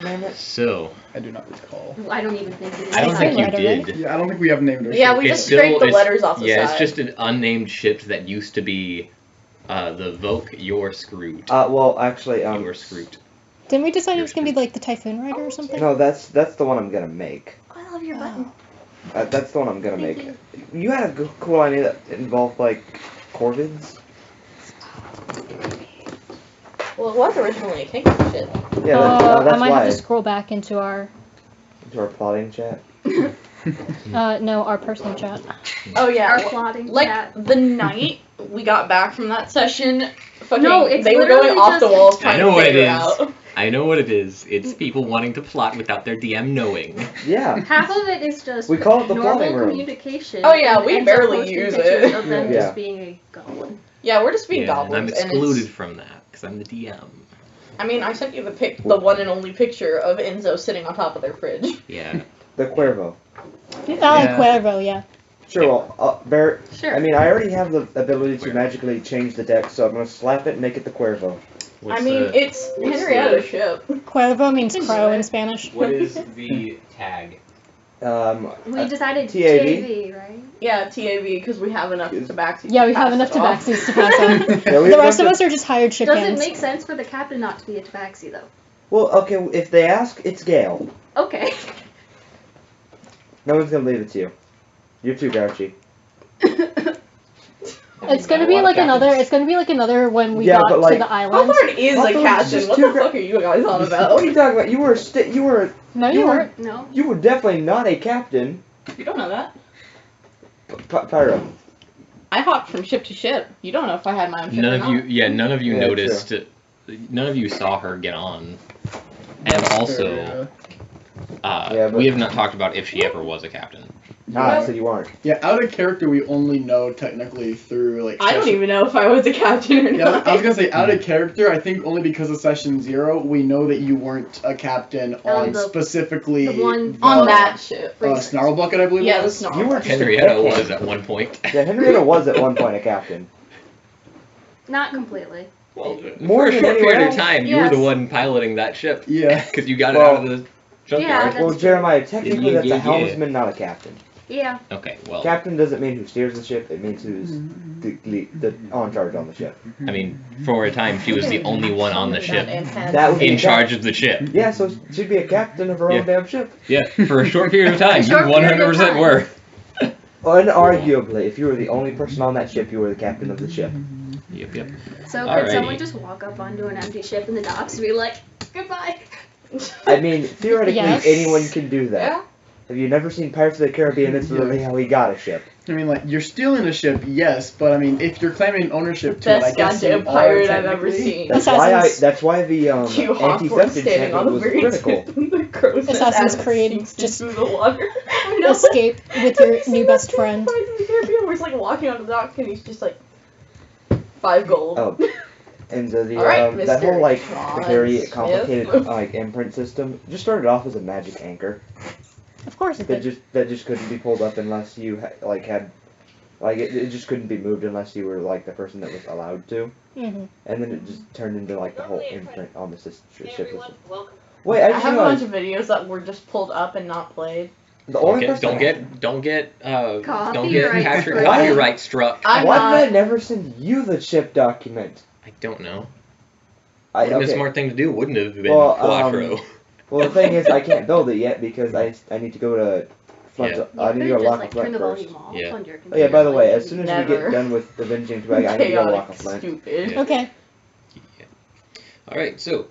name it? So. I do not recall. I don't even think we did. I don't think you did. Yeah, I don't think we have named our Yeah, ship. we just scraped the letters off the side. Yeah, it's just an unnamed ship that used to be the Voke You're Screwed. Well, actually, You're Screwed. Didn't we decide it was going to be like the Typhoon Rider or something? No, that's the one I'm gonna make. I love your button. That's the one I'm gonna make. You had a cool idea that involved, like, corvids? Well, it was originally a kingdom shit. Yeah, that's I might why. have to scroll back into our Plotting chat. no, our personal chat. Oh yeah, Our plotting like chat. the night we got back from that session, fucking, No, it's they were going literally off the just- walls trying to figure out. I know what it is. It's people wanting to plot without their DM knowing. Yeah. Half of it is just We call it the normal plotting room. communication. Oh, yeah, and we ends barely up posting use pictures it. of them Yeah. just being a goblin. Yeah, we're just being Yeah, and goblins. I'm excluded from that because I'm the DM. I mean, I sent you the one and only picture of Enzo sitting on top of their fridge. Yeah. The Cuervo. Cuervo, yeah. Sure, well, Sure. I mean, I already have the ability to magically change the deck, so I'm gonna slap it and make it the Cuervo. It's Henrietta's ship. Cuervo means crow in Spanish. What is the tag? We decided TAV? TAV, right? Yeah, TAV, because we have enough Tabaxi. Yeah, we have enough Tabaxis to pass on. Yeah, The rest of us are just hired ship Does it hands. make sense for the captain not to be a tabaxi, though? Well, okay, if they ask, it's Gale. Okay. No one's gonna leave it to you. You're too grouchy. It's gonna be like another. It's gonna be like another when we Yeah, got but, like, to the island. Hawthorn is a Hawthorn's captain. just What too the fuck are you guys on about? What are you talking about? You were No, you you were- weren't. No. you were definitely not a captain. You don't know that. Pyro. I hopped from ship to ship. You don't know if I had my own ship None or of not. you. Yeah, none of you Yeah, noticed. None of you saw her get on. And also, Yeah, but- we have not talked about if she ever was a captain. So you aren't. Yeah, out of character, we only know technically through like. I don't even know if I was a captain or Yeah, not. I was gonna say out of character. I think only because of session 0, we know that you weren't a captain on specifically the one on that ship. Snarlbucket, I believe. Yeah, it the was. snarl. You were just Henrietta a was at one point. Yeah, Henrietta was at one point a captain. Not completely. Well, More for a than short anyone period of else. time, you were the Yes. one piloting that ship. Yeah. Because you got Well, it out of the junkyard. Yeah, Well, Jeremiah, technically Yeah, that's yeah, a yeah. helmsman, not a captain. Yeah. Okay, well, Captain doesn't mean who steers the ship, it means who's the on charge on the ship. I mean, for a time, she was the only one on the ship. That would In be charge of the ship. Yeah, so she'd be a captain of her Yeah. own damn ship. Yeah, for a short period of time, you Short period of 100% time. were. Unarguably, if you were the only person on that ship, you were the captain of the ship. Yep, yep. So Alrighty. could someone just walk up onto an empty ship in the docks and be like, goodbye? I mean, theoretically, Yes. anyone can do that. Yeah. Have you never seen Pirates of the Caribbean? It's literally how he got a ship. I mean, like, you're stealing a ship, yes, but I mean, if you're claiming ownership to it, I Best guess you goddamn are pirate I've ever technically. seen. That's why the You Hawthorn anti-theft standing on enchantment the was very critical. tip of the crow's nest Assassin's as it Creed, sinks just through the water. Escape with your new best friend. Pirates of the Caribbean, where he's like walking on the dock and he's just like 5 gold. Oh, and the All right, that whole like Mr. very Smith. complicated like imprint system just started off as a magic anchor Of course it did. that just couldn't be pulled up unless you it just couldn't be moved unless you were like the person that was allowed to. Mm-hmm. And then it just turned into like the whole imprint on the ship system. Wait, I I just have a bunch realized of videos that were just pulled up and not played. the only person Don't get Copyright Patrick struck. copyright struck. I'm Why not- did I never send you the ship document? I don't know. I, Wouldn't okay. a smart thing to do? Wouldn't have been Well, Cuatro. Well, the thing is, I can't build it yet because I need to go to Flint. Yeah. I need to go to just Lock like of turn Flint the first. volume off Yeah. on your Oh computer. yeah, by the way, like, as soon as we Never. get done with Avenging Twig, I need to go to Lock of Chaotic, Flint. stupid. Okay. Alright, so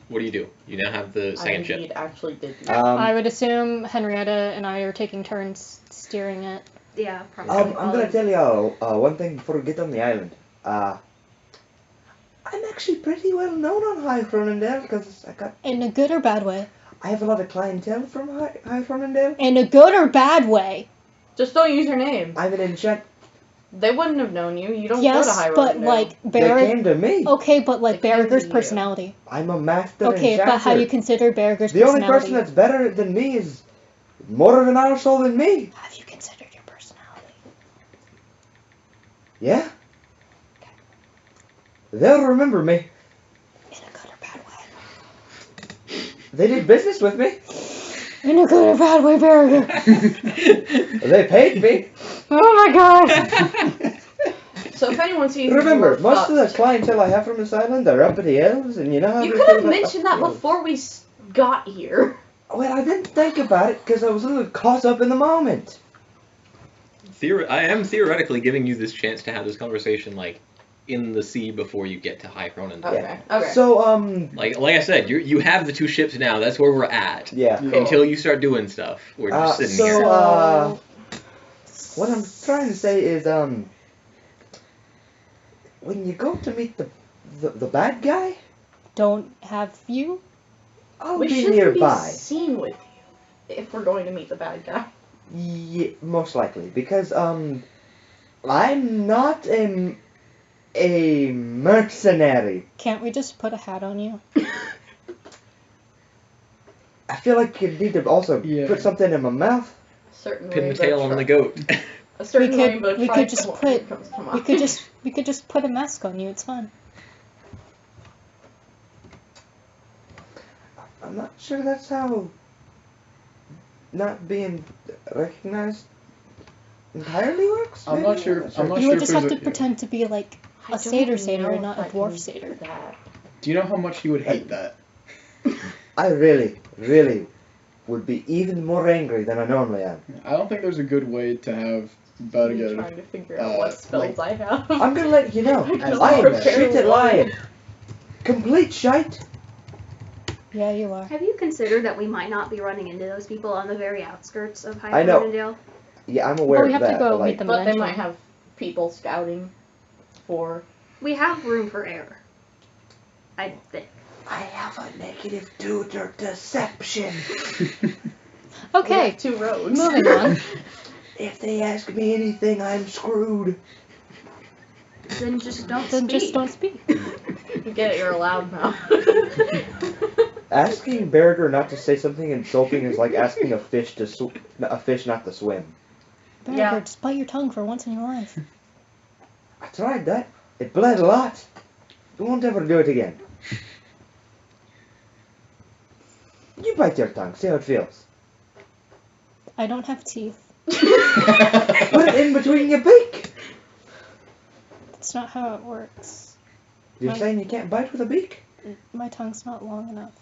what do? You now have the I second ship. indeed actually did. I would assume Henrietta and I are taking turns steering it. Yeah, probably. I'm gonna tell y'all one thing before we get on the island. I'm actually pretty well known on High Fronendale because In a good or bad way? I have a lot of clientele from High Fronendale. In a good or bad way? Just don't use your name. I'm an enchant. They wouldn't have known you. You don't Yes, go to High but Road like They Barracuda. came to me. Okay, but like They came to Barracuda's you. personality. I'm a master Okay, enchanter. but how you consider Barracuda's The only personality? person that's better than me is more of an arsehole than me. Have you considered your personality? Yeah. They'll remember me. In a good or bad way? They did business with me. In a good or bad way, Barracuda. They paid me. Oh my god. So if anyone sees Remember, you, most of the clientele I have from this island are uppity elves, and you know how you they could feel have about mentioned that uppity elves. before we got here. Well, I didn't think about it because I was a little caught up in the moment. I am theoretically giving you this chance to have this conversation, like, in the sea before you get to High Cronin. Okay. Okay. So, Like I said, you have the 2 ships now. That's where we're at. yeah. Until you start doing stuff, we're just sitting so, here. what I'm trying to say is, when you go to meet the bad guy, Don't have you? I'll we be shouldn't nearby. be seen with you if we're going to meet the bad guy. Yeah, most likely, because I'm not a mercenary. Can't we just put a hat on you? I feel like you need to also Yeah. put something in my mouth. Certain Pin the rainbow tail on the tri- goat. A certain We could- rainbow we could just tricolor put- comes to mind. We could just put a mask on you. It's fine. I'm not sure that's how not being recognized entirely works. I'm maybe? not sure. I'm not You sure would just if have there's to pretend to be like I a satyr don't satyr know and not if a I can dwarf do satyr. that. Do you know how much he would hate that? I really, really would be even more angry than I normally am. I don't think there's a good way to have I'm Barracuda. trying to figure out what spells I have. I'm gonna let you know. As I am long as- shit at lying. Complete shite. Yeah, you are. Have you considered that we might not be running into those people on the very outskirts of I High know. Cronin? Yeah, I'm aware Well, we of have that. to go but, meet like, them But they eventually. might have people scouting for. We have room for error. I think. I have a -2 to deception. We Okay, have 2 roads. moving on. If they ask me anything, I'm screwed. Then just don't Then speak. just don't speak. You get it, you're allowed now. Asking Barugur not to say something insulting is like asking a fish not to swim. Barracuda, Yeah. just bite your tongue for once in your life. I tried that. It bled a lot. You won't ever do it again. You bite your tongue. See how it feels. I don't have teeth. Put it in between your beak. That's not how it works. You're Right. saying you can't bite with a beak? My tongue's not long enough.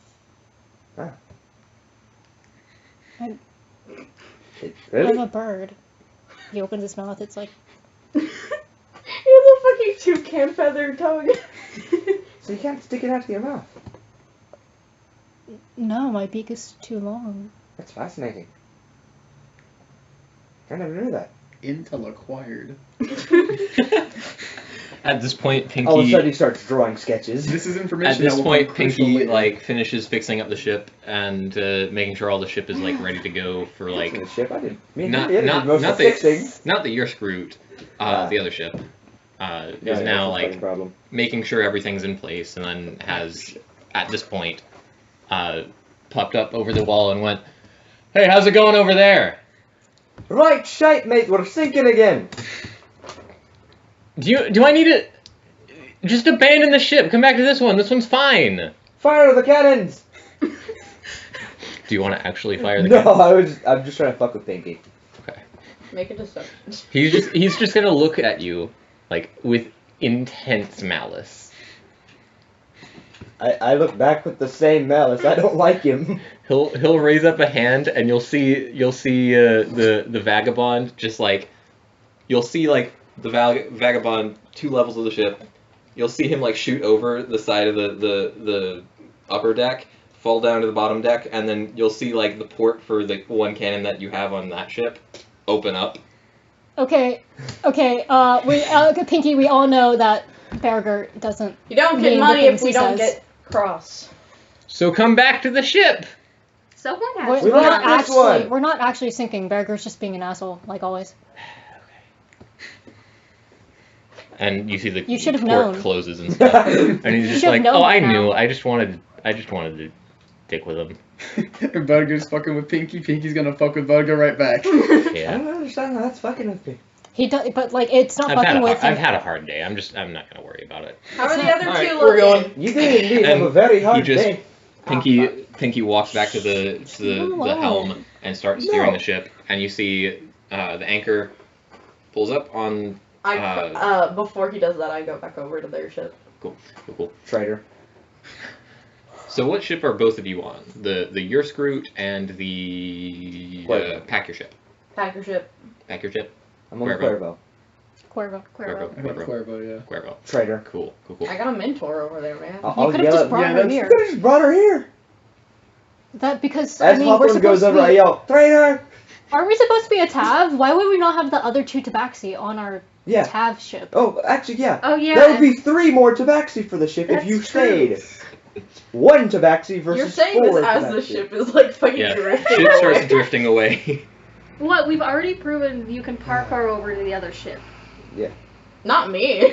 Really? I'm a bird. He opens his mouth, it's like, He has a fucking toucan feather tongue. So you can't stick it out of your mouth. no, my beak is too long. That's fascinating. I never knew that. Intel acquired. At this point, Pinky. All of a sudden he starts drawing sketches. This is At information. this that will point, come crucial Pinky later. like finishes fixing up the ship and making sure all the ship is like ready to go for Fixing like the ship. I did. Me and not Henrietta did most not of the fixing. not that you're screwed. The other ship is now like problem. making sure everything's in place, and then has at this point popped up over the wall and went, "Hey, how's it going over there? Right, shite, mate. We're sinking again. Do I need to just abandon the ship? Come back to this one. This one's fine." Fire the cannons. Do you want to actually fire the No, cannon? I'm just trying to fuck with Pinky. Okay. Make a deception. He's just gonna look at you like with intense malice. I look back with the same malice. I don't like him. He'll raise up a hand, and you'll see the vagabond just like you'll see like the vagabond 2 levels of the ship. You'll see him like shoot over the side of the upper deck, fall down to the bottom deck, and then you'll see like the port for the 1 cannon that you have on that ship open up. Okay, Pinky, we all know that Barracuda doesn't. You don't mean get the money things if we he don't says. get cross. So come back to the ship. Someone We're, has We we're like not this actually. one. We're not actually sinking. Barracuda's just being an asshole, like always. And you see the You should have port known. closes and stuff, and he's just should like, have known "Oh, I by knew. now." I just wanted to dick with him." Barracuda's fucking with Pinky. Pinky's gonna fuck with Barracuda right back. I Yeah. don't understand how that's fucking with me. He does, but like it's not fucking with him. I've had a hard day. I'm not gonna worry about it. How are the not- other Alright, 2 we're looking? You do indeed have And a very he hard just- day. Pinky Pinky walks back to the helm and starts steering the ship, and you see the anchor pulls up on. Before he does that, I go back over to their ship. Cool. Traitor. So what ship are both of you on? The Urscroot and the Pack Your Ship. Pack your ship. Pack Your Ship. I'm on the Cuervo. Cuervo. I got Cuervo, yeah. Cuervo. Traitor. Cool. I got a mentor over there, man. I'll You could have yell just at- brought her You here. could have just brought her here. That because As we're Hawthorn supposed goes to over, I be. yell, Traitor! Aren't we supposed to be a Tav? Why would we not have the other 2 Tabaxi on our Yeah. Tav ship? Oh, actually, yeah. Oh yeah. There would be 3 more Tabaxi for the ship if That's you true. stayed. 1 Tabaxi versus You're saying 4 this as Tabaxi. the ship is like fucking Yeah. drifting Ship starts away. drifting away. What? We've already proven you can parkour over to the other ship. Not me.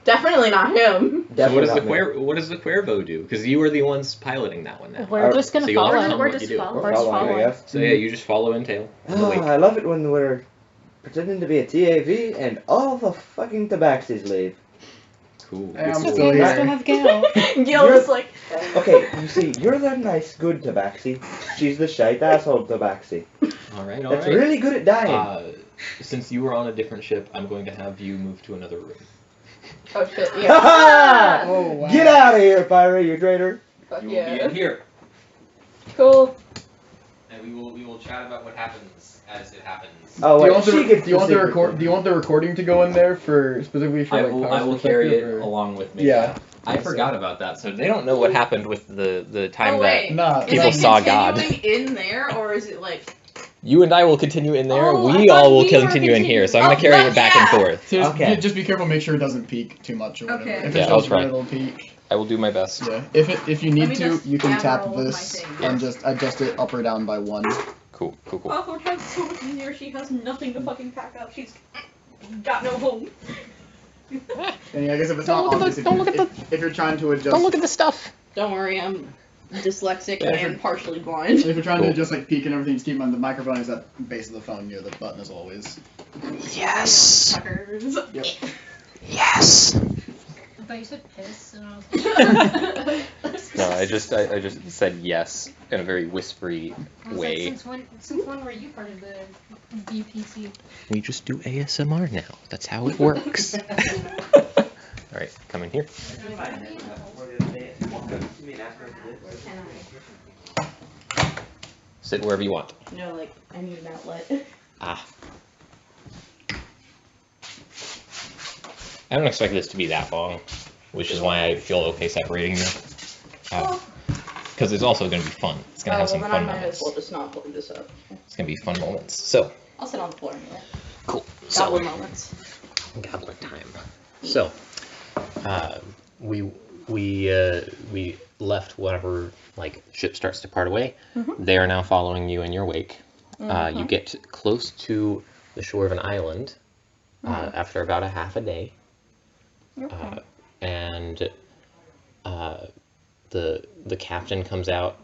Definitely not him. So what does Definitely not me. what does the Cuervo do? Because you are the ones piloting that one now. We're just gonna So you'll have to follow. tell We're me what just you do. following. We're just Following, I following. guess. So yeah, you just follow in tail. in the wake. I love it when we're pretending to be a TAV and all the fucking Tabaxis leave. Cool. Hey, I'm It's still okay, we here. still have Gale. Gil was like, Okay, you see, you're the nice, good Tabaxi. She's the shite asshole Tabaxi. All right. That's really good at dying. Since you were on a different ship, I'm going to have you move to another room. oh shit, yeah. Ha Oh, wow. Get out of here, Pyro, you traitor. Fuck You will be yeah. in here, Cool. and we will chat about what happens as it happens. Oh, Do wait, you want she the gets do you want the secret record room. do you want the recording to go in there for specifically for I like will Power's carry it perspective, or- along with me. Yeah. I forgot about that, so they don't know what happened with the time Oh wait, Nah, People is it saw God. continuing in there, or is it like? You and I will continue in there. Oh, I we thought all will we were continue in here. So I'm continuing. gonna carry Oh, it back and yeah. forth. So just, Okay. just be careful, make sure it doesn't peak too much or whatever. Okay. If Yeah, it I'll shows try. red, it'll peak. I will do my best. Yeah. If you Let need me to, just you can hammer tap all of my this things. and just adjust it up or down by 1. Cool. Hawthorn has so much easier. She has nothing to fucking pack up. She's got no home. And yeah, I guess if it's Don't not look at obvious, the- don't look at if you're trying to adjust, Don't look at the stuff. Don't worry, I'm dyslexic Yeah, and partially blind. if you're trying Cool. to adjust like peak and everything, just keep in mind the microphone is at the base of the phone near the button as always. Yes. Suckers. Yep. Yes. I thought you said piss, and I was No, I just said yes in a very whispery way. Since when were you part of the BPC? We just do ASMR now. That's how it works. All right, come in here. Sit wherever you want. No, like, I need an outlet. Ah. I don't expect this to be that long, which is why I feel okay separating them. Because it's also going to be fun. It's going to have some then fun I might moments. as well just not plug this up. It's going to be fun moments. So, I'll sit on the floor anyway. cool. Goblin moments. Goblin time. So, we left whatever like ship starts to part away. Mhm. They are now following you in your wake. You get close to the shore of an island after about a half a day, and the captain comes out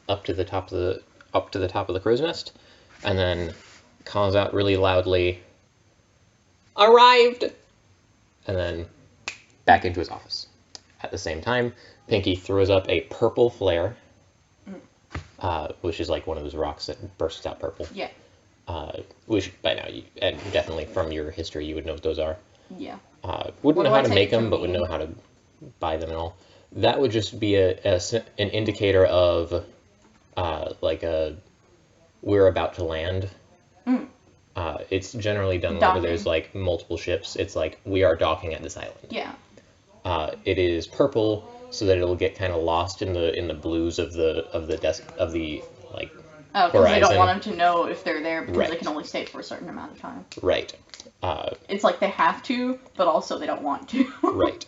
up to the top of the crow's nest, and then calls out really loudly, "Arrived!" and then back into his office. At the same time, Pinky throws up a purple flare, which is like one of those rocks that bursts out purple. Yeah. Which by now, and definitely from your history, you would know what those are. Yeah. Wouldn't What know do how I to take make them, from but would you? know how to buy them and all. That would just be an indicator of we're about to land. It's generally done whenever Docking. there's like multiple ships. It's like we are docking at this island. Yeah. It is purple so that it'll get kind of lost in the blues of the like Oh, because they don't Horizon. want them to know if they're there because they Right. can only stay for a certain amount of time. right. It's like they have to, but also they don't want to. Right.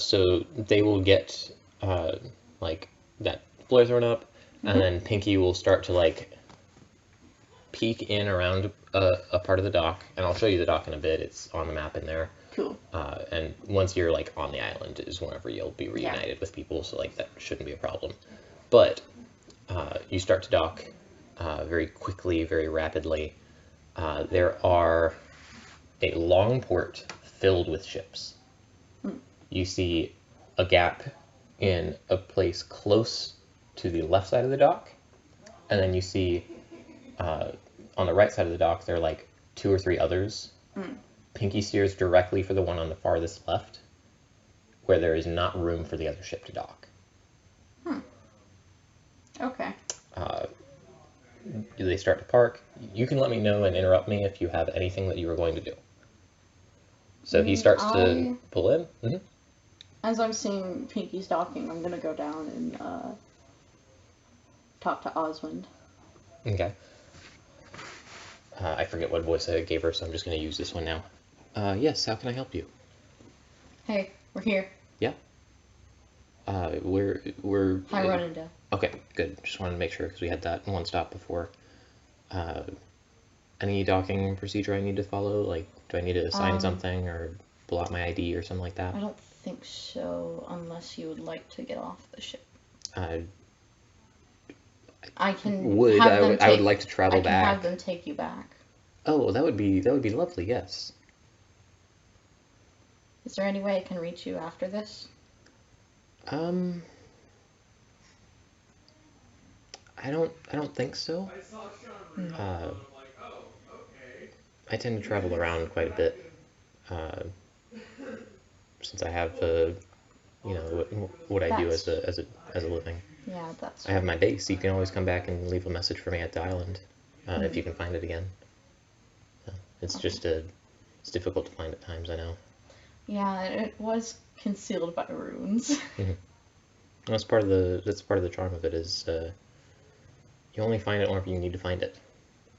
So they will get like that flare thrown up, and then Pinky will start to like peek in around a part of the dock, and I'll show you the dock in a bit. It's on the map in there. Cool. And once you're like on the island is whenever you'll be reunited with people, so like that shouldn't be a problem. But you start to dock very quickly, very rapidly. There are a long port filled with ships. You see a gap in a place close to the left side of the dock, and then you see on the right side of the dock there are like 2 or 3 others. Pinky steers directly for the one on the farthest left, where there is not room for the other ship to dock. Okay. They start to park. You can let me know and interrupt me if you have anything that you were going to do. So he starts to pull in. Mm-hmm. As I'm seeing Pinky's docking, I'm gonna go down and talk to Osmond. Okay. I forget what voice I gave her, so I'm just going to use this one now. Yes, how can I help you? Hey, we're here. Yeah. We're. Hi, Runninda. Okay, good. Just wanted to make sure because we had that one stop before. Any docking procedure I need to follow? Like, do I need to sign something or pull out my ID or something like that? I don't think so, unless you would like to get off the ship. I can. I would like to travel back. I can have them take you back. Oh, that would be lovely. Yes. Is there any way I can reach you after this? I don't think so. I tend to travel around quite a bit, since I have what I do as a living. Yeah, that's. I have my base. You can always come back and leave a message for me at the island, if you can find it again. It's just it's difficult to find at times. I know. Yeah, it was concealed by runes. That's part of the charm of it is you only find it whenever you need to find it.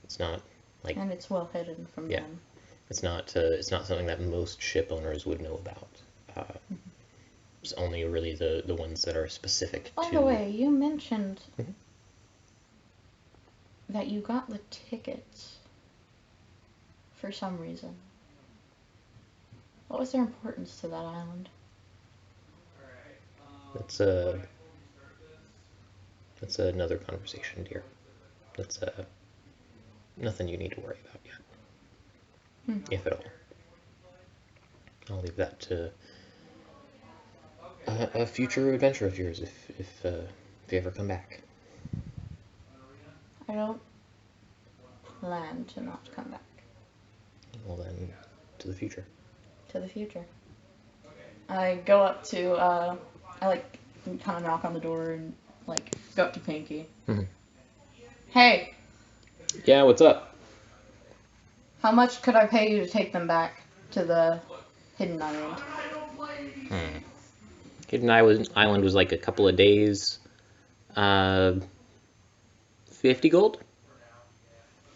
It's not like. And it's well hidden from them. It's not something that most ship owners would know about. It's only really the ones that are specific to... By the way, you mentioned that you got the tickets for some reason. What was their importance to that island? That's another conversation, dear. That's nothing you need to worry about yet, if at all. I'll leave that to a future adventure of yours if you ever come back. I don't plan to not come back. Well then, to the future. To the future. I go up to, I kind of knock on the door and, go up to Pinky. Hey! Yeah, what's up? How much could I pay you to take them back to the Hidden Island? Hidden Island was like a couple of days. 50 gold?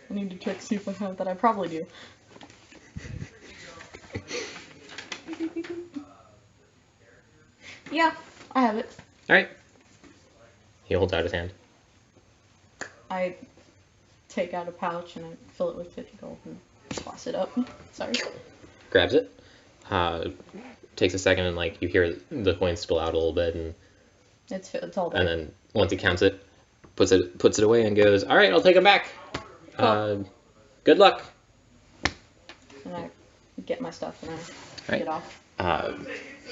I need to check, see if I have that. I probably do. Yeah, I have it. Alright. He holds out his hand. I take out a pouch and I fill it with 50 gold and toss it up. Sorry. Grabs it. Takes a second and you hear the coins spill out a little bit and it's all there. And then once he counts it, puts it away and goes, "All right, I'll take them back. Cool. Good luck." And I get my stuff and I get off.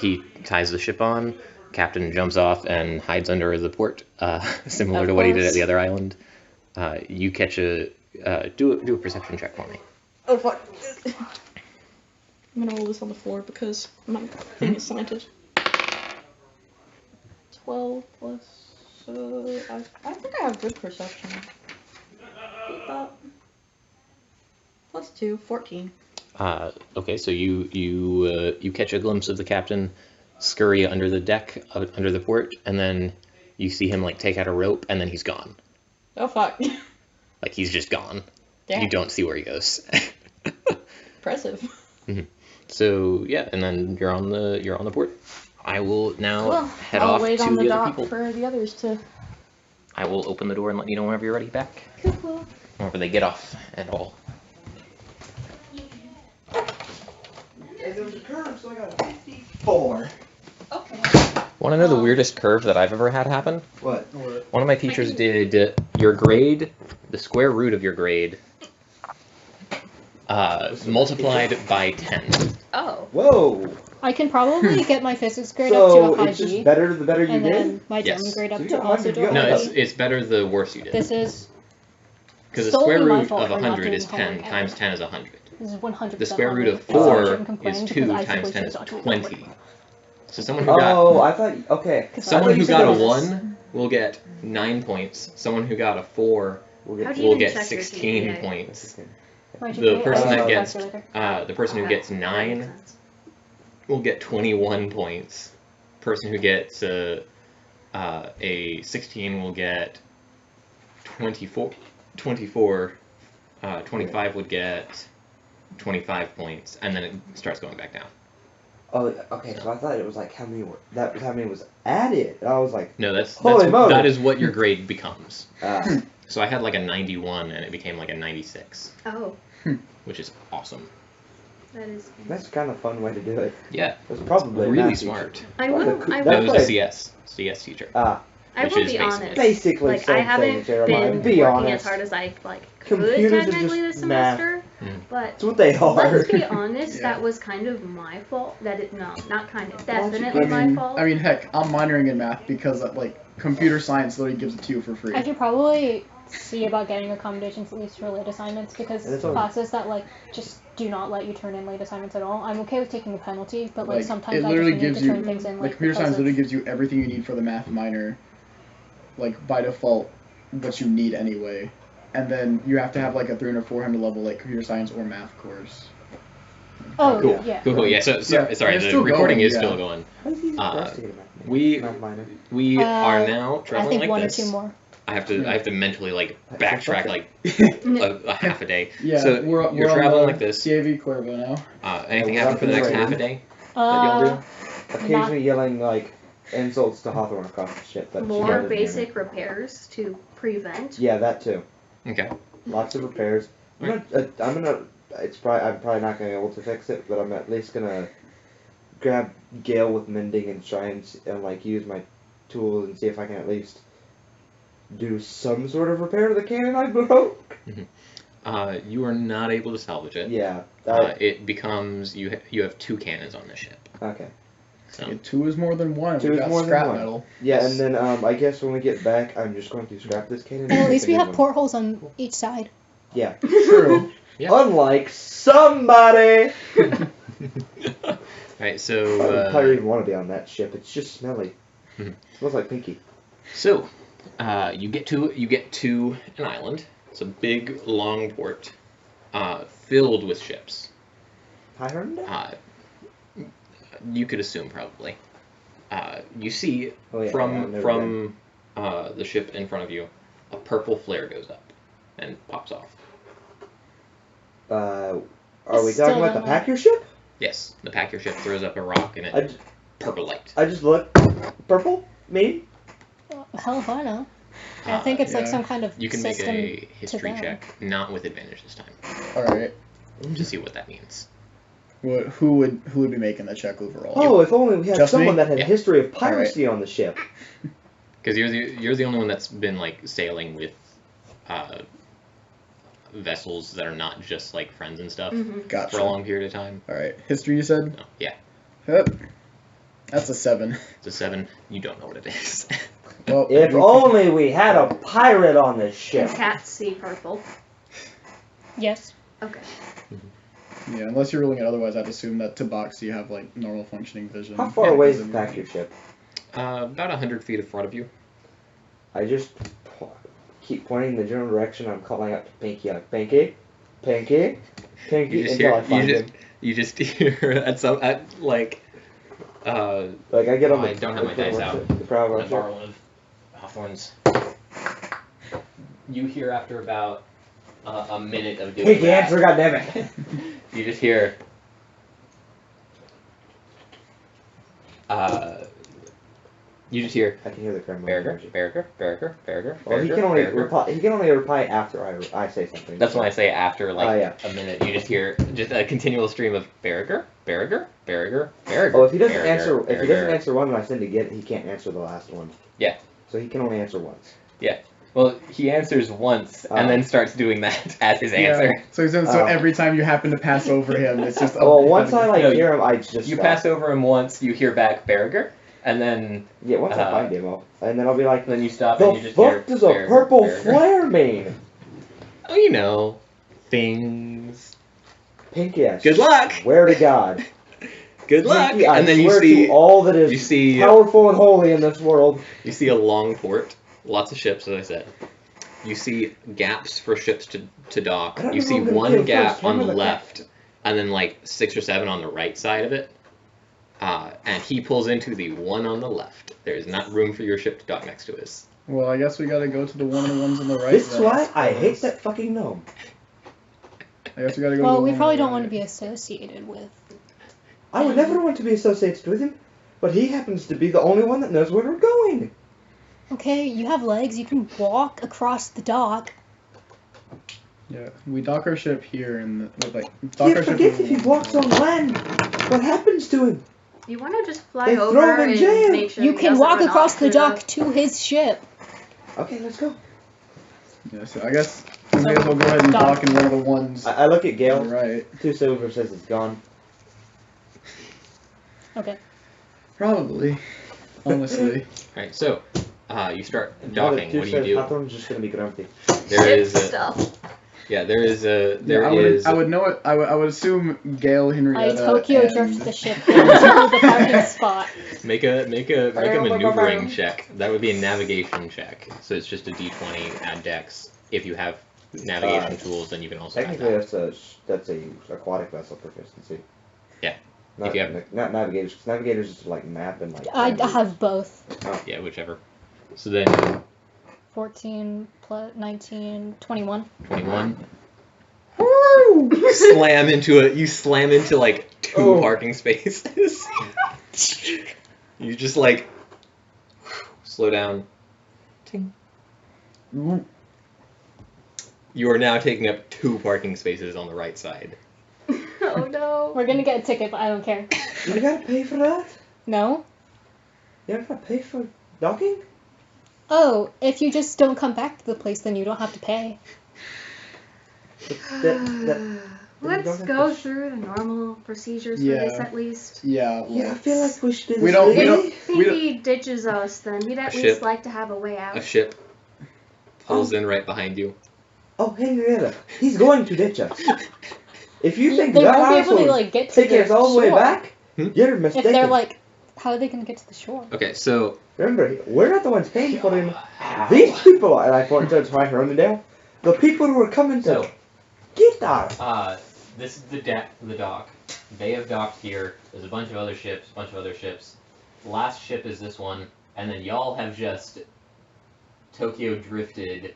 He ties the ship on. Captain jumps off and hides under the port, similar to what he did at the other island. You catch do a perception check for me. Oh fuck! I'm gonna roll this on the floor because my thing is slanted. 12 plus. I think I have good perception. Plus 2, 14. Okay, so you catch a glimpse of the captain scurry under the deck, under the port, and then you see him take out a rope, and then he's gone. Oh fuck! He's just gone. Yeah. You don't see where he goes. Impressive. So yeah, and then you're on the port. I will now head I'll off wait to on the dock other people. for the others to. I will open the door and let you know whenever you're ready back. Cool. Whenever they get off at all. There's a curve, so I got a 54. Okay. Want to know the weirdest curve that I've ever had happen? What? One of my teachers did your grade, the square root of your grade, multiplied by 10. Oh. Whoa! I can probably get my physics grade up to So a high it's just D, better the better you and did? then my Yes. German grade up So you to got also 100, to you a got No, high it's D. it's better the worse you did. This is Because the solely square my root fault of for not 100 is doing 10 homework times ever. 10 is 100. This is 100%. The square root of on me, so I 4 shouldn't complain is because 2 I times simply 10 choose is not to do 20. So someone who got Oh, I thought. Okay. someone who you got a said this. 1 will get 9 points. Someone who got a 4 We'll How get do you will even get check your 16 GPA? points. My The GPA, person I that use gets calculator. the person who Okay, gets that makes 9 sense. will get 21 points. Person who gets a 16 will get 24. 25 would get 25 points, and then it starts going back down. Oh, okay. So I thought it was like how many were that was how many was added. I was like, No, Holy moly. that is what your grade becomes. ah, So I had like a 91, and it became like a 96, Oh, which is awesome. that is. that's kind of fun way to do it. Yeah, That's probably a really math smart. teacher. I What will. a cool- I That will. was a Right. CS teacher. I which will is be basically- honest. Basically, Like I same haven't thing, Jeremiah. been Be working honest. as hard as I could Computers are technically just this math. semester, but That's what they are. let's be honest. Yeah. That was kind of my fault. That it no, not kind of. Why don't you Definitely my fault. I mean, heck, I'm minoring in math because like computer science literally gives it to you for free. I should probably see about getting accommodations at least for late assignments because And it's all- classes that like just do not let you turn in late assignments at all. I'm okay with taking a penalty, but like Like, sometimes it I just literally need gives to you- turn things in Like like computer because science of- literally gives you everything you need for the math minor, like by default, what you need anyway, and then you have to have like a 300 or 400 level like computer science or math course. Oh Cool. yeah. Cool. Yeah. So Yeah, sorry, they're the still recording going, is yeah. still going. How easy is it for us to get a We math minor? we are now I traveling think like one this. or two more. I have to mentally like That's backtrack okay. like a half a day. Yeah, So we're you're on traveling the like this. CAV Cuervo now. Anything we're happen up for the in next the half a rain. day that y'all do? Occasionally yelling like insults to Hawthorn across the ship, but she More doesn't hear me. basic repairs to prevent. Yeah, that too. Okay. Lots of repairs. I'm gonna. I'm probably not gonna be able to fix it, but I'm at least gonna grab Gale with mending and try and like use my tools and see if I can at least do some sort of repair to the cannon I broke. You are not able to salvage it. Yeah. It becomes you have 2 cannons on the ship. Okay. So Yeah, 2 is more than 1. Two We is got more than scrap one. metal. Yeah, and then I guess when we get back, I'm just going to scrap this cannon. And at make least a we new have one. portholes on each side. Yeah. True. Yeah. Unlike somebody. Alright, I so don't probably even want to be on that ship. It's just smelly. Mhm. Smells like Pinky. So, you get to an island. It's a big, long port, filled with ships. High You could assume probably. You see Oh, yeah, from yeah, I've never been. the ship in front of you, a purple flare goes up and pops off. Are I we still talking about the don't know. Packer ship? Yes, the packer ship throws up a rock and I it just, purple light. I just look. Purple? Me? Hell if I know. I think it's like yeah. some kind of You can make system a history them. check, not with advantage this time, Alright. to see what that means. Who would be making the check overall? Oh, if only we had Just me? someone that had Yeah. a history of piracy on the ship. Because you're the only one that's been like sailing with vessels that are not just like friends and stuff Mm-hmm. Gotcha. for a long period of time. Alright. History, you said? No, yeah, Yep. That's a 7. it's a 7. You don't know what it is. Well, If we- only we had a pirate on this Can ship. cats see purple? Yes. Okay. Yeah, unless you're ruling it otherwise, I'd assume that Tabaxi have like normal functioning vision. How far Yeah, away is the because Packer ship? About 100 feet in front of you. I just keep pointing in the general direction. I'm calling out to Pinky, like Pinky, Pinky, Pinky, You just until I hear find him. you just hear like Like I get on I the. don't have my dice out. The prow of I'm our gonna borrow ship. one of Hawthorn's. You hear after about a minute of doing Pinky, that, answer, goddammit. you just hear. You just hear I can hear the crowd. Barracuda. Well, he can only reply. He can only reply after I say something. That's when I say after like yeah. a minute. You just hear just a continual stream of Barracuda. Oh, if he doesn't answer one and I send to get it, he can't answer the last one. Yeah. So he can only answer once. Well, he answers once and then starts doing that as his answer. Yeah. So every time you happen to pass over him, it's just. Well, once I No, hear him, I just. You stop. pass over him once, you hear back Barracuda, and then Yeah, once I find him, and then I'll be like, then you stop the and you just hear fuck does a purple Barracuda. flare mean? Oh, you know, things. Pinky, I Good luck. swear to God. Good luck. Pinky, I And then you swear see to all that is you see powerful and holy in this world. you see a long port, lots of ships, as I said. You see gaps for ships to dock. I don't You know see if I'm gonna one kill gap first. on the Remember the left, and then like 6 or 7 on the right side of it. And he pulls into the one on the left. There is not room for your ship to dock next to his. Well, I guess we gotta go to the one of the ones on the right. This is then, why I suppose. hate that fucking gnome. I guess we gotta go. Well, to the we one probably on the don't want to right. be associated with. I would never want to be associated with him, but he happens to be the only one that knows where we're going. Okay, you have legs. You can walk across the dock. Yeah, we dock our ship here and dock Yeah, our ship. forget if he walks on land. What happens to him? You want to just fly They throw over him in and jail. make sure You he can doesn't walk run across off the to dock to his ship. Okay, let's go. Yeah, so I guess we may as well go ahead and dock in one of the ones. I look at Gale. Right. 2 silver says it's gone. Okay. Probably. Honestly. Alright, so you start docking. What do you do? Hawthorn's just gonna be grumpy. There ship is stuff. yeah, there is a Yeah, I would know it. I would assume Gale, I Henrietta, Tokyo and... drift the ship into the parking spot. make a maneuvering check. That would be a navigation check. So it's just a D20 add dex. If you have navigation tools, then you can also add Technically, that. that's a aquatic vessel proficiency. Yeah. Not, If you have- not navigators, because navigators is like map and like. I language. have both. Yeah, whichever. So then 14 plus 19, 21. 21. You slam into like 2 Oh. parking spaces. You just like slow down. Ting. You are now taking up 2 parking spaces on the right side. Oh no. We're gonna get a ticket, but I don't care. You gotta pay for that? No? You ever gotta pay for docking? Oh, if you just don't come back to the place, then you don't have to pay. Let's go through the normal procedures for this at least. Yeah. Yeah, I feel like we should do this. We don't- we legally. don't- I think he ditches us, then he'd at A least ship. like to have a way out. A ship pulls in right behind you. Oh, Henrietta, he's going to ditch us. If you think They that won't be house able to will like get to take the us all the way shore. back, you're If mistaken. they're like, how are they gonna get to the shore? Okay, so Remember, we're not the ones paying for him. These people are, and I point to my Rondendale, the people who are coming to So- get us. this is the dock. They have docked here. There's a bunch of other ships. The last ship is this one, and then y'all have just Tokyo drifted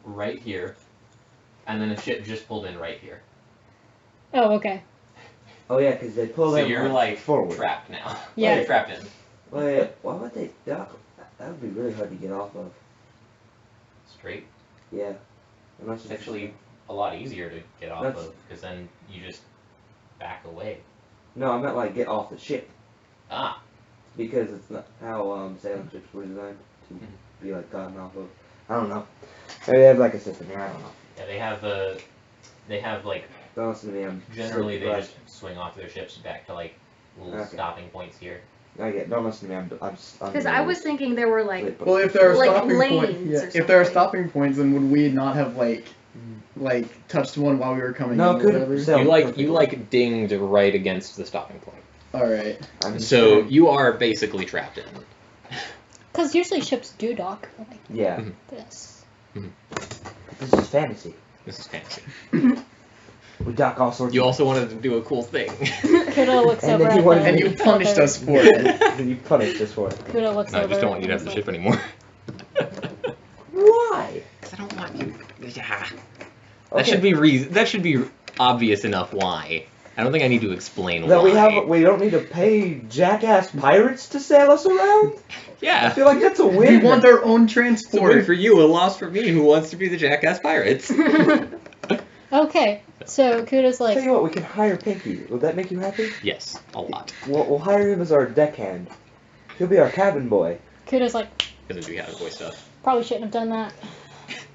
right here, and then a ship just pulled in right here. Oh, okay. Oh yeah, because they pull So them you're like forward. trapped now. Yeah. You're trapped in. Wait, why would they dock? That would be really hard to get off of. Straight. Yeah. Unless It's actually a lot easier to get off That's- of, because then you just back away. No, I meant like get off the ship. Ah. Because it's not how sailing ships were designed to be like gotten off of. I don't know. Maybe they have like a system here, I don't know. Yeah, they have like, Don't listen to me, I'm generally they right. just swing off their ships back to like little Okay. stopping points here. Don't listen to me, I'm Because I was thinking there were like, Well, if there are Like stopping points, lanes or if there are something. stopping points, then would we not have like touched one while we were coming No, in or couldn't whatever? sell. You like dinged right against the stopping point. All right. I'm just So saying. you are basically trapped in. Because usually ships do dock like Yeah, this. this is fantasy. This is fancy. We dock all sorts You of also wanted to do a cool thing. Kudo looks And over then at you wanted- the And you punished other- us for it. and you punished us for it. Kudo looks No, I over. just don't want you to have and the is ship anymore. Why? Because I don't want you. Yeah. That Okay. should be that should be obvious enough why. I don't think I need to explain That why. we don't need to pay jackass pirates to sail us around? I Yeah. feel like that's a We win. want our own It's a win transport. for you, a loss for me who wants to be the jackass pirates. Okay, so Kudo's like, Tell you what, we can hire Pinky. Would that make you happy? Yes, a lot. We'll hire him as our deckhand. He'll be our cabin boy. Kuda's like, Doesn't do habit voice stuff. probably shouldn't have done that.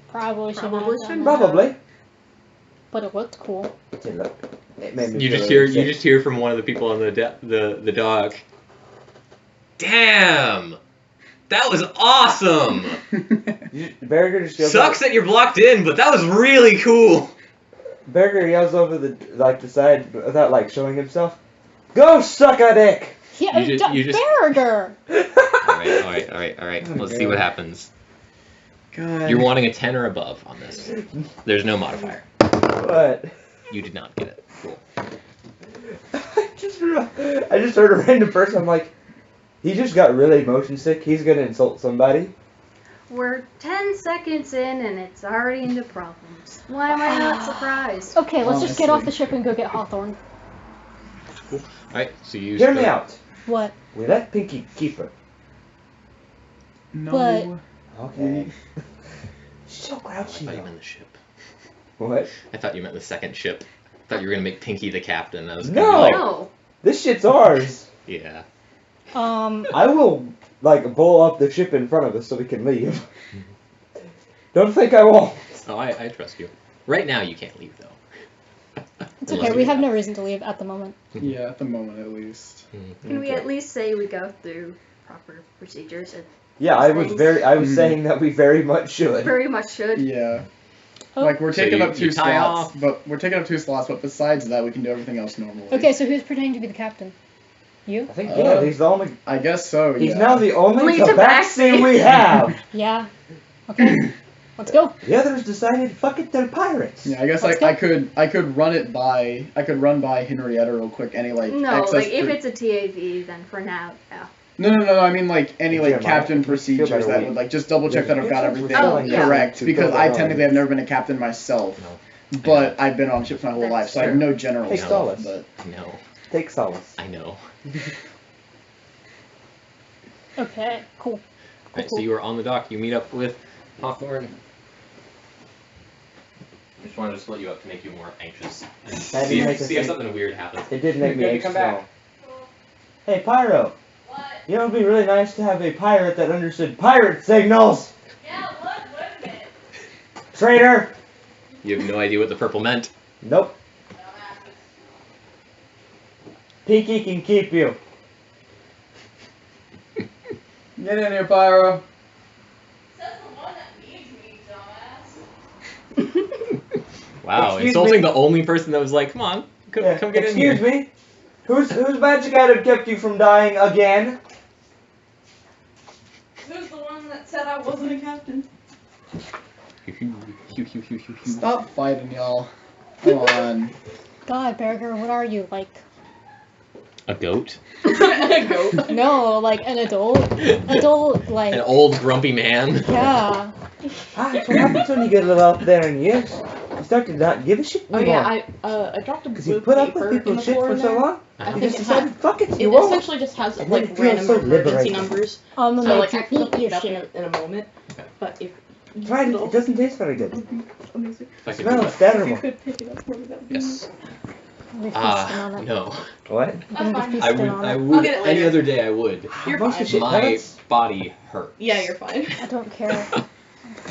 Probably shouldn't have done shouldn't. that. Probably. But it looked cool. It looked. It made me You feel just really hear sick. from one of the people on the dock. Damn, that was awesome. Barracuda just yells Sucks that you're blocked in, but that was really cool. Barracuda yells over the side without like showing himself. Go suck a dick. Yeah, You just- Barracuda! All right. Let's see what happens. God. You're wanting a 10 or above on this. There's no modifier. What? You did not get it. Cool. I just heard a random person. I'm like, he just got really motion sick. He's gonna insult somebody. We're 10 seconds in and it's already into problems. Why am I not surprised? Okay, let's just get off Honestly. the ship and go get Hawthorn. Alright, so you Hear me out. What? We let Pinky keep her. No. But- Okay. She's so I grouchy. thought you though. meant the ship. What? I thought you meant the second ship. I thought you were gonna make Pinky the captain. I was No! gonna be like, No. This shit's ours. yeah. I will like blow up the ship in front of us so we can leave. Don't think I won't. Oh, I trust you. Right now, you can't leave though. It's okay, we have no reason to leave at the moment. Yeah, at the moment at least. Can we at least say we go through proper procedures? It Yeah, I was Mhm. saying that we very much should. very much should. Yeah. Oh. Like we're So taking you- up 2 you tie slots, off. but besides that, we can do everything else normally. Okay, so who's pretending to be the captain? You? I think yeah, he's the only. I guess so. He's yeah. now the only Only Tabaxi Tabaxi. we have. Yeah. Okay. Let's go. The others decided, fuck it, they're pirates. Yeah, I guess Let's I could run by Henrietta real quick. Any like No, excess like if pro- it's a TAV, then for now, yeah. No. I mean like any like Jeremiah, captain you feel procedures better that when- would like just double check that I've got everything Oh, yeah. correct To because go I down. technically have never been a captain myself, No. but I've been on ships my whole That's life, so I have true. no general Take stuff. solace. But I know. Take solace. I know. Okay, cool. Alright, so you are on the dock. You meet up with Hawthorn. I just wanted to split you up to make you more anxious. And That see, makes if, us see if think- something weird happens. It did make me Good to anxious. come back. now. Hey, Pyro. What? You know, it'd be really nice to have a pirate that understood pirate signals. Yeah, what would it? Traitor. You have no idea what the purple meant. Nope. Pinky can keep you. get in here, Pyro. Says the one that needs me, dumbass. Wow, Excuse insulting me? the only person that was like, come on, come get in here. Excuse me. Whose magic item kept you from dying again? Who's the one that said I wasn't a captain? Stop fighting, y'all. Come on. God, Barracuda, what are you? Like, A goat? A goat. no, like an adult? Adult, like, An old grumpy man? yeah. That's what happens when you get a little up there in years. You start to not give a shit Oh anymore. yeah, I dropped a Because you blue put up paper with in people's the shit floor for in so there. long, I you think just it decided, had- fuck it, It you won't. essentially just has And then it like feels random so emergency liberating. numbers. I'm gonna So make like I you can eat look your it up shit. in a moment. But if Try it, it doesn't taste very good. amazing. If I It could do smells that. If you terrible. could pick it up for me, that would be Yes. We're feasting on it. No. What? We're gonna be That's fine. I feasting would, on I it. would, get it any later. other day I would. You're Most of fine. shit My pellets? body hurts. Yeah, you're fine. I don't care.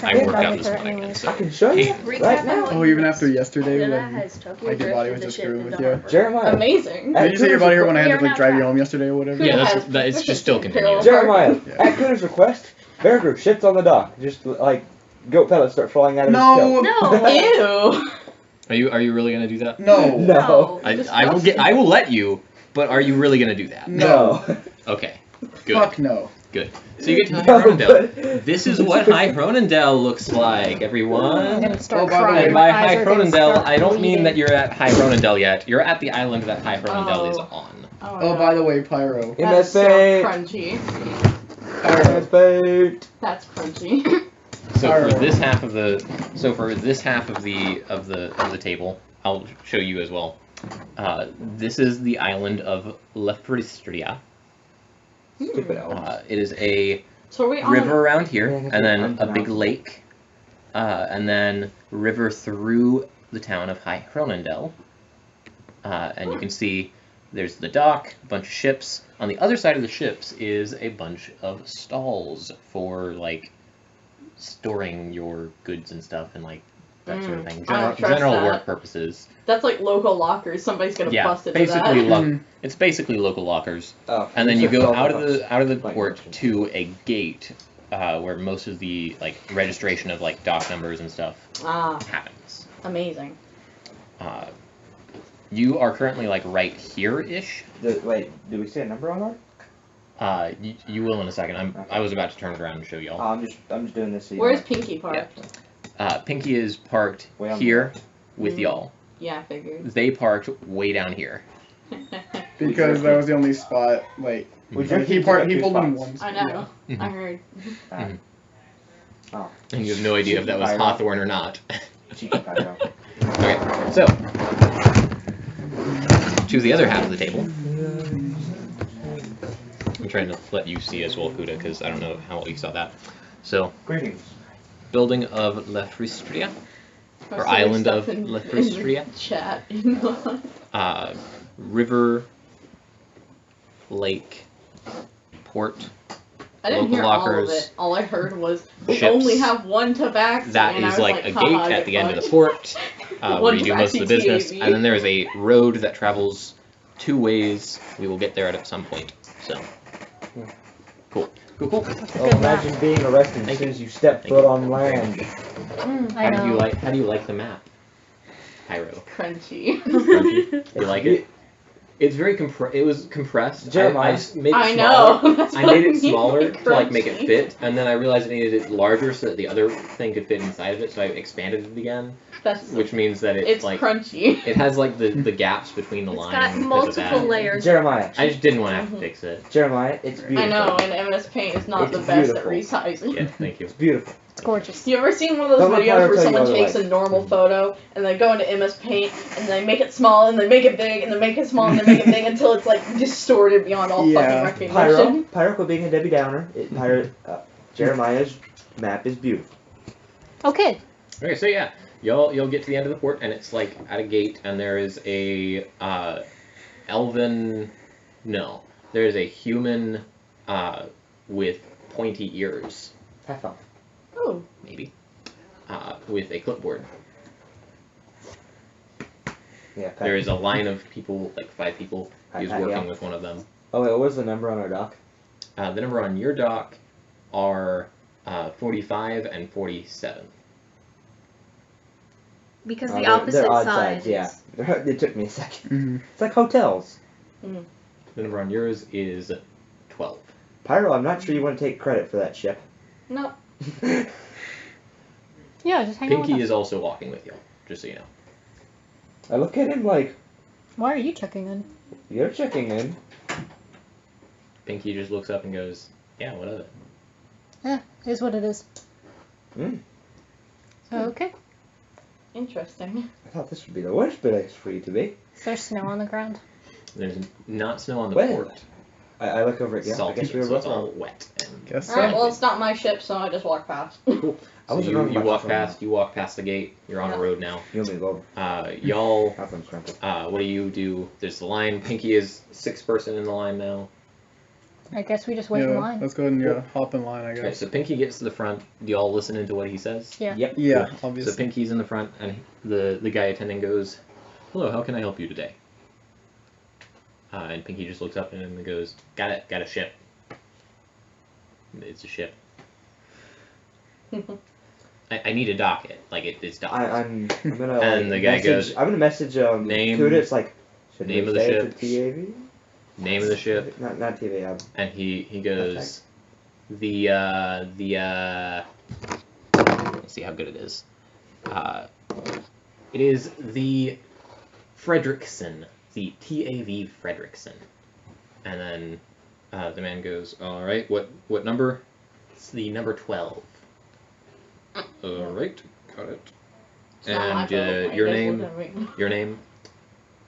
I Yeah, worked I out make this her morning, anyways. so. I can show you Hey, right now. Oh, even after yesterday Luna when has Tokyo like, your Drift body and was the just ship screwing into with you. harbor. Jeremiah. Amazing. Did you say your body hurt when I had We to are like not drive you trapped. home yesterday or whatever? Yeah, Has it's just still persistent continuing. peril. Jeremiah, Yeah. at Cooter's request, Barracuda shits on the dock. Just like goat pellets start falling out of No. his tail. No. Ew. Are you really gonna do that? No. No. I will let you, but are you really gonna do that? No. Okay. Good. Fuck no. Good. So you get to High No, Ronendale. but- This is what High Ronendale looks like, I'm everyone. gonna start Oh, by the crying. way- And My by eyes High are gonna Ronendale, start I don't mean bleeding. that you're at High Ronendale yet. You're at the island that High Ronendale is Oh. on. Oh, by the way, Pyro. In That is so fate. crunchy. In his fate. That's crunchy. So Alright. for this half of the table, I'll show you as well. This is the island of Perestria. Stupid elves. It is a So are we on? river around here, Yeah, and then I'm a big pronouncing. lake, and then river through the town of High Ronendale. And you can see There's the dock, a bunch of ships. On the other side of the ships is a bunch of stalls for like storing your goods and stuff and like that sort of thing. I don't trust General that. work purposes. That's like local lockers. Somebody's gonna Yeah, bust into basically that. it's basically local lockers. Oh, And then you go out of the Like port merchant. to a gate where most of the like registration of like dock numbers and stuff Ah, happens. amazing. You are currently like right here-ish. Wait, did we say a number on our? You will in a second. Okay. I was about to turn it around and show y'all. I'm just doing this. So you Where's know. Pinky parked? Pinky is parked Way on the here left. with y'all. Yeah, I figured. They parked way down here. Because that was the only spot, like, We Mhm. drifted he to pulled like two in spots. one. I know. Mhm. I heard. Mhm. Oh, And you have no idea if that was Pyro. Hawthorn or not. cheeky Pyro. Okay, so to the other half of the table. I'm trying to let you see as well, Kuda, because I don't know how well you saw that. So, Greetings. building of Perestria, or Most island stuff of in Perestria. the chat. River, lake, port. I didn't Local hear all of lockers, it. All I heard was they ships. only have one Tabaxi. That and I is was like a haha, gate at get the end of the fucked. port, where One you do most of the Tabaxi business, TAV. and then there is a road that travels 2 ways. We will get there at some point. So, cool. Well, Good map. imagine being arrested as Thank soon as you step Thank foot you. on land. I How know. do you like the map, Pyro? Crunchy. Crunchy? You like it? It's very it was compressed. Jeremiah. I just made it I smaller. know. That's I what made it mean smaller by to like make it crunchy. fit, and then I realized I needed it larger so that the other thing could fit inside of it. So I expanded it again, That's which means that it's like crunchy. it has like the gaps between the It's lines. got because of multiple that. layers. Jeremiah. I just didn't want to have to fix it. Jeremiah, it's beautiful. I know, and MS Paint is not It's the best beautiful. at resizing. Yeah, thank you. It's beautiful. It's gorgeous. You ever seen one of those Don't let videos Pyro where tell you someone otherwise. takes a normal photo and they go into MS Paint and they make it small and they make it big and they make it small and they make it big until it's like distorted beyond all Yeah. fucking Pyro, recognition? Pyro quit being a Debbie Downer. Jeremiah's map is beautiful. Okay. Okay, so yeah, you'll get to the end of the port, and it's like at a gate, and there is a there is a human with pointy ears, Have fun. Oh, maybe, with a clipboard. Yeah. There is a line of people, like 5 people. He's Pat, working yeah. with one of them. Oh wait, what was the number on our dock? The number on your dock are 45 and 47. Because Oh, the they're opposite odd side. sides, yeah. It took me a second. Mm-hmm. It's like hotels. The number on yours is 12. Pyro, I'm not sure you want to take credit for that ship. no. Yeah, just hang out Pinky with us. is also walking with you, just so you know. I look at him like, Why are you checking in? you're checking in. Pinky just looks up and goes, yeah, what of it? Yeah, it is what it is. Mm. Okay. Interesting. I thought this would be the worst place for you to be. Is there snow on the ground? There's not snow on the Well, port. I look over at Gale. I Salty, guess we were so both it's all wrong. wet. And Guess so. Alright, well, it's not my ship, so I just walk past. Cool. I so wasn't wrong you about walk Hawthorn, past. You walk past the gate. You're on a Yeah. road now. though. You want me to go over? Y'all. Hawthorn's crumpled. What do you do? There's the line. Pinky is 6th person in the line now. I guess we just wait in Yeah, line. let's go ahead and hop in line, I Okay, guess. so Pinky gets to the front. Do y'all listen into what he says? Yeah. Yep. Yeah, So obviously. Pinky's in the front, and the guy attending goes, "Hello, how can I help you today?" And Pinky just looks up at him and goes, got a ship. It's a ship. I need to dock it. Like, it's docked. I'm gonna. And the guy message, goes, I'm gonna message name- Kuda. It's like. Should name we of the say ship. it's a TAV? Name of the ship, Not TV. and he goes, the let's see how good it is. It is the Fredrickson, the TAV Fredrickson. And then the man goes, all right, what number? It's the number 12. All right, got it. It's not my And fault. Why your you guys name? looking at me? Your name?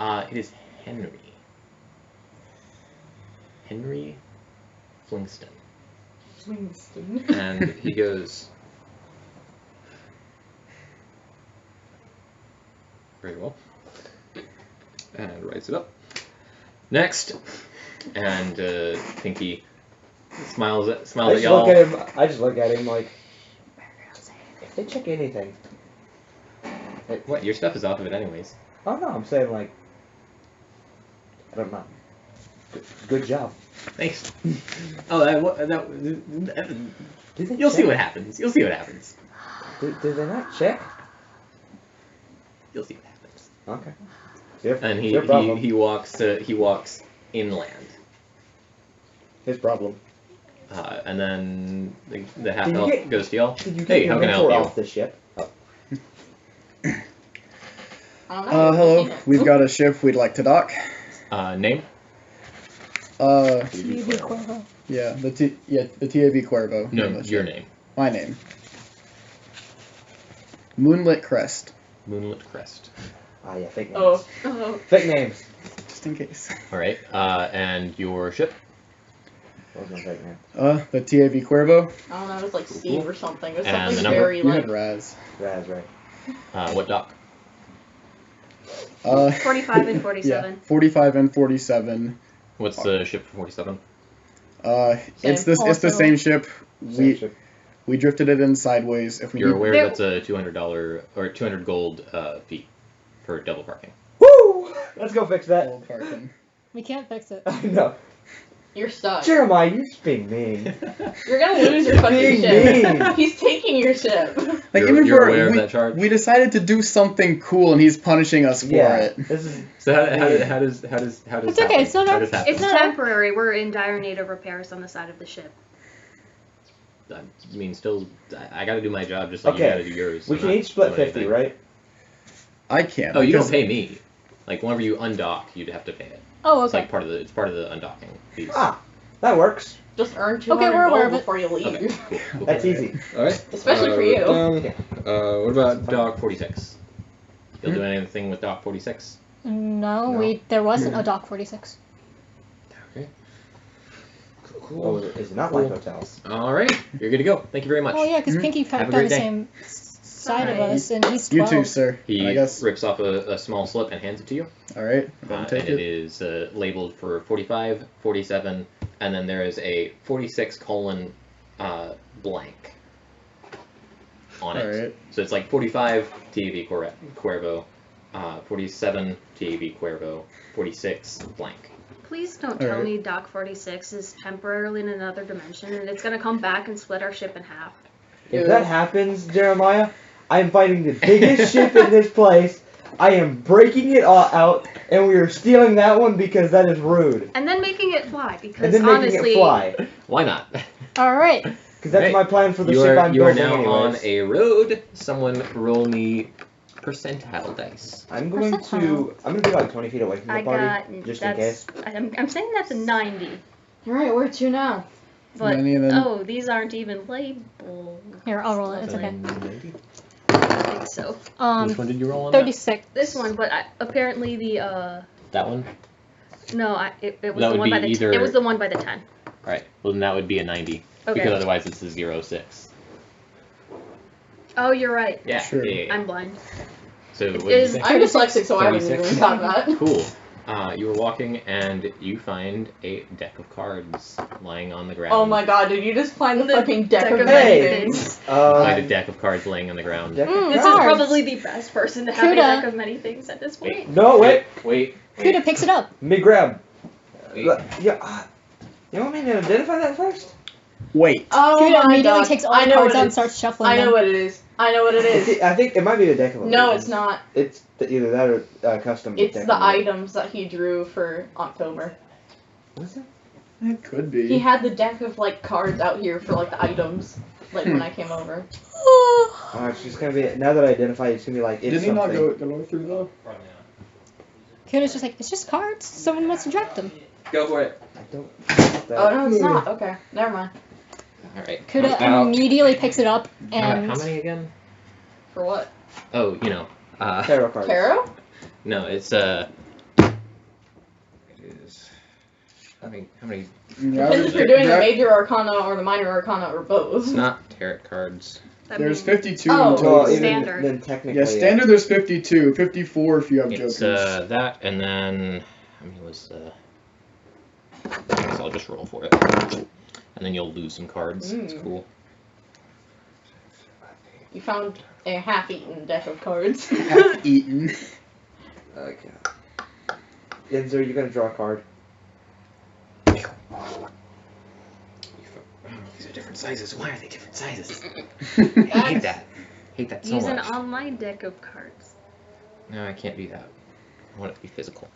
It is Henry. Henry Flingston. Winston. And he goes, very well, and writes it up. Next, and Pinky smiles at I just y'all. look at him like, if they check anything. What? Your stuff is off of it anyways. Oh no, I'm saying like, I don't know. Good job. Thanks. Oh, you'll see what happens. You'll see what happens. Do they not check? You'll see what happens. Okay. Yep. And Their problem. he walks inland. His problem. And then the half Did you elf get- goes to y'all. Did you Hey, get how your can I mentor help off the ship? Oh. I don't know. Hello. We've got a ship we'd like to dock. you? Name? TV Cuervo. Yeah, the TAV Cuervo. No, Name of the your ship. name. My name. Moonlit Crest. Moonlit Crest. Ah, yeah, fake names. Oh. Oh, Fake names. Just in case. All right. And your ship? What was my fake name? The TAV Cuervo. I don't know, it was like Steve or something. It was And something the number? very You like. had Raz. Raz, right. What dock? 45 and 47. Yeah, 45 and 47. What's the ship for 47? It's the Also- same ship. Same ship. We drifted it in sideways. If we You're need- aware There- that's a $200 or 200 gold fee for double parking. Woo! Let's go fix that. Old parking. We can't fix it. No. You're stuck. Jeremiah, you're just being mean. You're gonna lose your fucking Being ship. mean. He's taking your ship. Like You're- even you're for aware of we, that charge? we decided to do something cool, and he's punishing us for Yeah. it. This is. So how does It's happen? okay, it's not How our- does happen? It's temporary. We're in dire need of repairs on the side of the ship. I mean, still, I got to do my job just like Okay. you got to do yours. We I'm can not each split doing 50, anything. right? I can't. Oh, you don't because- pay me. Like whenever you undock, you'd have to pay it. Oh, It's okay. like part of the undocking fees. Ah, that works. Just earn Okay, 200 we're aware gold of it. before you leave. Okay, cool. That's easy. All right. Especially for you. What about Dock 46? You'll do anything with Dock 46? No, No. there wasn't a Dock 46. Okay. Oh, is it not like hotels? All right. You're good to go. Thank you very much. Oh yeah, because Pinky Have a parked great on the day. same side of Alright. us, and he's You 12. too, sir. He I guess. rips off a small slip and hands it to you. All right. And Then take it it. is labeled for 45, 47, and then there is a 46 colon blank on it. All right. So it's like 45 TAV Cuervo, 47 TAV Cuervo, 46 blank. Please don't tell Alright. me Dock 46 is temporarily in another dimension and it's gonna come back and split our ship in half. If that happens, Jeremiah, I am fighting the biggest ship in this place. I am breaking it all out, and we are stealing that one because that is rude. And then making it fly, because And then honestly, making it fly. Why not? All right. Because that's Right. my plan for the you ship are, I'm you are building now anyways. on a road. Someone roll me percentile dice. I'm going to be like 20 feet away from the I party, got just in that's. case. I'm saying that's a 90, Alright, where to now? but 90 and then- oh, these aren't even labeled. Here, I'll roll it. It's okay. I think so. Which one did you roll on? that? 36. This one, but apparently the That one. no, it was That the would one by be the either- it was the one by the 10. Right. Well, then that would be a 90. Okay. Because otherwise it's a 06. Oh, you're right. Yeah. Sure. Yeah. I'm blind. So what did you is- say? I'm dyslexic, so I wouldn't 36. even got that. Cool. You were walking and you find a deck of cards lying on the ground. Oh my god, did you just find the fucking deck of Hey! many things? Find a deck of cards laying on the ground. Deck of This is cards. probably the best person to have a Kuda. deck of many things at this point. No, wait. Wait. Kuda picks it up. Me grab. Wait. Yeah. You want me to identify that first? Wait. Oh Kuda my immediately god. takes all I the know cards what out it and is. starts shuffling I know them. what it is. I know what it is. I think it might be a deck of No, illusions. it's not. It's either that or custom. It's deck the of items that he drew for October. What's that? It could be. He had the deck of like cards out here for like the items, like when I came over. Oh, it's just gonna be. Now that I identify, it's gonna be like it's Did he not something. go through though? Kuda's just like, it's just cards. Someone must have dropped them. Go for it. I don't. Oh no, it's not. Okay, never mind. Alright. Kuda immediately picks it up and How many again? For what? Oh, you know. Tarot cards. Tarot? No, it's It is. How many? Depends if you're doing the major arcana or the minor arcana or both. It's not tarot cards. I There's mean, 52 Oh. in Well, total. even Standard. then technically. Yeah, standard there's 52, 54 if you have It's jokers. that, and then how many was So I'll just roll for it. And then you'll lose some cards. It's cool. You found a half-eaten deck of cards. Half-eaten. Okay. Enzo, are you gonna draw a card? These are different sizes. Why are they different sizes? I hate that. Hate that so Use an much. online deck of cards. No, I can't do that. I want it to be physical.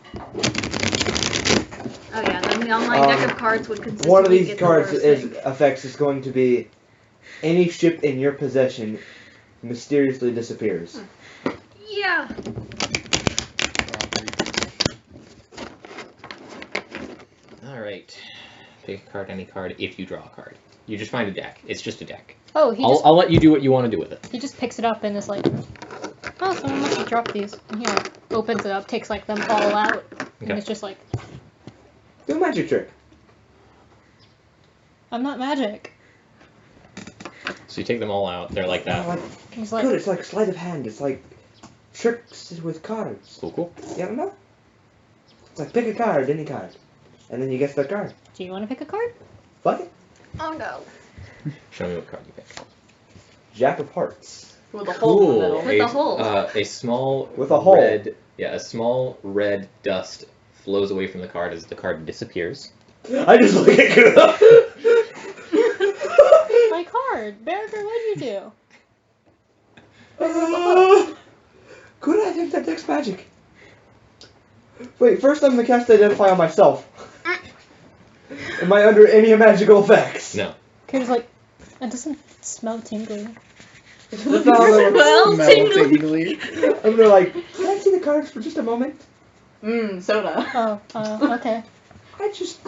Oh yeah, then the online deck of cards would consistently One of these get cards the worst is thing. effects is going to be any ship in your possession mysteriously disappears. Yeah. Alright. Pick a card, any card, if you draw a card. You just find a deck. It's just a deck. Oh, he I'll let you do what you want to do with it. just picks it up and is like, oh, someone must have dropped these. And he like, opens it up, takes like them all out, and Okay. it's just like, Do a magic trick. I'm not magic. So you take them all out. They're like that. He's like, Good, it's like sleight of hand. It's like tricks with cards. Cool. You don't know? It's like pick a card, any card. And then you guess the card. do you want to pick a card? Fuck it. Oh no. Show me what card you pick. Jack of Hearts. With a hole in the middle. With a hole. A small With a hole. red, a small red dust flows away from the card as the card disappears. I just look at it. My card. Barracuda, what'd you do? Good, I think that deck's magic. Wait, first I'm gonna cast Identify on myself. Am I under any magical effects? No. Kira's like, it doesn't smell tingly. That's not how that works. Well, Smell tingly. tingly. I'm gonna like, can I see the cards for just a moment? Soda. Oh, okay. I just,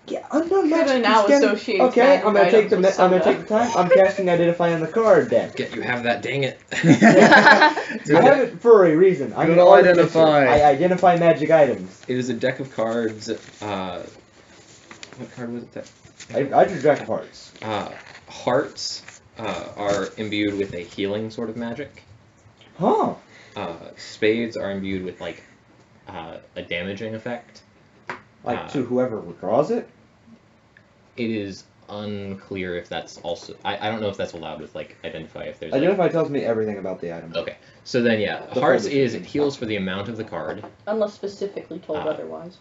yeah, unknown Could I magic. now is getting- associate Okay, magic I'm gonna take items with I'm gonna soda? take the time. I'm casting Identify on the card deck. Get you have that, dang it. I have it for a reason. I'm Good an old artificer. Identify. I identify magic items. It is a deck of cards. What card was it that? I drew Jack of Hearts. Hearts are imbued with a healing sort of magic. Huh. Spades are imbued with like a damaging effect. Like to whoever draws it. It is unclear if that's also. I don't know if that's allowed with like identify if there's. Like, Identify tells me everything about the item. okay, so then yeah, The hearts full is it heals for the amount of the card. Unless specifically told Ah. otherwise.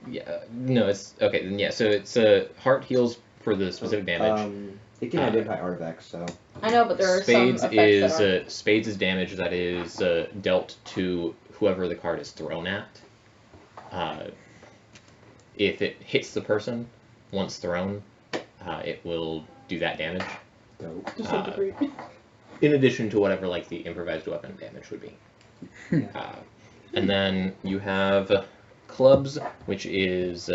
Yeah, no, it's okay. Then yeah, so it's heart heals for the specific damage. It can identify artifacts, so. I know, but there are Spades some effects is that spades is damage that is dealt to whoever the card is thrown at. If it hits the person once thrown, it will do that damage. Dope. aren't to some degree. In addition to whatever like the improvised weapon damage would be. And then you have clubs, which is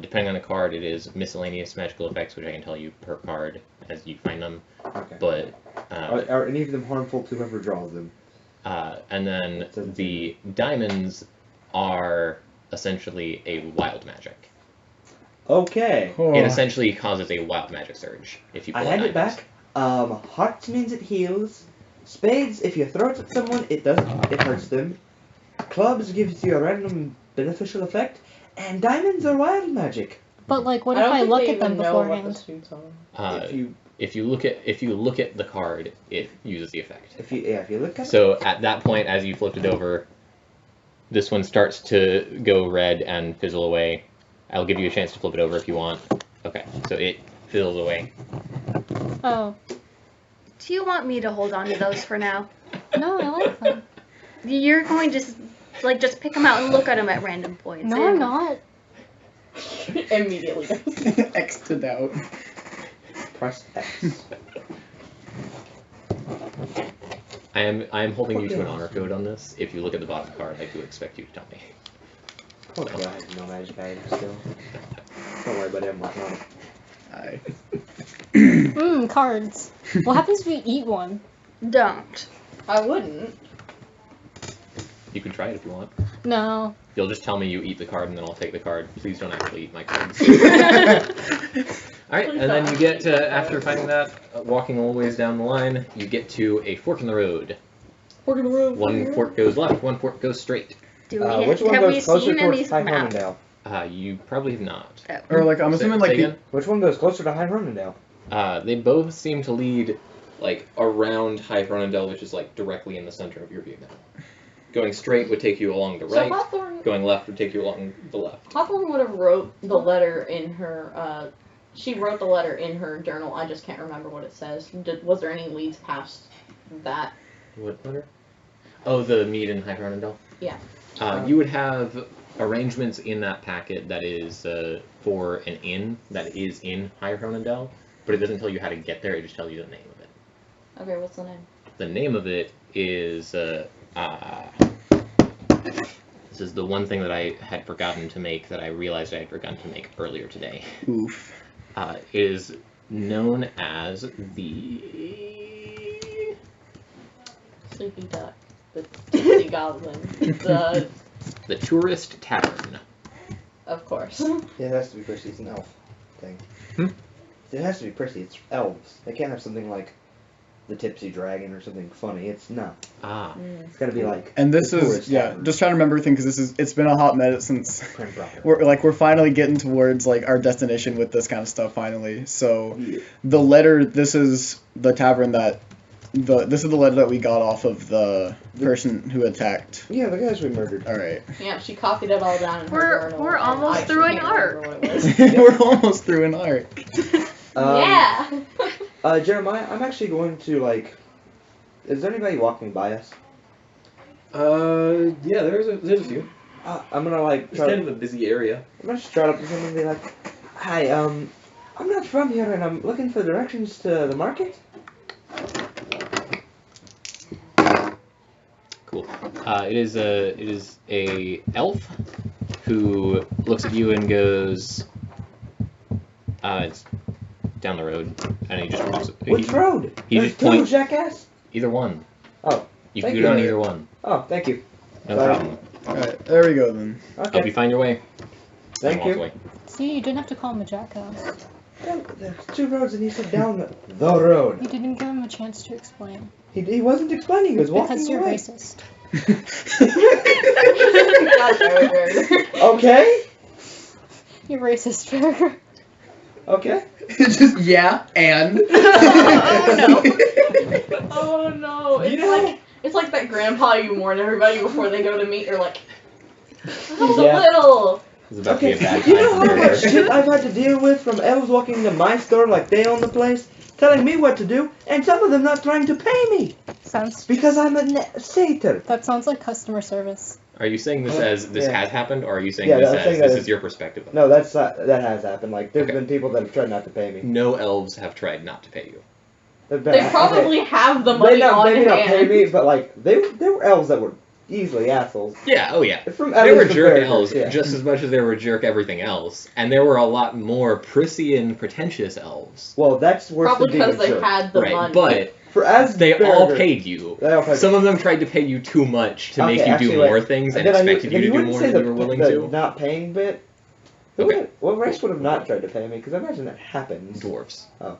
depending on the card, it is miscellaneous magical effects, which I can tell you per card as you find them. Okay. But Are any of them harmful to whoever draws them? and then the diamonds are essentially a wild magic. Okay. It essentially causes a wild magic surge if you pull I hand it diamonds. back. Hearts means it heals. Spades, if you throw it at someone, it hurts them. Clubs gives you a random beneficial effect, and diamonds are wild magic. But like, what I if don't I think look they at them even know what the beforehand? suits are. If If you look at the card, it uses the effect. if you look at So at that point, as you flipped it over, this one starts to go red and fizzle away. I'll give you a chance to flip it over if you want. Okay, so it fizzles away. Oh, Do you want me to hold on to those for now? no, I like them. You're going to just pick them out and look at them at random points. No, I'm not. Immediately does. X'd out. press X. I am holding you to an honor code on this. If you look at the bottom card, I do expect you to tell me. Okay, I have no magic items still. Don't worry, buddy, I'm working on it. Aye. Cards. What happens if you eat one? Don't. I wouldn't. You can try it if you want. No. You'll just tell me you eat the card, and then I'll take the card. Please don't actually eat my cards. Alright, and then you get, after finding that, walking all the ways down the line, you get to a fork in the road. Fork in the road. One fork goes left, one fork goes straight. Do we, Which one have goes we closer seen towards any High map? Homendale? You probably have not. Or like I'm assuming like Say the, again? Which one goes closer to High Ronendale? They both seem to lead, like, around High Ronendale, which is, like, directly in the center of your view now. Going straight would take you along the right. So Hawthorn, Going left would take you along the left. Hawthorn would have wrote the letter in her. She wrote the letter in her journal. I just can't remember what it says. Was there any leads past that? What letter? Oh, the meet in High Ronendale? Yeah. You would have arrangements in that packet that is for an inn that is in High Ronendale, but it doesn't tell you how to get there, it just tells you the name of it. Okay, what's the name? The name of it is, this is the one thing that I had forgotten to make that I realized I had forgotten to make earlier today. oof. It is known as the... Sleepy Duck. The Tipsy Goblin. The Tourist Tavern. Of course. It has to be Prissy. It's an elf thing. Hmm? It has to be Prissy. It's elves. They can't have something like the Tipsy Dragon or something funny. It's no. Ah. It's gotta be like. And this the is Tourist yeah, Tavern. just trying to remember everything because it's been a hot minute since Prim proper. we're finally getting towards like our destination with this kind of stuff finally. So Yeah. the letter, this is the tavern that this is the letter that we got off of the person who attacked. Yeah, the guys we murdered. All right. Yeah, she copied it all down in her journal. We're and almost I through an can't remember arc. what it was. We're almost through an arc. Yeah. Jeremiah, I'm actually going to like. Is there anybody walking by us? Yeah, there's a few. I'm gonna like. It's kind of a busy area. I'm gonna strut up to someone and be like, "Hi, I'm not from here, and I'm looking for directions to the market." Cool. It is a elf who looks at you and goes, it's down the road, and he just walks. Which road? he There's just two, points- jackass. Either one. Oh, You can thank go you. down either one. Oh, thank you. No Sorry. problem. All right, there we go then. Hope Okay. you find your way. Thank and walk you. away. See, you didn't have to call him a jackass. There's two roads, and he said down the road. You didn't give him a chance to explain. He wasn't explaining. He was walking Because you're away. racist. Okay. You're racist, Barracuda. Okay. Just yeah, and. Oh no! You It's know- it's like that grandpa you warn everybody before they go to meet. You're like, just Yeah. a little. It's about to be a bad time You know for how Barracuda. much shit I've had to deal with from elves walking into my store like they own the place, telling me what to do, and some of them not trying to pay me Sounds. because I'm a satyr. That sounds like customer service. Are you saying this as this Yeah. has happened, or are you saying Yeah, this I'm as saying this that is your perspective of it? No, that has happened. Like there's Okay. been people that have tried not to pay me. No elves have tried not to pay you. They probably have the They money not on maybe not pay hand. me, but like they were elves that were easily assholes. Yeah, oh yeah. From There were least the jerk Barracers, elves yeah. just as much as there were jerk everything else, and there were a lot more prissy and pretentious elves. Well, that's worse Probably than being because a they jerk. had the Right, money. but For as they all Barracuda- paid you. They all paid. Some of them tried to pay you too much to make Okay, you actually, do wait. more things and Then expected you to do wouldn't more say than you were willing the to. not paying bit. Okay. What race would have not tried to pay me? Because I imagine that happens. Dwarves. Of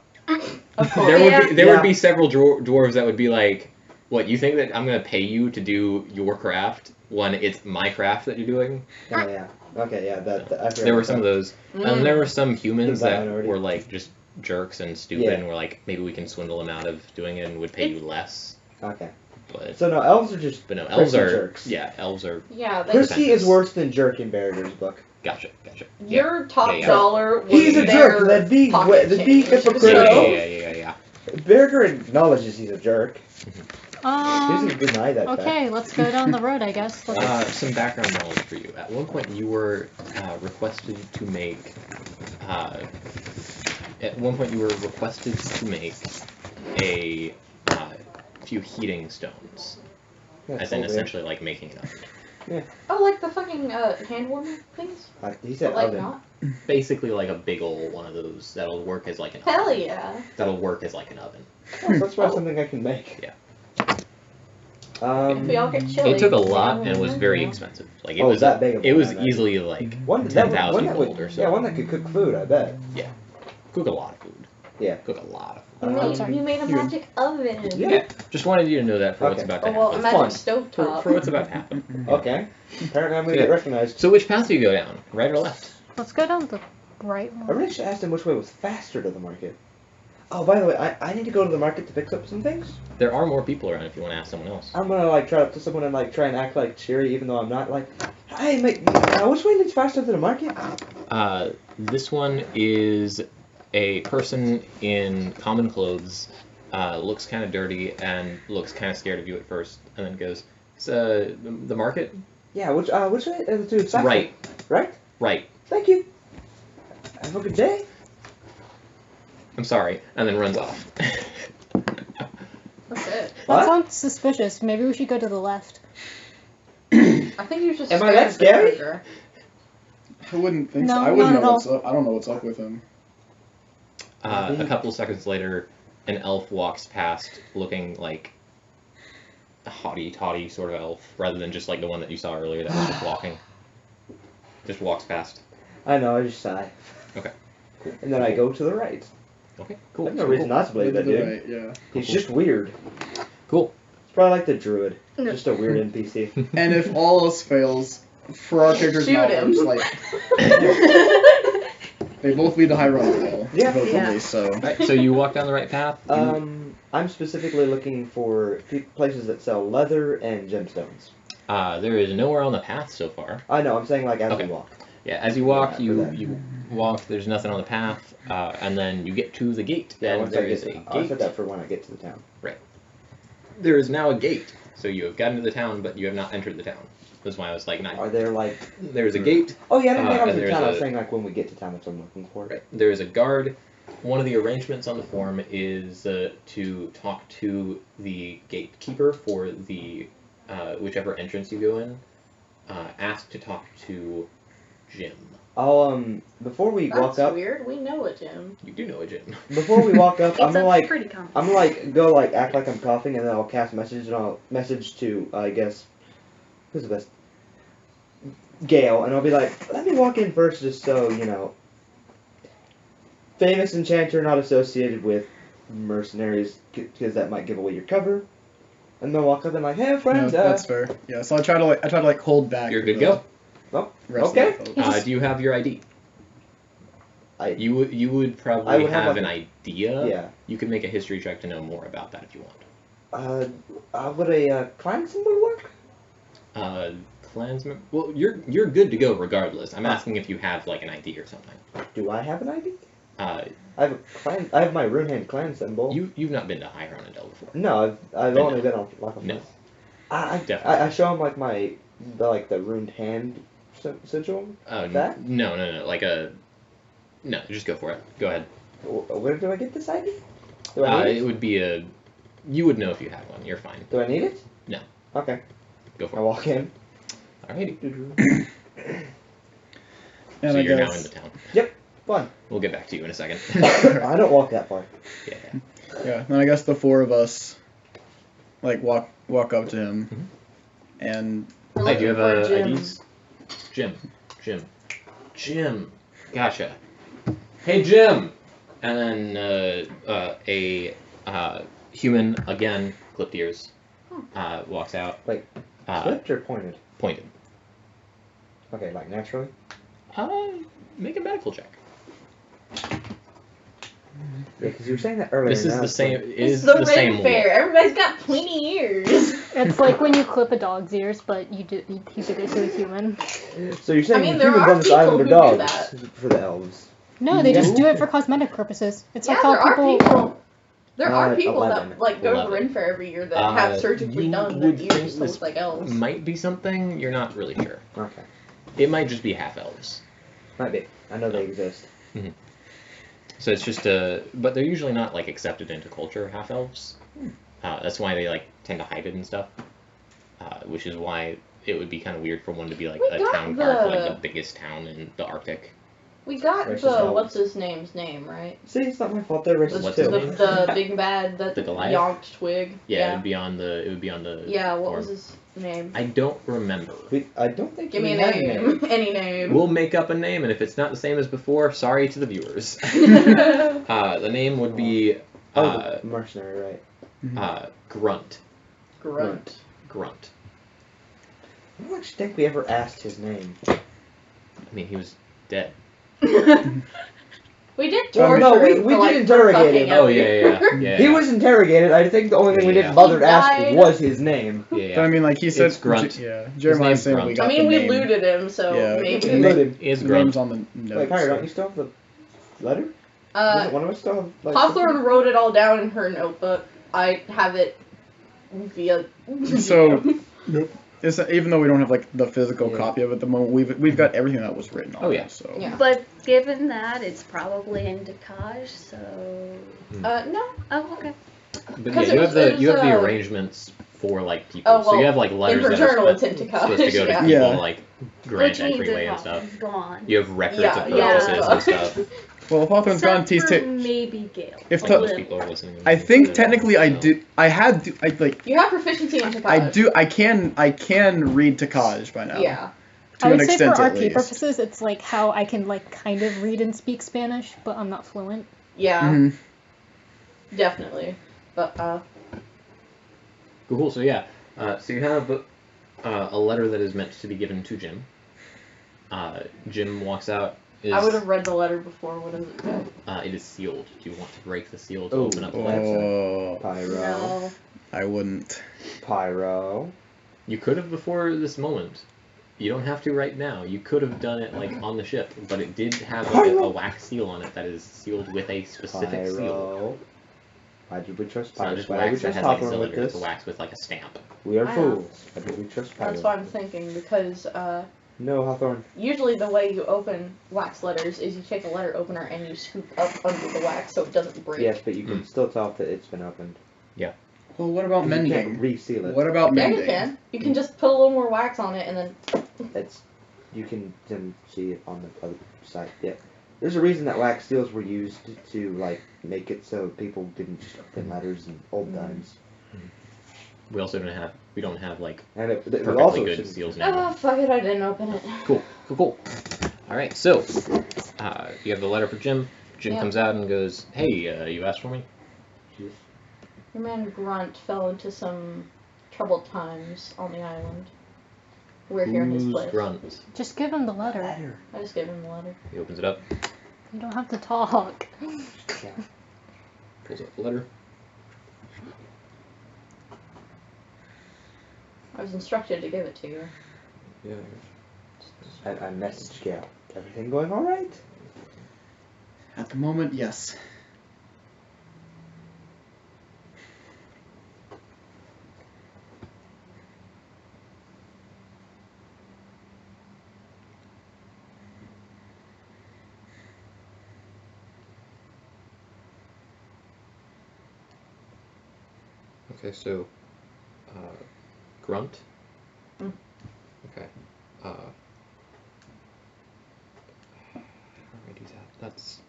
course. There Yeah. would be several dwarves that would be like, "What, you think that I'm gonna pay you to do your craft when it's my craft that you're doing?" Oh yeah. Okay, yeah. That I forgot There were about some of that. those, Mm. and there were some humans The that minority. were like just jerks and stupid, Yeah. and were like, maybe we can swindle them out of doing it and would pay you less. Okay. But So no, elves are just. no, elves prissy are jerks. yeah, elves are Yeah, they, Prissy is worse than jerk in Barracuda's book. gotcha. your top Yeah. dollar was He's a their jerk. That'd be pocket that'd be change. hypocritical. Yeah. Barracuda acknowledges he's a jerk. He Um. doesn't deny that fact. Okay, let's go down the road, I guess. Let's- Some background knowledge for you. At one point, you were requested to make. At one point, you were requested to make a few heating stones, Yeah, as in so essentially like making an oven. Oh, like the fucking hand warmer things? weird. He said But like oven. not? Basically, like a big old one of those that'll work as like an Hell oven. yeah. That'll work as like an oven. Oh, that's probably Oh. something I can make. Yeah. If we all get chili. It took a we lot have and was one, very yeah. expensive. Like it Oh, was that big of it one, was I imagine. easily like One 10,000 that gold would, or so. Yeah, one that could cook food. I bet. Cook a lot of food. Yeah. Cook a lot You of made, sorry. you made a You're- magic oven. Yeah. Just wanted you to know that for what's Okay. about to Oh, well, a happen. magic fun. stovetop. For what's about to happen. Okay. Apparently I'm gonna Yeah. get recognized. So which path do you go down? Right or left? Let's go down the right I one. really should ask him which way was faster to the market. Oh, by the way, I need to go to the market to fix up some things. There are more people around if you want to ask someone else. I'm gonna like try to someone and like try and act like cheery, even though I'm not. Like, hey, mate, which way leads faster to the market? This one is a person in common clothes, looks kind of dirty and looks kind of scared of you at first, and then goes, "It's the market? Yeah, which way? To faster? Right. Right. Right. Thank you. Have a good day. I'm sorry," and then runs off. That's it. What? That sounds suspicious. Maybe we should go to the left. I think he was just Am I scared that of the scary? burger. I wouldn't think No, so. I wouldn't not know at what's up. I don't know what's up with him. A couple of seconds later, an elf walks past, looking like a haughty-toddy sort of elf, rather than just like the one that you saw earlier that was just walking. Just walks past. I know. I just sigh. Okay. Cool. And then I go to the right. Okay. I Cool. have no reason not to believe that dude. Right, yeah. He's just weird. Cool. It's probably like the druid. No. Just a weird NPC. And if all else fails, for our characters' Shoot him. knowledge, like they both lead to high roll roll. Yeah. Both Yeah. of these, so Right, so you walk down the right path. I'm specifically looking for places that sell leather and gemstones. There is nowhere on the path so far. I know. I'm saying like as Okay. we walk. Yeah, as you walk, Yeah, for you that. you walk. There's nothing on the path, and then you get to the gate. Yeah. And Once there I is get a to, I said gate. that for when I get to the town. There is now a gate. So you have gotten to the town, but you have not entered the town. That's why I was like, not. Are there like? There's a gate. Oh yeah, I didn't think I was and in there's town. I was a- saying like when we get to town, that's what I'm looking for. Right. There is a guard. One of the arrangements on the form is to talk to the gatekeeper for the whichever entrance you go in. Ask to talk to Jim. I'll before we That's walk up. weird. We know a Jim. You do know a Jim. Before we walk up, I'm It's gonna a like. pretty common. I'm gonna like go like act like I'm coughing, and then I'll cast message, and I'll message to I guess who's the best Gale, and I'll be like, let me walk in first, just so you know. Famous enchanter not associated with mercenaries, because that might give away your cover. And then walk up and like, hey no, friends, that's fair. Yeah, so I try to hold back. You're good to the go. Oh, rest of okay. the folks. Do you have your ID? You would probably I would have, have like, an idea. yeah. You could make a history check to know more about that if you want. Would a clan symbol work? Clansman. Well, you're good to go regardless. I'm asking if you have like an ID or something. Do I have an ID? Uh, I have my rune hand clan symbol. you've not been to High Ronadel before. No, I've Then only no. been on like a No. month. I Definitely. I show him like the ruined hand sigil. Oh That? no. Like a. No, just go for it. Go ahead. Where do I get this ID? Do I need It would be a. You would know if you had one. You're fine. Do I need it? No. Okay. Go for I it. walk in. Alrighty. And So I you're guess now in the town. Fun. We'll get back to you in a second. I don't walk that far. Yeah. yeah, then I guess the four of us like walk up to him, and We're Hey, do you looking have for Jim. IDs? Jim. Gotcha. Hey, Jim! And then a human, again, clipped ears, walks out. Wait, Uh, Flipped or pointed? pointed. Okay, like naturally. Make a medical check. Yeah, because you were saying that earlier. This is now the it's same. like- It It's is the the Ren same. Fair. Everybody's got pointy ears. It's like when you clip a dog's ears, but he did it to a human. So you're saying I mean, there humans are on this people island who are do dogs that. for the elves? No, they just do it for cosmetic purposes. It's Yeah, like how there are people. people. There are people 11. that like go to 11. Ren Fair every year that have surgically you done their would ears think to this look like elves. Might be something. You're not really sure. Okay, It might just be half elves. might be. I know they exist. So it's just but they're usually not like accepted into culture, half elves. That's why they like tend to hide it and stuff. Which is why it would be kind of weird for one to be like We a got town guard for like the- the biggest town in the Arctic. We got Versus the elves. what's his name's name, right? See, it's not my fault. They're racist What's The, his too. name? the big bad that The Goliath? yonked Twig. Yeah, it would be on the. Yeah, what farm. was his name? I don't remember. I don't think Give we me a had name. Any name. We'll make up a name, and if it's not the same as before, sorry to the viewers. The name would be The mercenary, right? Grunt. Grunt. Grunt. I don't actually think we ever asked his name. I mean, he was dead. We did Well, torture no, we him for, did like, interrogate fucking him. Oh ever. yeah. He was interrogated. I think the only thing we Yeah. didn't bother to He ask died. was his name. Yeah. But I mean, like he said, It's Grunt. yeah, Jeremiah's name's saying Grunt. we I got mean, the we name. looted him, so Yeah. maybe. We looted him. He is The Grunt. name's on the notes. Wait, Pyro, don't you still have the letter? Doesn't one of us still have, like, Hawthorn something? wrote it all down in her notebook. I have it via. So, it's even though we don't have like the physical Yeah. copy of it at the moment, we've got everything that was written on Oh, yeah. it. So Yeah. But given that, it's probably in Decage, so. No. Oh, okay. But Because yeah, it was you have the uh, arrangements for like people. Oh, so you well, have like letters her that are journal, it's supposed in supposed to go to Tabaxi, people, yeah. like grant Which means entryway and it's stuff. gone. You have records Yeah, of yeah. purchases and stuff. well, if Hawthorne's gone, Except he's for ta- maybe Gale. If A ta- Most little. people are listening. I think So, technically I so- do. I had to. I like. You have proficiency in Tabaxi. I do. I can read Takaj by now. Yeah. To I an would say for extent, at RP least. purposes, it's like how I can like kind of read and speak Spanish, but I'm not fluent. Yeah. Mhm. Definitely. But Cool. So yeah. So you have a letter that is meant to be given to Jim. Jim walks out. I would have read the letter before. What does it say? It is sealed. Do you want to break the seal to Oh, open up the letter? Oh, Pyro. No. I wouldn't. Pyro. You could have before this moment. You don't have to right now. You could have done it like on the ship, but it did have a wax seal on it that is sealed with a specific seal. Pyro. Why did we trust It's not Pyro? just Why did we wax that trust has like a Hawthorn with cylinder. It's this? a wax with like a stamp. We are I know. fools. Why did we trust Pyro? That's what I'm thinking because No, Hawthorn. usually the way you open wax letters is you take a letter opener and you scoop up under the wax so it doesn't break. Yes, but you can still tell that it's been opened. Well, what about You can't mending? reseal it. What about Yeah, mending? you can. You can just put a little more wax on it and then. It's you can then see it on the other side. Yeah, there's a reason that wax seals were used to like make it so people didn't just open letters in old times. We also don't have like And it perfectly also good shouldn't- seals now. Oh, fuck it, I didn't open it. Cool. All right, so you have the letter for Jim. Jim Yeah. comes out and goes, "Hey, you asked for me." Your man Grunt fell into some troubled times on the island. We're here in his Who's place. Grunt? Just give him the letter. I just gave him the letter. He opens it up, You don't have to talk. Yeah. pulls out the letter. I was instructed to give it to you. Yeah. I messaged Gale. Everything going all right? At the moment, yes. Okay, so Grunt. Mm. Okay. Alrighty, that's.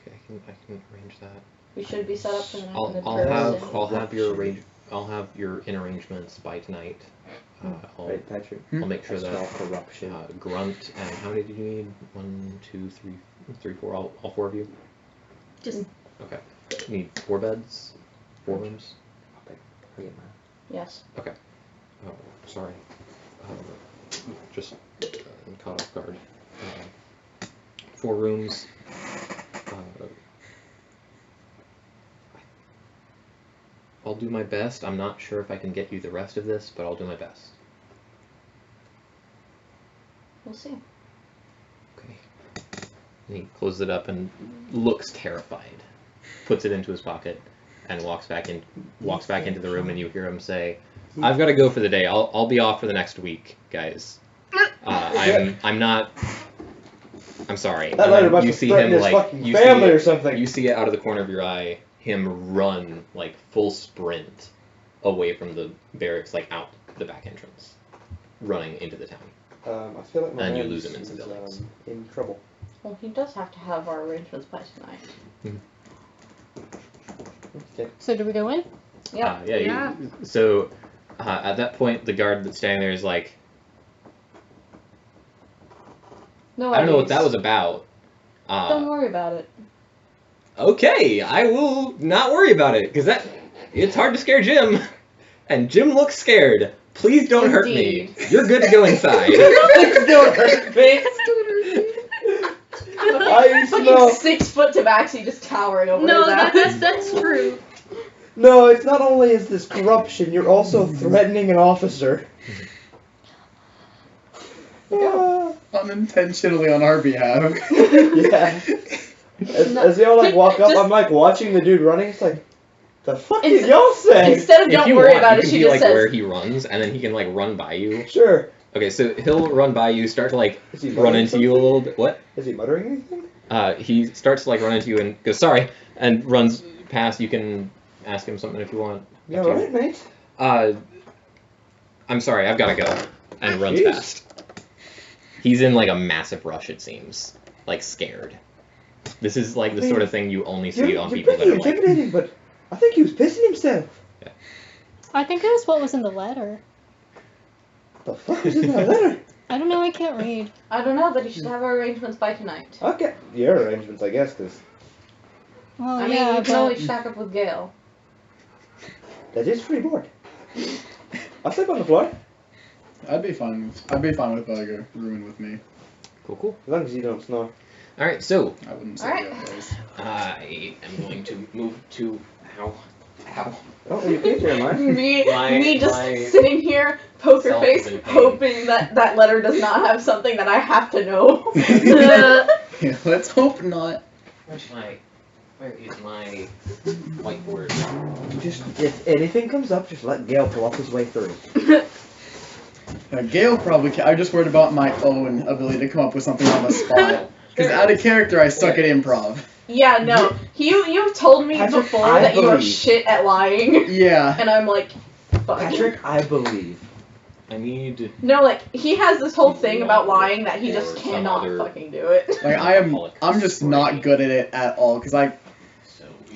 Okay, I can arrange that. We should be set up for the night. in the I'll have your in arrangements by tonight. Right, Patrick? I'll make sure I that smell corruption. Grunt and how many did you need? 1, 2, 3, 4. All 4 of you. Just Okay. You need 4 beds, 4 rooms. Okay, I get mine. Yes. Okay. Oh, sorry. Just caught off guard. 4 rooms. I'll do my best. I'm not sure if I can get you the rest of this, but I'll do my best. We'll see. Okay. And he closes it up and looks terrified. Puts it into his pocket and walks back into the room, and you hear him say, "I've got to go for the day. I'll be off for the next week, guys. I'm not. I'm sorry." That letter must You have see threatened him his like fucking family or something. you see it out of the corner of your eye. Him run like full sprint away from the barracks, like out the back entrance, running into the town. I feel like my And you man lose him in is civilians. in trouble. Well, he does have to have our arrangements by tonight. Okay. So do we go in? Yeah. Yeah. So at that point, the guard that's standing there is like, No, I don't know what that was about. Don't worry about it. Okay, I will not worry about it because it's hard to scare Jim, and Jim looks scared. Please don't hurt me. Indeed. You're good to go inside. Please don't hurt me. I smell. Fucking 6 foot Tabaxi just towering over No, his ass. that's true. No, it's not only is this corruption, you're also threatening an officer. Unintentionally on our behalf. Yeah. As they all like walk up, I'm like watching the dude running. It's like, the fuck did y'all say? Instead of If don't you worry want, about you it, can she be just like says, where he runs, and then he can like run by you. Sure. Okay, so he'll run by you, start to like Is he run muttering into you a little bit. What? Is he muttering anything? He starts to like run into you and goes sorry, and runs past. You can ask him something if you want. You alright, mate? I'm sorry, I've got to go, and runs Jeez. past. He's in like a massive rush, it seems, like scared. This is like the sort of thing you only see on You're people that pretty are like. intimidating, but I think he was pissing himself. I think it was what was in the letter. The fuck is in that letter? I don't know, I can't read. I don't know, but you should have our arrangements by tonight. Okay. Your arrangements, I guess, because Well, I mean, yeah, you can but always shack up with Gale. that is free board. I'll sleep on the floor. I'd be fine with like a ruin with me. Cool. As long as you don't snore. All right, so I wouldn't say Alright. otherwise. I am going to move to how. Oh, you can't hear mine. Me just my sitting here, poker self face, is in pain. hoping that that letter does not have something that I have to know. Yeah, let's hope not. Where is my whiteboard? Just, if anything comes up, just let Gale pull his way through. Gale probably. I'm just worried about my own ability to come up with something on the spot. Because out of character, I suck at improv. Yeah, no. You've told me Patrick, before I that you are believe. shit at lying, Yeah. and I'm like, fuck. Patrick, I believe. I need. No, like, he has this whole thing about lying that he just Or some cannot other- fucking do it. Like I'm just not good at it at all. Because I.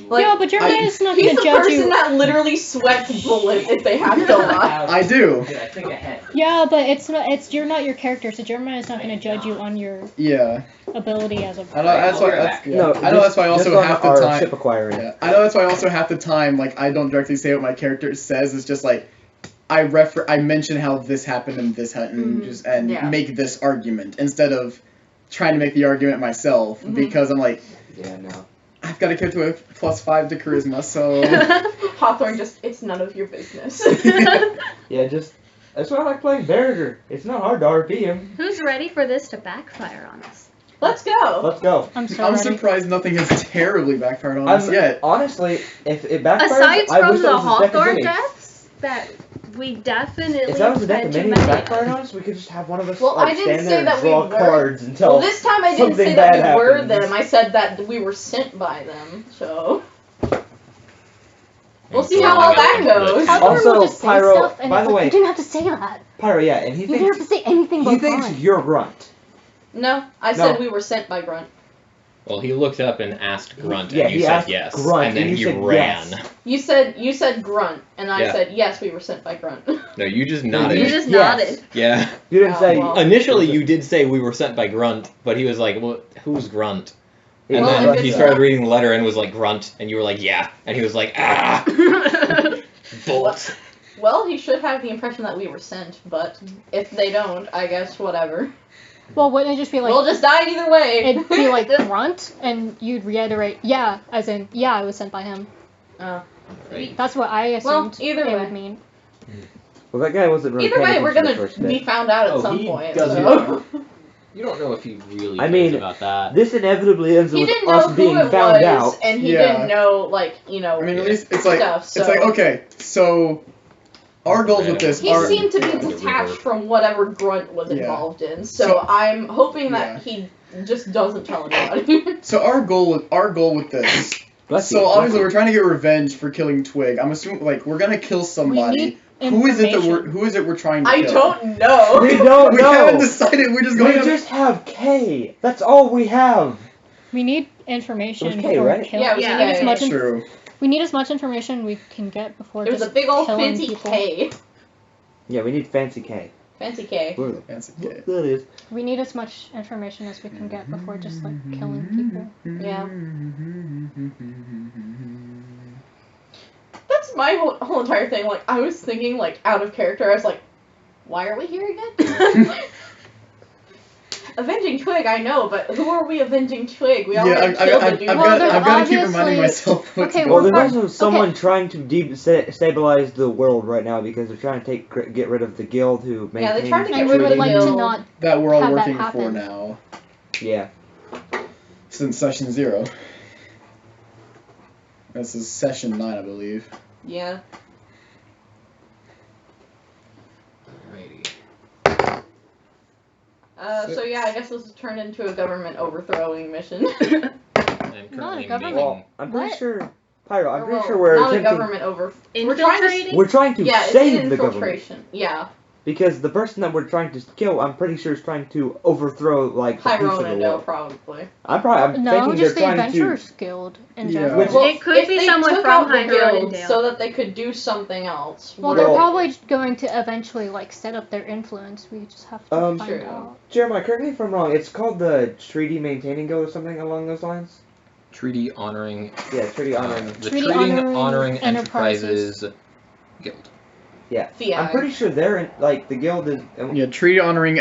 Like, yeah, but your man is not He's gonna the judge person you. that literally sweats bullets if they have to lie. I do. I think ahead. Yeah, but it's not. It's you're not your character, so Jeremiah is not gonna judge you on your Yeah. ability as a. I know that's why. I'll be That's, back. yeah. No, I know that's why I also just half on the our time. ship acquiring. Yeah, I know that's why also half the time, like, I don't directly say what my character says. It's just like, I mention how this happened and this happened, Mhm. Yeah. make this argument instead of trying to make the argument myself because I'm like, Yeah, no. I've got a character with +5 to charisma, so Hawthorn just, it's none of your business. Yeah, that's why I like playing Barracuda. It's not hard to RP him. Who's ready for this to backfire on us? Let's go. Let's go. I'm so I'm ready. surprised nothing has terribly backfired on us yet. Honestly, if it backfires, Aside I from wish the that was a deck of Hawthorn minis. deaths that we definitely If that was a deck had of too minis many backfired of. on us, we could just have one of us Well, I like didn't stand say there and that we draw were. cards until Well, this time I didn't something say that we bad were happens. them. I said that we were sent by them. So we'll see how all that goes. Hawthorn Also, will just say Pyro, stuff, and by it's the like, way- you didn't have to say that. Pyro, yeah, and he You didn't have thinks to say anything he but thinks fine. you're Grunt. No, I said No. we were sent by Grunt. Well, he looked up and asked Grunt, Yeah, and you he said asked yes, Grunt, and then and you he said ran. yes. You said Grunt, and I Yeah. said yes, we were sent by Grunt. No, you just nodded. You just Yes. nodded. Yeah. You didn't Oh, say. well. Initially, you did say we were sent by Grunt, but he was like, "Well, who's Grunt?" And Yeah, Well, then if he it's started not- reading the letter and was like, "Grunt," and you were like, "Yeah," and he was like, "Ah, bullets." Well, he should have the impression that we were sent, but if they don't, I guess whatever. Well, wouldn't it just be like We'll just die either way. it'd be like Grunt, and you'd reiterate, yeah, as in, yeah, I was sent by him. Oh. Right. That's what I Well, assumed either it way. would mean. Well, that guy wasn't really Either paying way, we're attention gonna the first be bit. found out at Oh, some he point. doesn't So. You don't know if he really I cares mean, about that. This inevitably ends He with didn't know us who being it found was, out. and he Yeah. didn't know, like, you know, I mean, at least it's like stuff. So. it's like okay, so our goals with this He are seemed to be Yeah. detached from whatever Grunt was Yeah. involved in, so, So- I'm hoping that Yeah. he just doesn't tell anybody. so our goal with this. Bless So you, obviously bless we're trying to get revenge for killing Twig. I'm assuming like we're gonna kill somebody, Who is information. it we're trying to I kill? don't know. We don't We know. haven't decided. We're just We going to. just have K. That's all we have. We need information It was K, before right? we kill. Yeah, we yeah, need as yeah, much. True. We need as much information we can get before There's just a big old killing fancy people. K. Yeah, we need fancy K. Fancy K. Where the Fancy fuck K. that is? We need as much information as we can get before just like killing people. Yeah. That's my whole entire thing. Like, I was thinking, like, out of character. I was like, why are we here again? Avenging Twig, I know, but who are we avenging Twig? We already killed the dude. Well, there's I've got to keep obviously- reminding myself. What's Okay, Well, going there's on. also someone trying to stabilize the world right now because they're trying to get rid of the guild who Yeah, maintains they're trying to And get we rid would of like the to guild. not. that we're all have that working for happen. now Yeah. since session 0. This is session 9, I believe. Yeah. Alrighty. So yeah, I guess this has turned into a government overthrowing mission. I'm Not a currently government. Well, I'm pretty What? sure, Pyro. I'm pretty Well, sure we're not a attempting. government over. We're trying to. Infiltrating? We're trying to Yeah, it's save the government infiltration. Yeah. because the person that we're trying to kill, I'm pretty sure, is trying to overthrow like the peace of the Pyro world. probably. I'm No, thinking just the they're trying Adventurers Guild in Yeah. general. Which- Well, It could if be they someone took from out the High guild Rowendale. so that they could do something else. Well, what they're Well- probably going to eventually like set up their influence. We just have to find True. out. Jeremiah, correct me if I'm wrong. It's called the Treaty Maintaining Guild or something along those lines. Treaty honoring. Yeah, Treaty Honoring. The Treaty Treaty Honoring honoring Enterprises. Guild. Yeah, FIAG. I'm pretty sure they're in, like the guild is. Yeah, treaty honoring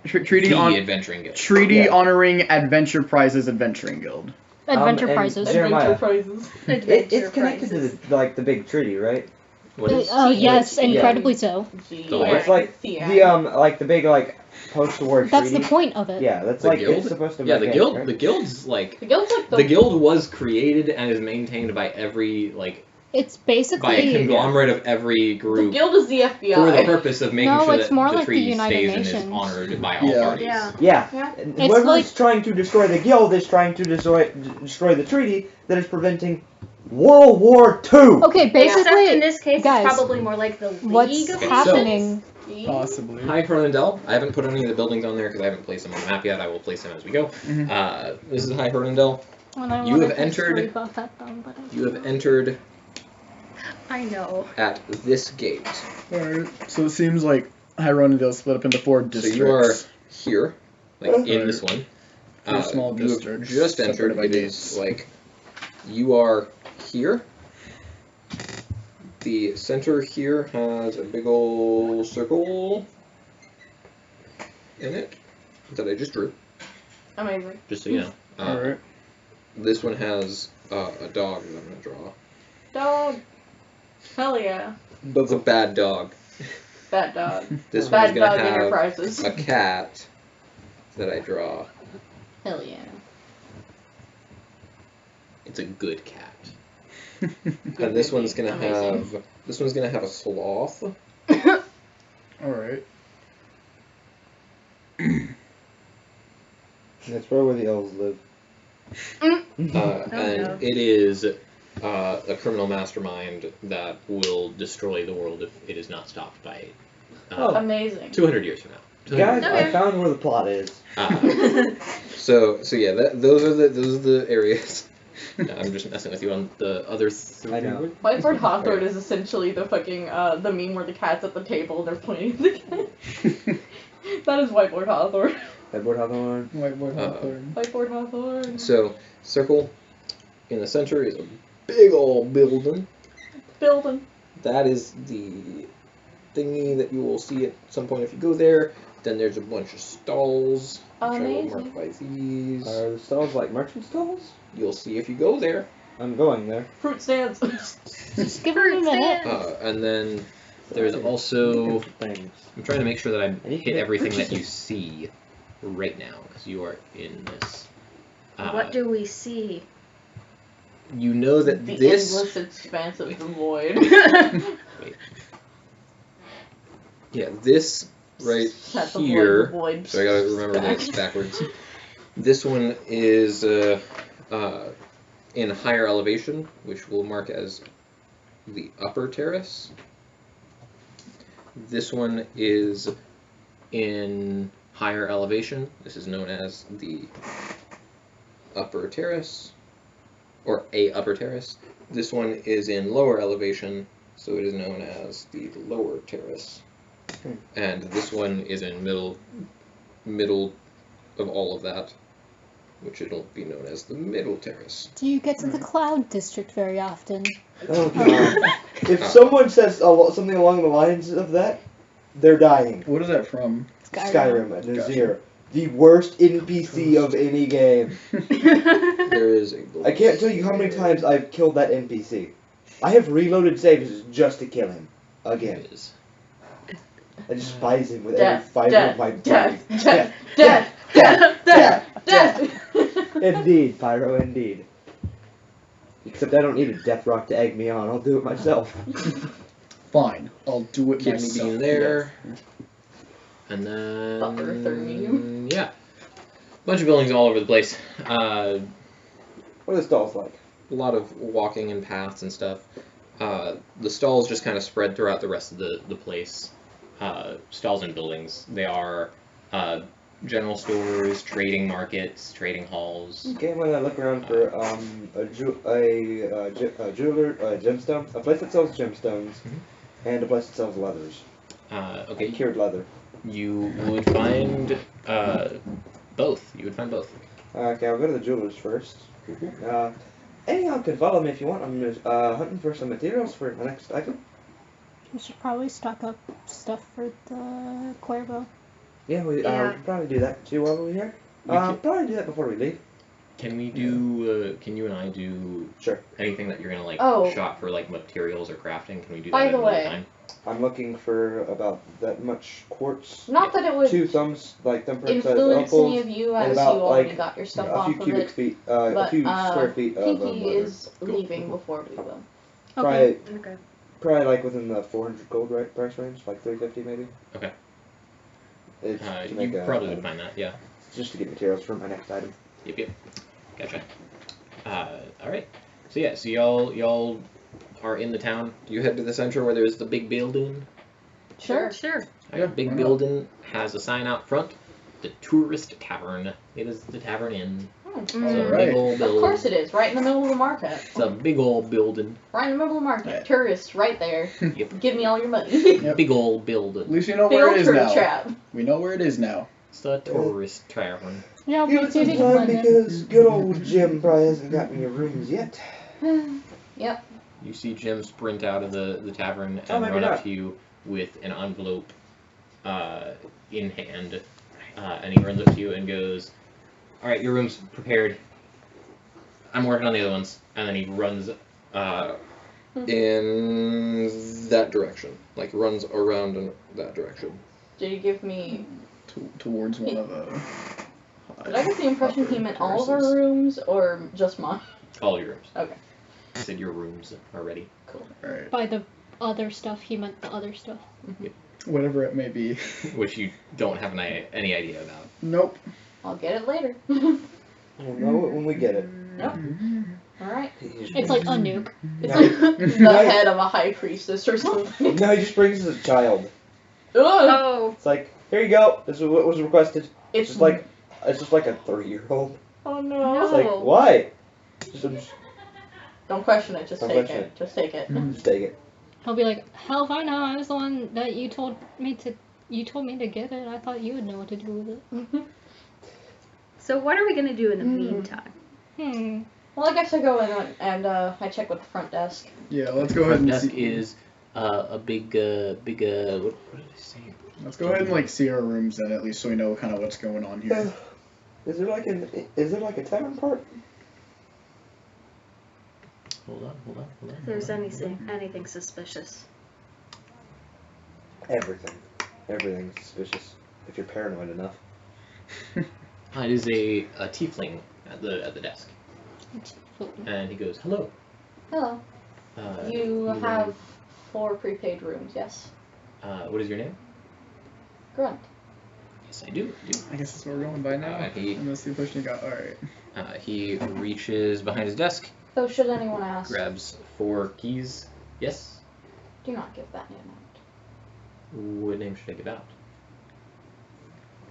treaty The on Adventuring Guild. treaty Yeah. honoring adventure prizes adventuring guild. Adventure and prizes. Jeremiah. Adventure prizes. It's connected to the big treaty, right? What is? Oh yes, Yeah. incredibly so. It's like the like the big like post-war That's treaty. the point of it. Yeah, that's The like guild? it's supposed to. Yeah, the make guild. it, right? The guild's like. The guild's like The guild was created and is maintained by every It's by a basically conglomerate of every The group guild is the FBI. for the purpose of making No, sure it's that more the like the treaty United stays and is Nations. honored by all Yeah. parties. Yeah. Yeah. Yeah. And It's whoever's like- trying to destroy the guild is trying to destroy the treaty that is preventing World War II. okay. Except in Basically, this case, guys, it's probably more like the what's League of happening? Possibly. Hi, Herondel. I haven't put any of the buildings on there because I haven't placed them on the map yet. I will place them as we go. Mhm. This is Hi, Herondel. And I You wanted have to entered- rebuff at them, but I- You have entered I know. at this gate. Alright, so it seems like Hyrondale split up into 4 districts. So you are here, like in this one. Four small you have districts just entered. separated by It is gates. like you are here. The center here has a big old circle in it that I just drew, Amazing. just so you know. Alright. This one has a dog that I'm going to draw. Dog. Hell yeah. It's a bad dog. Bad dog. This Bad one's going dog to have enterprises. a cat that I draw. Hell yeah. It's a good cat. And this one's going to Amazing. have a sloth. Alright. That's probably where the elves live. And no. it is a criminal mastermind that will destroy the world if it is not stopped by Amazing. 200 years from now. 200 Guys, years. Okay. I found where the plot is. So yeah, those are the areas. I'm just messing with you on the other three. I know. Whiteboard Hawthorn is essentially the fucking, the meme where the cat's at the table and they're pointing at the cat. That is Whiteboard Hawthorn. Headboard Hawthorn. Whiteboard Hawthorn. Whiteboard Hawthorn. So circle in the center is a big old building. Building. That is the thingy that you will see at some point if you go there. Then there's a bunch of stalls, which I will mark Amazing. by these. Are the stalls like merchant stalls? You'll see if you go there. I'm going there. Fruit stands. just give them a minute. And then there's also. Things. I'm trying to make sure that I I need to hit get everything that you purchases. see right now because you are in this. What do we see? You know that The this. endless expanse of the void. Yeah, this right Shut the here. void. So I gotta remember this backwards. This one is in higher elevation, which we'll mark as the upper terrace. This one is in higher elevation. This is known as the upper terrace, or a upper terrace. This one is in lower elevation, so it is known as the lower terrace. And this one is in middle of all of that, which it'll be known as the middle terrace. Do you get to the Cloud District very often? Oh god. If someone says something along the lines of that, they're dying. What is that from? Skyrim and Nazir. The worst NPC of any game. There is a... I can't tell you how many times I've killed that NPC. I have reloaded saves just to kill him. Again. It is. I despise him with Death, every fiber death, of my body. death, death. Indeed, Pyro, indeed. Except I don't need a death rock to egg me on. I'll do it myself. Fine, I'll do it Kidney myself. bean there. And then... Butler yeah. Bunch of buildings all over the place. What are the stalls like? A lot of walking and paths and stuff. The stalls just kind of spread throughout the rest of the place. Stalls and buildings. They are general stores, trading markets, trading halls. Okay, I'm gonna look around for a jeweler, gemstone, a place that sells gemstones, and a place that sells leathers. Okay. Cured leather. You would find both. You would find both. Okay, I'll go to the jewelers first. Anyone can follow me if you want. I'm just hunting for some materials for my next item. We should probably stock up stuff for the Cuervo. Yeah, we probably do that too while we're here. Probably do that before we leave. Can we do? Can you and I do? Sure. Anything that you're gonna like shop for like materials or crafting? Can we do that? By the way, time? I'm looking for about that much quartz. Not that it would 2 thumbs, like thumbprint size influence opals, any of you and as you about, already like, got your stuff a off few of cubic it. feet, But a few square feet of Pinky leather. is leaving before we will. Okay. Probably like within the 400 gold price range, like 350 maybe. Okay. It's to You make probably would find that, yeah. Just to get materials for my next item. Yep. Gotcha. All right. So yeah, so y'all are in the town. You head to the center where there's the big building. Sure. The big building has a sign out front. The Tourist Tavern. It is the Tavern Inn. It's a big old building. Of course it is, right in the middle of the market. It's a big old building. Right in the middle of the market. Tourists, right there. Yep. Give me all your money. Yep. Big old building. At least you know Big where old it is tourist now. trap. We know where it is now. It's the Tourist Tavern. Yeah, Give it some time because good old Jim probably hasn't gotten your rooms yet. Yep. You see Jim sprint out of the tavern and maybe run up not. to you with an envelope in hand. And he runs up to you and goes, "All right, your room's prepared. I'm working on the other ones." And then he runs in that direction. Like, runs around in that direction. Did he give me... Towards one of the... Did I get the impression he meant all of our rooms, or just mine? All your rooms. Okay. He said your rooms are ready. Cool. Alright. By the other stuff, he meant the other stuff. Whatever it may be. Which you don't have any idea about. Nope. I'll get it later. We'll know it when we get it. Nope. Alright. It's like a nuke. It's No. like the head of a high priestess or something. No, he just brings us a child. Ugh. Oh. It's like, here you go. This is what was requested. It's It's like a 3-year-old. Oh no. It's like, why? Just Don't question it, just Don't take question it. Just take it. just take it. He'll be like, hell if I know, I was the one that you told me to get it. I thought you would know what to do with it. So what are we gonna do in the meantime? Well, I guess I go in and I check with the front desk. Yeah, let's go ahead Front and desk see. is a big what did I say? Let's go ahead and like see our rooms then, at least so we know kind of what's going on here. Is there like a tavern part? Hold on. If there's anything suspicious. Everything's suspicious. If you're paranoid enough. It is a tiefling at the desk, and he goes, "Hello." Hello. You have 4 prepaid rooms, yes? What is your name? Grunt. Yes, I do. I guess that's what we're going by now. Unless the question you got. Alright. He reaches behind his desk, So should anyone ask, grabs 4 keys. Yes. do not give that name out. What name should I give out?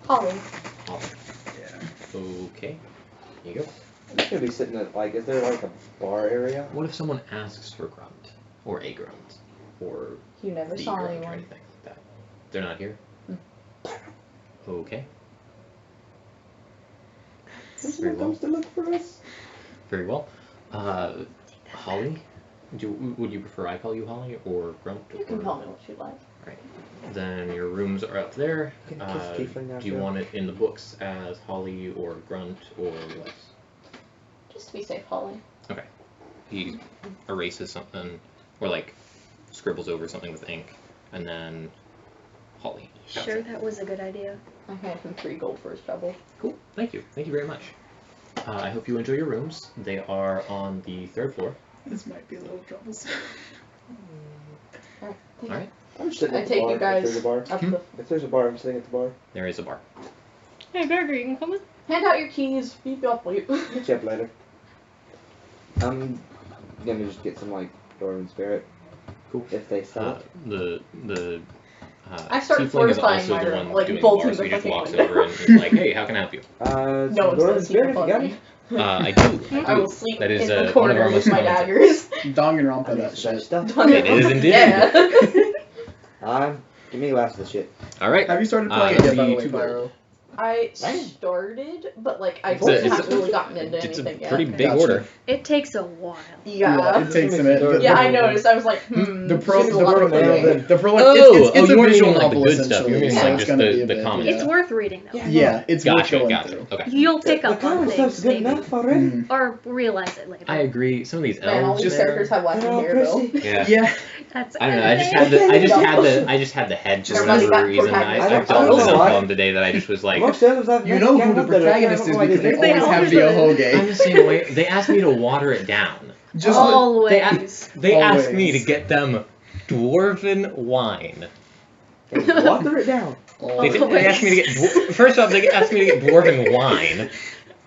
Holly. Holly. Yeah. Okay. Here you go. I'm just gonna be sitting at like, is there like a bar area? What if someone asks for grunt? Or a grunt? Or You never the saw grunt or anyone. anything like that? They're not here? Okay. Very Someone well. comes to look for us. Very well. Holly? Would you prefer I call you Holly or Grunt? You can or... call me what you like. Right. Then your rooms are up there. You can kiss Tiefling now, Do you too. want it in the books as Holly or Grunt or what? Just to be safe, Holly. Okay. He erases something, or like scribbles over something with ink, and then Holly. Sure, that was a good idea. I hand him 3 gold for his trouble. Cool. Thank you. Thank you very much. I hope you enjoy your rooms. They are on the 3rd floor. This might be a little troublesome. Alright. All right. I'm just sitting I at the take bar. you guys If there's a bar. up the. If there's a bar, I'm sitting at the bar. There is a bar. Hey, Burger, you can come with. Hand out your keys. Beep you up, wait. Hit you up later. I'm gonna just get some like Dwarven Spirit. Cool. If they sell it. The I start Tiefling is fortifying also my the room, one like doing the bolting bar, so the he just fucking walks window. over and is like, "Hey, how can I help you?" No some one's Dwarven gonna see Spirit if you above got me. any. I do. I will sleep That is in the one of corner our with most my talented. daggers. Danganronpa that Such shit. stuff. It is indeed. Yeah. Give me the last of the shit. All right. Have you started playing It's it yet, by the the way, 2 gold. Pyro? I Dang. started, but like I It's a- haven't really gotten into It's a anything yet. pretty big Gotcha. order. It takes a while. Yeah. It takes a minute. Yeah, I noticed. I was like, The pro, this is the a lot pro, of reading. the pro, like, Oh, it's you a weren't visual meaning, like, the novel good stuff. You were essentially, meaning, so like, it's just gonna the- be a the bit, comments. yeah. It's worth reading though. Yeah, it's worth Gotcha. going Gotcha. through. Okay. You'll pick The up on cover stuff's things, good maybe. enough already. Mhm. Or realize it later. I agree. Some of these Man, all elves these there. characters have waxy Oh, hair though. Chrissy. Yeah. Yeah, That's I don't know. I just okay. had the I just had the head for Everybody whatever got reason. I protagonist. dealt I with don't know enough why. of them today that I just was like, Most others I've you met know can't who the help that. I can't protagonist is help what I because they did. They always have always the do. I'm Ahoge. just saying. Wait, they asked me to water it down. Just Always. They asked me to Always. get them dwarven wine. And water it down. They asked me to get first off. They asked me to get dwarven wine,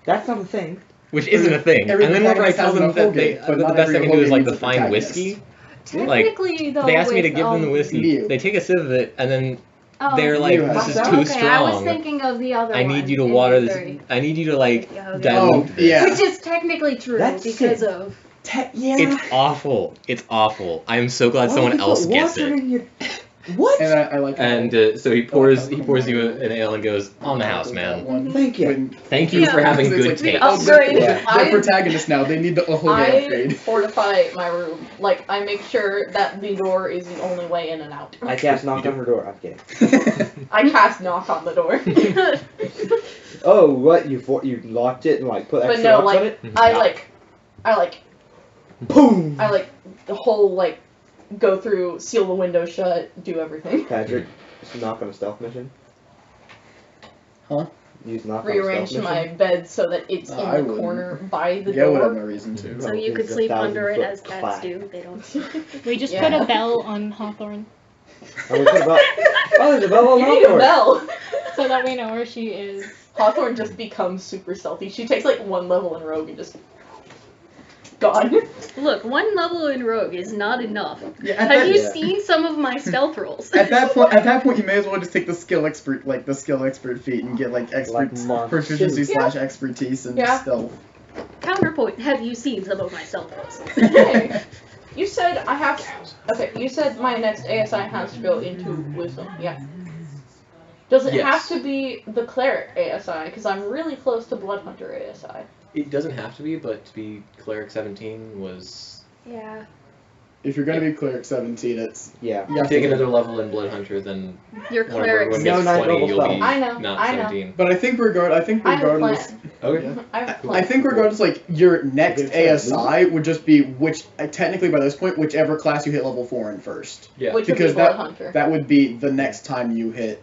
That's not a thing. which isn't a thing. Every And then whenever I protagonist tell has them an that Ahoge, but the not best every they can do is Ahoge like needs the a fine protagonist. whiskey. Technically, though, They asked me to with, give them the whiskey. Mew. They take a sip of it, and then oh, they're like, Mew "This has is it. too okay, I was strong. thinking of the other I one. need you to in water Missouri. this. I need you to like Yeah, okay. dilute Oh, this." yeah. Which is technically true That's because sick. of. Yeah. It's awful. It's awful. I am so glad Why someone would you else put gets water it. in your- What? And I like And so he pours you an ale and goes, "On the house, man. Thank you. When, Thank you Yeah. for having It's good like, taste." Oh, upgrade. They're I- protagonists now. They need the Ahoge I upgrade. fortify my room. Like I make sure that the door is the only way in and out. I cast knock on her door. I'm kidding. I cast knock on the door. Oh, what? You locked it and like put But extra no, locks on like it? I like Boom. the whole like go through, seal the window shut, do everything. Patrick, just knock on a stealth mission. Huh? Use knock Rearrange on a stealth my mission. bed so that it's I in the wouldn't. corner by the Gale would have door. no reason to. So No, you could it's a sleep under it 1,000-foot as cats clock. do. They don't. We just Yeah. put a bell on Hawthorn Oh, we put about. Oh, there's a bell on You need a Hawthorn. bell. so that we know where she is. Hawthorn just becomes super stealthy. She takes like one level in Rogue and just gone. Look, one level in Rogue is not enough. Yeah, at Have that, you Yeah. seen some of my stealth rolls? at that point, you may as well just take the skill expert feat and get like expert Like monk. proficiency Yeah. / expertise and Yeah. stealth. Counterpoint, have you seen some of my stealth rolls? Okay. You said I have. Okay, you said my next ASI has to go into wisdom. Yeah. Does it Yes. have to be the cleric ASI? Because I'm really close to Bloodhunter ASI. It doesn't have to be, but to be Cleric 17 was... Yeah. If you're gonna be cleric 17, it's Yeah. you have Take to- another level in Bloodhunter, then Your whenever clerics. everyone No, gets not 20, level you'll be spells. I know, not I know. 17. But I think regardless, I have a plan. Okay. Yeah. I have a I plan. think regardless, like your next You're trying to ASI would just be technically by this point, whichever class you hit level 4 in first. Yeah. Which would be because that- Bloodhunter. That would be the next time you hit.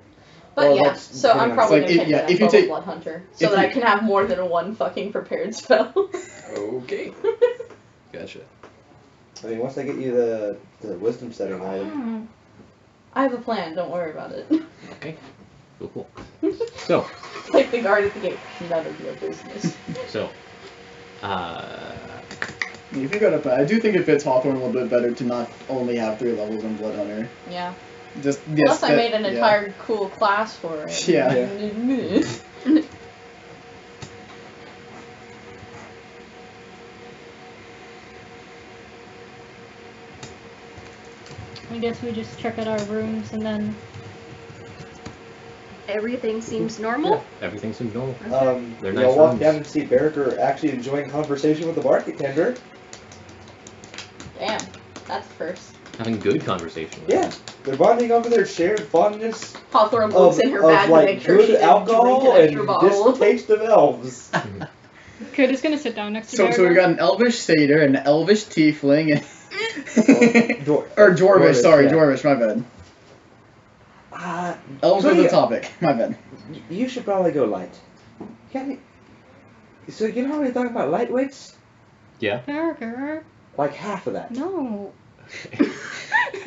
But Well, yeah, that's so I'm depending on- probably Like, gonna if- take yeah, the if you next take- level Bloodhunter, so if that I you- can have more than one fucking prepared spell. Okay. Gotcha. I mean, once I get you the wisdom setting item. I have a plan, don't worry about it. Okay. Cool. So, Like the guard at the gate, none of your business. If you go to, I do think it fits Hawthorn a little bit better to not only have 3 levels in Bloodhunter. Yeah. Just Plus, I made an entire cool class for it. Yeah. I guess we just check out our rooms and then. Everything seems normal. Everything seems normal. They're you'll nice walk rooms. down and see Barugur actually enjoying conversation with the bartender. Damn, that's the first. Having good conversation. With Yeah, they're bonding over their shared fondness Hawthorn looks in her bag to like make sure good she didn't alcohol drink an extra and bottle. distaste of elves. Kuda's gonna sit down next to So we got an elvish satyr, an elvish tiefling, and Or dwarvish. Sorry, yeah. dwarvish. My bad. Elves so are the you- topic. My bad. You should probably go light. So you know how we talking about lightweights? Burger. Like half of that. No.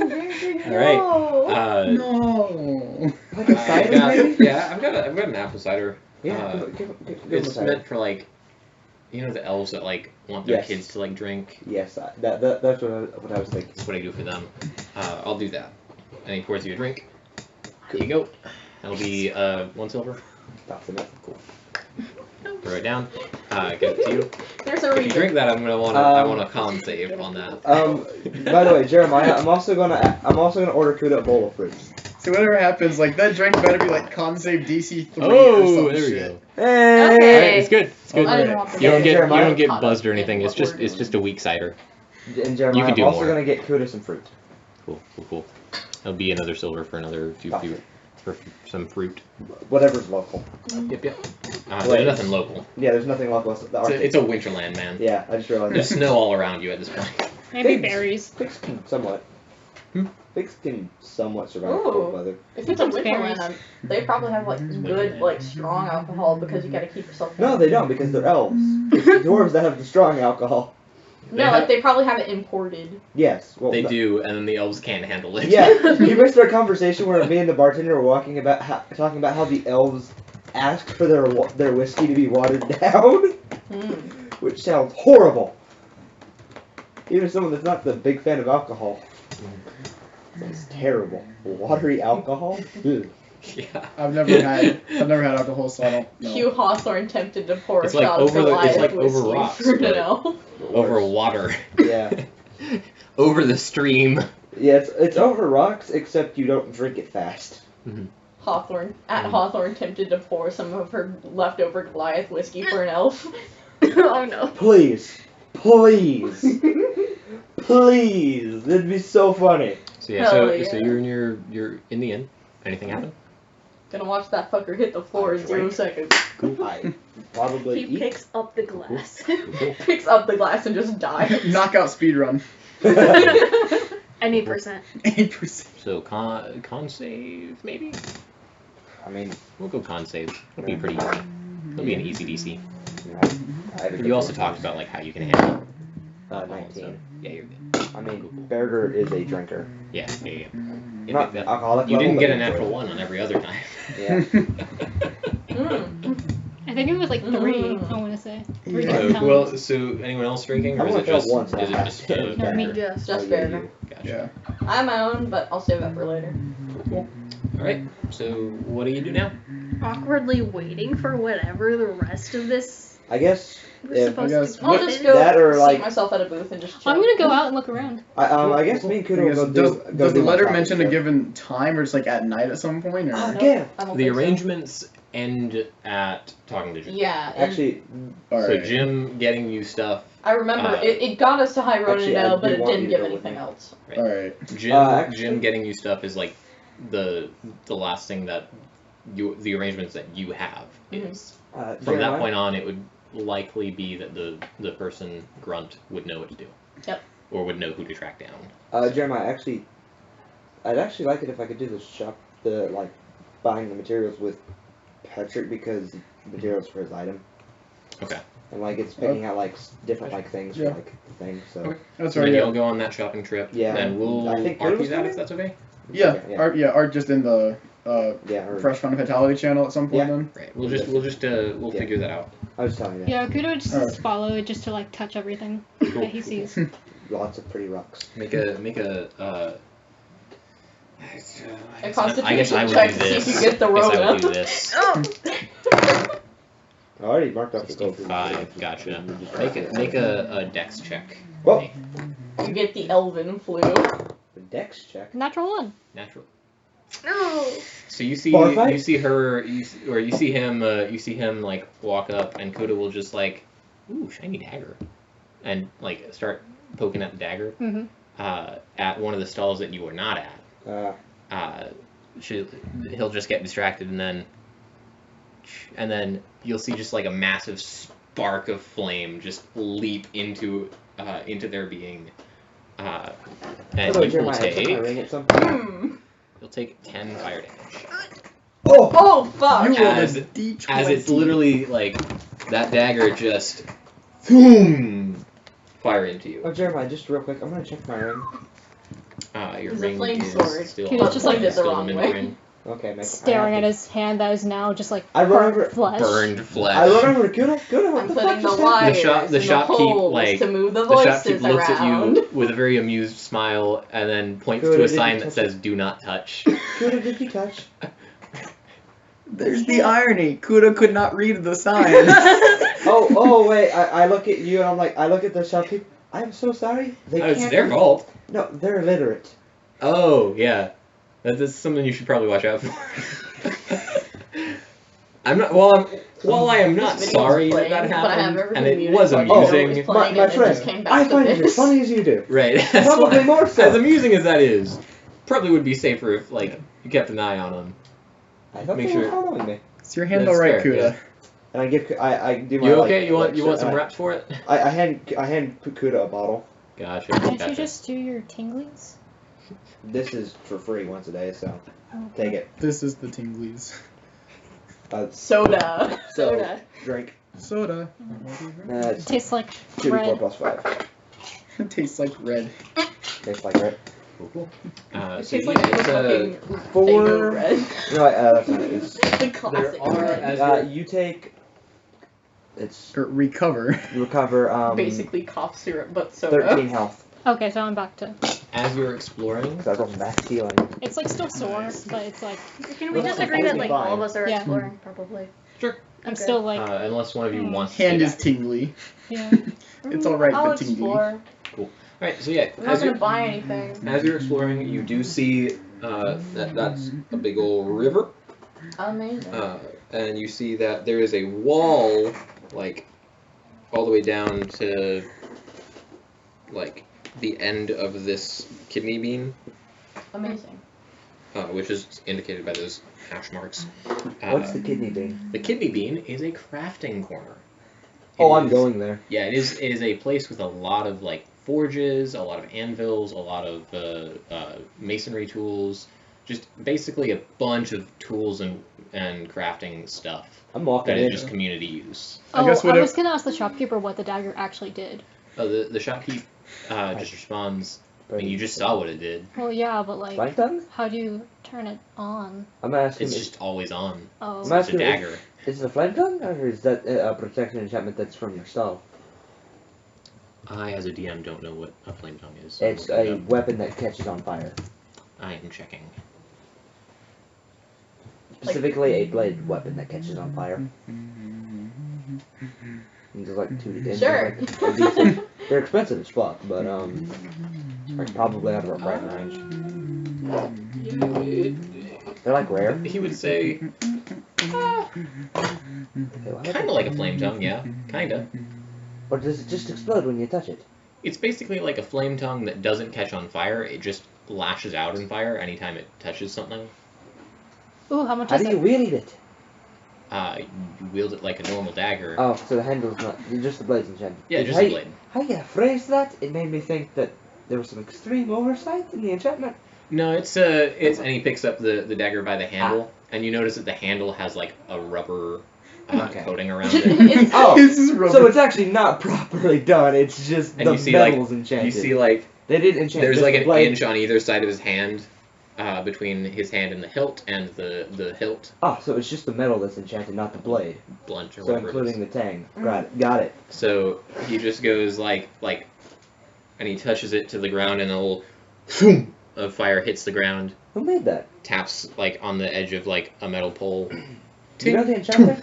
Alright. No. Like a cider, maybe? I've got an apple cider. Yeah, give him a It's cider. meant for like, you know, the elves that like want their Yes. kids to like drink. Yes, that's what I was thinking. That's what I do for them. I'll do that. And he pours you a drink. Here you go. That'll be 1 silver. That's enough. Cool. Throw it down. Give it to you. There's a If you reason. drink that, I want a con save on that. By the way, Jeremiah, I'm also gonna order Kuda a bowl of fruits. So whatever happens, like that drink better be like con save DC 3 or Oh, some there we shit. go. Hey! Okay. It's good. It's good. I didn't want the You don't Jeremiah, get caught buzzed or up in anything. It's what we're just a weak cider. And Jeremiah, can do I'm also more. gonna get Kuda some fruit. Cool. That'll be another silver for another few Gotcha. fruit. For some fruit. Whatever's local. Yep. Wait. There's nothing local. Yeah, there's nothing local. The Arctic. It's a winterland, man. Yeah, I just realized There's that. snow all around you at this point. Maybe Pigs. berries. Pigs can somewhat. Pigs can somewhat survive Ooh. cold weather. If it's a Sometimes berries. winterland, they probably have like good, like strong alcohol because you gotta keep yourself. No, they don't because they're elves. It's the dwarves that have the strong alcohol. No, like they probably have it imported. Yes. Well, They no- do, and then the elves can't handle it. Yeah, you missed our conversation where me and the bartender were talking about how the elves asked for their whiskey to be watered down, which sounds horrible. Even someone that's not the big fan of alcohol. That's terrible. Watery alcohol? Ugh. Yeah. I've never had alcohol, so I don't know. Hugh Hawthorn attempted to pour It's a like shot over of the- Goliath it's like whiskey over rocks, for but- an elf. Over water. Yeah. Over the stream. Yeah, it's over rocks, except you don't drink it fast. Hawthorn attempted to pour some of her leftover Goliath whiskey for an elf. Oh no. Please. Please. Please. That'd be so funny. So yeah, Hell so yeah. you're in the inn. Anything happen? Gonna watch that fucker hit the floor in 0 seconds. I probably He eat. picks up the glass. Picks up the glass and just dies. Knockout speedrun. Any percent. 8%. So con save maybe. I mean, We'll go con save. It'll be pretty easy. It'll be an easy DC. I have a You also talked about like how you can handle. 19. Yeah, you're good. I mean, Berger is a drinker. Yeah. Not that- alcoholic you level, didn't get but a natural enjoy 1 on every other time. it. I think it was like 3, I want to say. 3 Yeah. different times. So anyone else drinking, or I is only it felt just once, is it I just have to. No, me. Berger? Just. Just Oh, Berger. Gotcha. Yeah. I have my own, but I'll save that for later. All right. So what do you do now? Awkwardly waiting for whatever the rest of this I guess was if supposed I guess- to I'll be. just go That or, seat like- myself at a booth and just chill. I'm gonna go out and look around. I guess me and Kudo will go Does do the my letter shopping mention a trip. given time, or it's like at night at some point? Or? Nope, Yeah. I don't The think so. arrangements end at talking to Jim. Yeah, and Actually, All So right. Jim getting you stuff. I remember uh, it got us to High Road actually, and I No, but do it want didn't you to give go with anything me. else. All right. Jim actually- Jim getting you stuff is like the last thing that the arrangements that you have is. From Jeremiah, that point on, it would likely be that the person Grunt would know what to do. Yep. Or would know who to track down. Jeremiah, I'd actually like it if I could do the buying the materials with Patrick because the materials for his item. Okay. And it's picking out different things Yeah. for things. So Okay. That's So right. then Yeah. you'll go on that shopping trip. Yeah. And we'll I think RP Kudo's that coming? if that's okay. Yeah. Okay, yeah. Art. Yeah. Art just in the yeah. Or, Fresh Fun Vitality channel at some point. Yeah. Then. Right. We'll Yeah. figure that out. I was telling you. Yeah, Kudo just Alright. follow it just to touch everything Cool. that he sees. Lots of pretty rocks. Make a A I guess I constitution would check do to see this. if you get the I guess I would do roll. this. I already marked off the gold. 65, gotcha. Make a dex check. Whoa. You get the elven flu. The dex check. Natural 1. Natural. No. So you see Bar fight? you see him like walk up, and Kuda will just like, ooh, shiny dagger, and like start poking at the dagger Mm-hmm. at one of the stalls that you were not at. He'll just get distracted, and then you'll see just like a massive spark of flame just leap into their being, and Hello, you will Jeremiah, I took my ring at some point. you'll take 10 fire damage. Oh! Oh fuck! You rolled As- a D20. As it's literally like that dagger just boom fire into you. Oh, Jeremiah, just real quick, I'm gonna check my ring. Your It's a ring flame is sword. still He was just, like, the still wrong the way. ring. Okay, make Staring at his hand that is now just like I remember- burnt flesh. Burned flesh. I remember, Kuda, what I'm the fuck putting the just happened? wires The in the shopkeep, holes like, to move the The voices shopkeep looks around. at you with a very amused smile and then points Good, to a did you sign that touch says "Do not touch." Kuda, did you touch? There's the irony. Kuda could not read the sign. Oh, wait, I look at you and I'm like, I look at the shopkeep. I'm so sorry. They Oh, it's can't their read- fault. No, they're illiterate. Oh, yeah. That's something you should probably watch out for. I'm not. While I am not This video's sorry playing, that but I have happened, everything and it muted, was so I didn't know amusing. it was playing, My and it friend, just came back I to find it as this. funny as you do. Right. Probably more so. As amusing as that is, probably would be safer if like you kept an eye on them. I thought Make they sure- were following me. Is your handle That's right, fair, Kuda? yeah. And I do my You like, okay? You want like, some reps for it? I hand Kuda a bottle. Gotcha. Can't gotcha. you just do your tinglies? This is for free once a day, so Okay. take it. This is the tinglies. Soda. So Soda. drink. Soda. It's Tastes like 2d4 red. plus 5. It tastes like red. Tastes like red. Cool. It So tastes yeah, like it's fucking four- Faygo red. No, that's not it. It's, The classic are, red. as you take. It's Or recover. you recover Basically cough syrup, but soda. 13 health. Okay, so I'm back to. as you're exploring. Because I rolled max healing. It's like still sore, but it's like Can we Well, just agree that like fine. all of us are Yeah. exploring, probably? I'm Okay. still like Unless one of you wants Hand to. is tingly. yeah. It's alright, I'll but tingly. explore. Alright, so yeah, I'm not gonna buy anything. as you're exploring, you do see that's a big old river, Amazing. and you see that there is a wall, like, all the way down to, like, the end of this kidney bean, Amazing. which is indicated by those hash marks. What's the kidney bean? The kidney bean is a crafting corner. Oh, It I'm is- going there. Yeah, it is a place with a lot of like forges, a lot of anvils, a lot of masonry tools, just basically a bunch of tools and crafting stuff I'm walking that is in. just community use. I Oh, guess I what was gonna ask the shopkeeper what the dagger actually did. The shopkeep just responds, I mean, you just saw what it did. Well, yeah, but like, Flank tongue? how do you turn it on? I'm asking. It's just always on. Oh, I'm It's a asking, dagger. is it a flame tongue or is that a protection enchantment that's from your stall? I, as a DM, don't know what a flame tongue is. It's a weapon that catches on fire. I am checking. Specifically, a blade weapon that catches on fire. And there's like 2d. Sure. They're expensive as fuck, but like probably out of our price range. They're like rare. He would say, kind of like a flame tongue, yeah, kind of. Or does it just explode when you touch it? It's basically like a flame tongue that doesn't catch on fire. It just lashes out in fire anytime it touches something. ooh, how much How is do you it? wield it? You wield it like a normal dagger. Oh, so the handle's not just the blade's enchanted. Yeah, just how a blade. How you phrased that? It made me think that there was some extreme oversight in the enchantment. No, it's and he picks up the dagger by the handle, and you notice that the handle has like a rubber Okay. coating around it. It's Oh, This is rubber. so it's actually not properly done. It's just And the you see, like- metal's enchanted. You see like they did enchant. there's just like the an blade. inch on either side of his hand, between his hand and the hilt, and the hilt Ah, so it's just the metal that's enchanted, not the blade. blunt or So whatever. it is. including the tang. Got it. So he just goes like, and he touches it to the ground, and a little boom of fire hits the ground. Who made that? taps like on the edge of like a metal pole. Do you know the enchanter?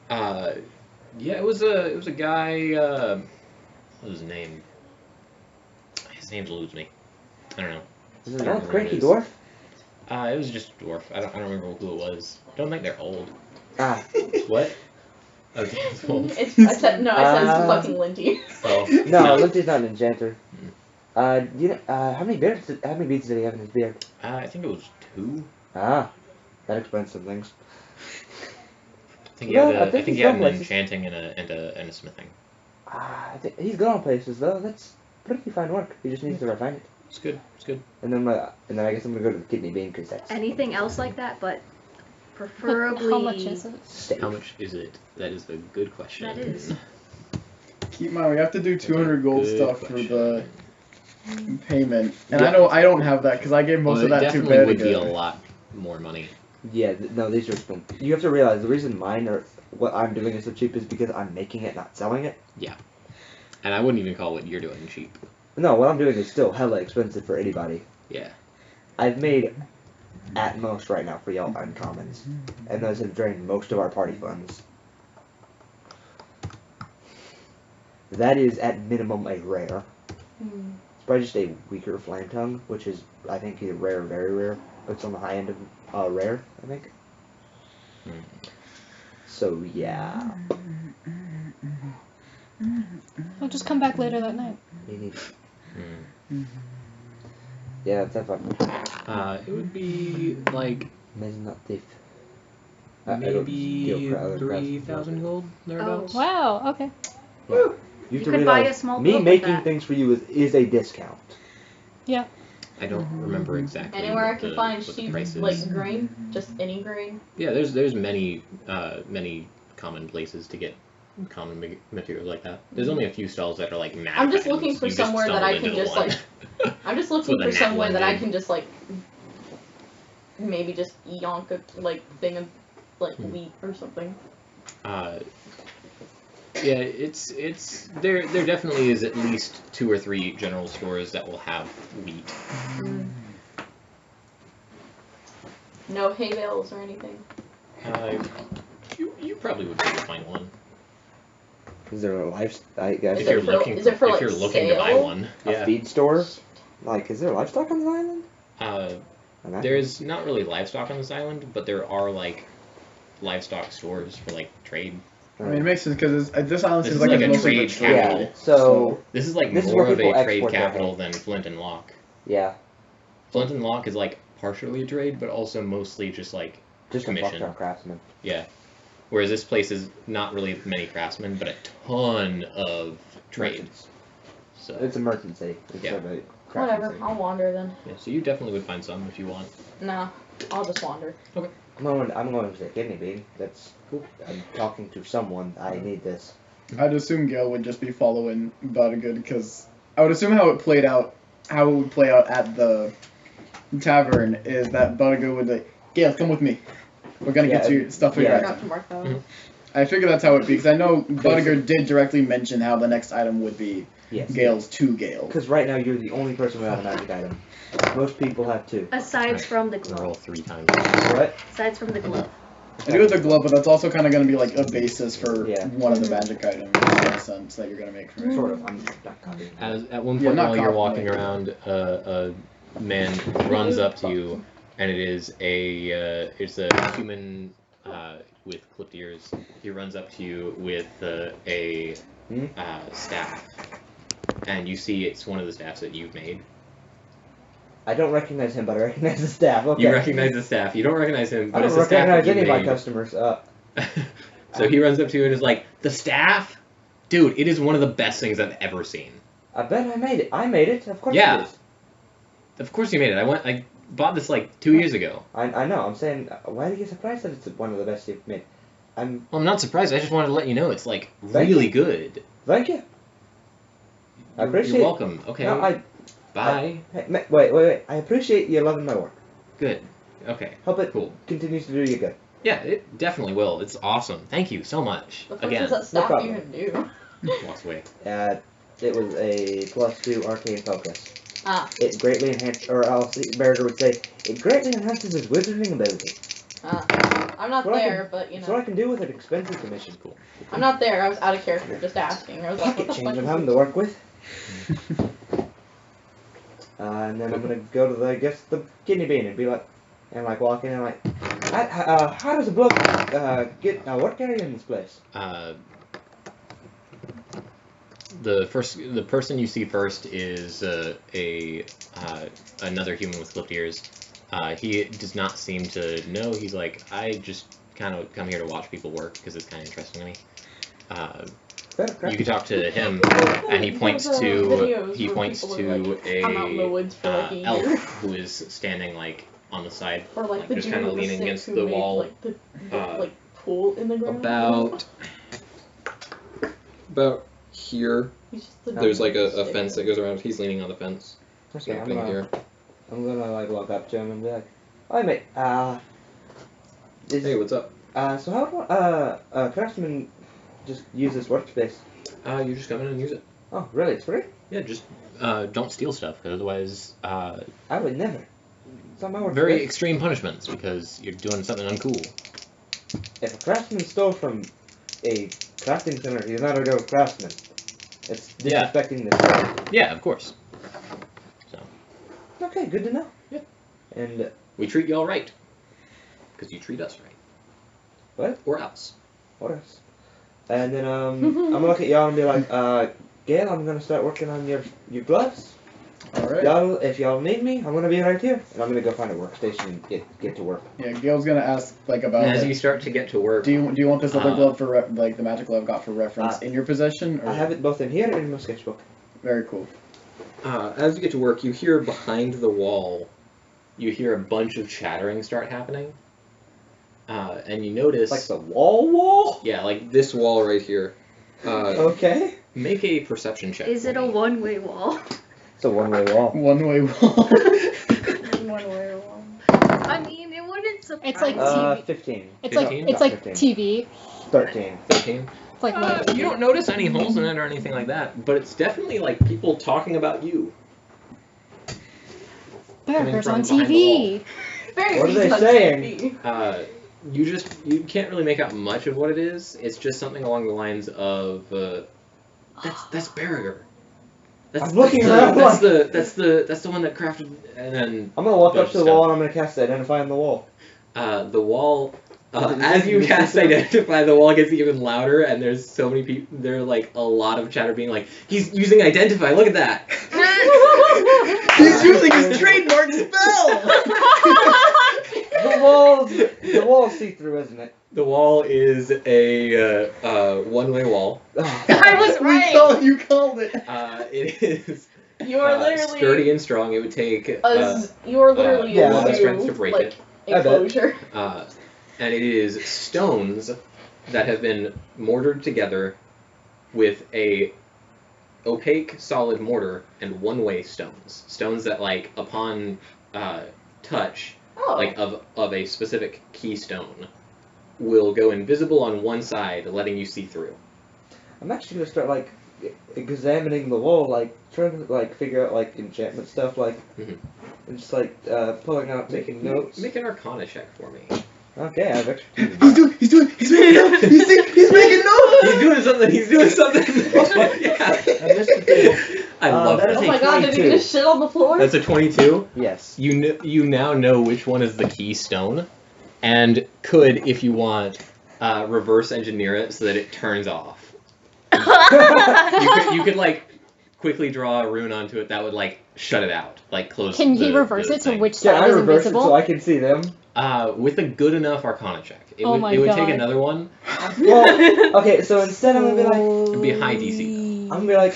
Yeah, it was a guy. What was his name? His name eludes me. I don't know. Is it I an don't old remember cranky what it dwarf? It was just a dwarf. I don't remember who it was. I don't think they're old. Ah. What? Okay, it's old. I said it's fucking Lindy. Oh. No, Lindsay's not an enchanter. You know, how many beards did he have in his beard? I think it was 2. Ah, that explains some things. I think Well, he had, I think he he's had gone an places. enchanting and a smithing. I think he's gone places though. That's pretty fine work. He just needs to refine it. It's good. It's good. And then I guess I'm gonna go to the kidney bean because that's Anything else like that, but preferably. How much is it? safe. How much is it? That is a good question. That is. Keep in mind, we have to do 200 gold Good stuff question. for the payment. And Yeah. I know I don't have that because I gave most Well, of it that to definitely would be a Barracuda. lot more money. Yeah, no, these are still. You have to realize the reason mine are what I'm doing is so cheap is because I'm making it, not selling it. And I wouldn't even call what you're doing cheap. No, what I'm doing is still hella expensive for anybody. Yeah. I've made at most right now for y'all uncommons, and those have drained most of our party funds. That is at minimum a rare. It's probably just a weaker flame tongue, which is I think either rare or very rare, but it's on the high end of rare, I think. So yeah. I'll just come back later that night. You need. Yeah, that's fine. It would be like Maybe not thief. maybe 3,000 gold thereabouts. Wow. Okay. You have to could buy realize a small me book with making that. things for you is a discount. I don't remember exactly. Anywhere I what can the- find what the cheap, price is. like grain, just any grain. Yeah, there's many common places to get common materials like that. There's only a few stalls that are like mad. I'm just items. looking for You just somewhere that I stumbled can into just one. like. I'm just looking With a for nat somewhere one, that I dude. can just like. Maybe just yonk a like thing of like wheat or something. Yeah, it's there definitely is at least 2 or 3 general stores that will have wheat. No hay bales or anything. You probably would be able to find one Is there a I guess Is if you're it for- looking is it for, if like, you're looking to buy sale? one. a Yeah. feed store? Like, is there livestock on the island? There's not really livestock on this island, but there are like livestock stores for like trade. I mean, it makes sense because this island This seems is like like it's a mostly trade the capital. Yeah. So This is like This is more where of a people trade export their capital hay. than Flint and Lock. yeah, Flint and Lock is like partially a trade, but also mostly just like just a commission. fuck ton craftsman. Yeah. Whereas this place is not really many craftsmen, but a ton of trade. Merchants. So It's a merchant city. It's Yeah. a craftsman Whatever, city. I'll wander then. yeah, so you definitely would find some if you want. Nah, I'll just wander. I'm going to say kidney bean. That's cool. I'm talking to someone. I need this. I'd assume Gale would just be following Barracuda because I would assume how it would play out at the tavern is that Barracuda would like, Gale, come with me. We're gonna get Yeah, your stuff figured yeah. I out. forgot to mark that. Mhm. I figure that's how it would be because I know Barracuda did directly mention how the next item would be Yes. Gale's to Gale. Because right now you're the only person without a magic item. Most people have 2. Aside from the Roll glove. 3 times. What? Aside from the glove. I do have the glove, but that's also kind of going to be like a basis for Yeah. one of the magic items in a sense that you're going to make from it. Sort of. I'm not copying. At one Yeah, point not while you're walking confident. around, a man runs up to you, and it is a human with clipped ears. He runs up to you with a staff, and you see it's one of the staffs that you've made. I don't recognize him, but I recognize the staff. Okay. You recognize the staff. You don't recognize him, I but don't it's a staff recognize that any you of my made. customers. So he runs up to you and is like, "The staff, dude, it is one of the best things I've ever seen." I bet I made it. I made it. Of course Yeah. it is. Of course you made it. I bought this like 2 years ago. I know. I'm saying, why do you get surprised that it's one of the best you've made? Well, I'm not surprised. I just wanted to let you know it's like Thank really you. good. Thank you. I appreciate You're welcome. Okay. No, Bye. wait. I appreciate you loving my work. Good. Okay. Hope it Cool. continues to do you good. Yeah, it definitely will. It's awesome. Thank you so much. The fuck Again. does that staff problem. even do? Walks away. It was a +2 arcane focus. Ah. It greatly enhances, or else Barracuda would say, it greatly enhances his wizarding ability. I'm not What I there, can- but you That's what I know. can do with an expensive commission. Cool. I'm not there. I was out of character, just asking. I was like, Pocket what the change fuck I'm is having this? to work with. And then I'm gonna go to the, I guess, the kidney bean and be like, and like walk in and like, how does a bloke get work area in this place? The person you see first is another human with clipped ears. He does not seem to know. He's like, I just kind of come here to watch people work because it's kind of interesting to me. You can talk to him, and he points to I'm out in the woods for like a year. elf who is standing like on the side, Or like the just dude kind of with leaning stick against who the made, wall. like the like pool in the ground. About here. He's just the There's dude like with the a stick. fence that goes around. He's leaning on the fence. Okay, Something here. I'm gonna like walk up to him and be like, "Hi mate, Hey, what's up? so how do craftsman just use this workspace? You just come in and use it. Oh, really? It's free? Yeah, just don't steal stuff, because otherwise, I would never. It's not my workspace. very extreme punishments because you're doing something uncool. If a craftsman stole from a crafting center, he's not a real craftsman. It's disrespecting the center. Yeah, of course. So Okay, good to know. Yeah. And we treat y'all right, because you treat us right. What? Or else. what else? And then I'm gonna look at y'all and be like, Gale, I'm gonna start working on your gloves. Alright. Y'all, if y'all need me, I'm gonna be right here, and I'm gonna go find a workstation and get to work. Yeah, Gale's gonna ask like about. And as like, you start to get to work, do you want this other glove for like the magic glove got for reference in your possession? Or? I have it both in here and in my sketchbook. Very cool. as you get to work, you hear behind the wall, you hear a bunch of chattering start happening. And you notice... Like the wall? Yeah, like this wall right here. Okay. Make a perception check. Is it a one-way wall? It's a one-way wall. One-way wall. One-way wall. I mean, it wouldn't surprise It's like me. TV. 15. It's like 15? it's like 15. TV. 13. 13? It's like my You don't notice any holes in it or anything like that, but it's definitely like people talking about you. Burgers on from behind TV. Very What are they on saying? TV. You can't really make out much of what it is. It's just something along the lines of that's Barracuda. I'm looking around That's the one that crafted, and then I'm gonna walk bunch up to of the wall stuff. and I'm gonna cast Identify on the wall. The wall. Is it As you just cast music? Identify, the wall gets even louder, and there's so many people. There are like a lot of chatter being like, "He's using Identify. Look at that! He's using his trademark spell." The wall's see-through, isn't it? The wall is a one-way wall. I was right. You called it. It is You are literally. sturdy and strong. It would take You are literally yeah, a lot of into, strength to break like, it. I bet. enclosure. And it is stones that have been mortared together with a opaque solid mortar and one-way stones. Stones that, like, upon touch, Oh. like of a specific keystone, will go invisible on one side, letting you see through. I'm actually gonna start like examining the wall, like trying to like figure out like enchantment stuff, like Mhm. and just like pulling out, taking notes. Make an Arcana check for me. Okay, I have extra. He's making notes. He's making notes. He's doing something. Yeah. I missed the table. I love that that. is Oh my god, did he 22. just shit on the floor? That's a 22. Yes. You now know which one is the keystone, and could, if you want, reverse engineer it so that it turns off. You could like quickly draw a rune onto it that would like shut it out, like close. Can he the reverse it to thing. which Can side I is reverse it invisible? so I can see them? With a good enough Arcana check, it Oh would my it would take God. another one. Well, okay, so instead I'm gonna be like, It'd be a high DC. I'm gonna be like,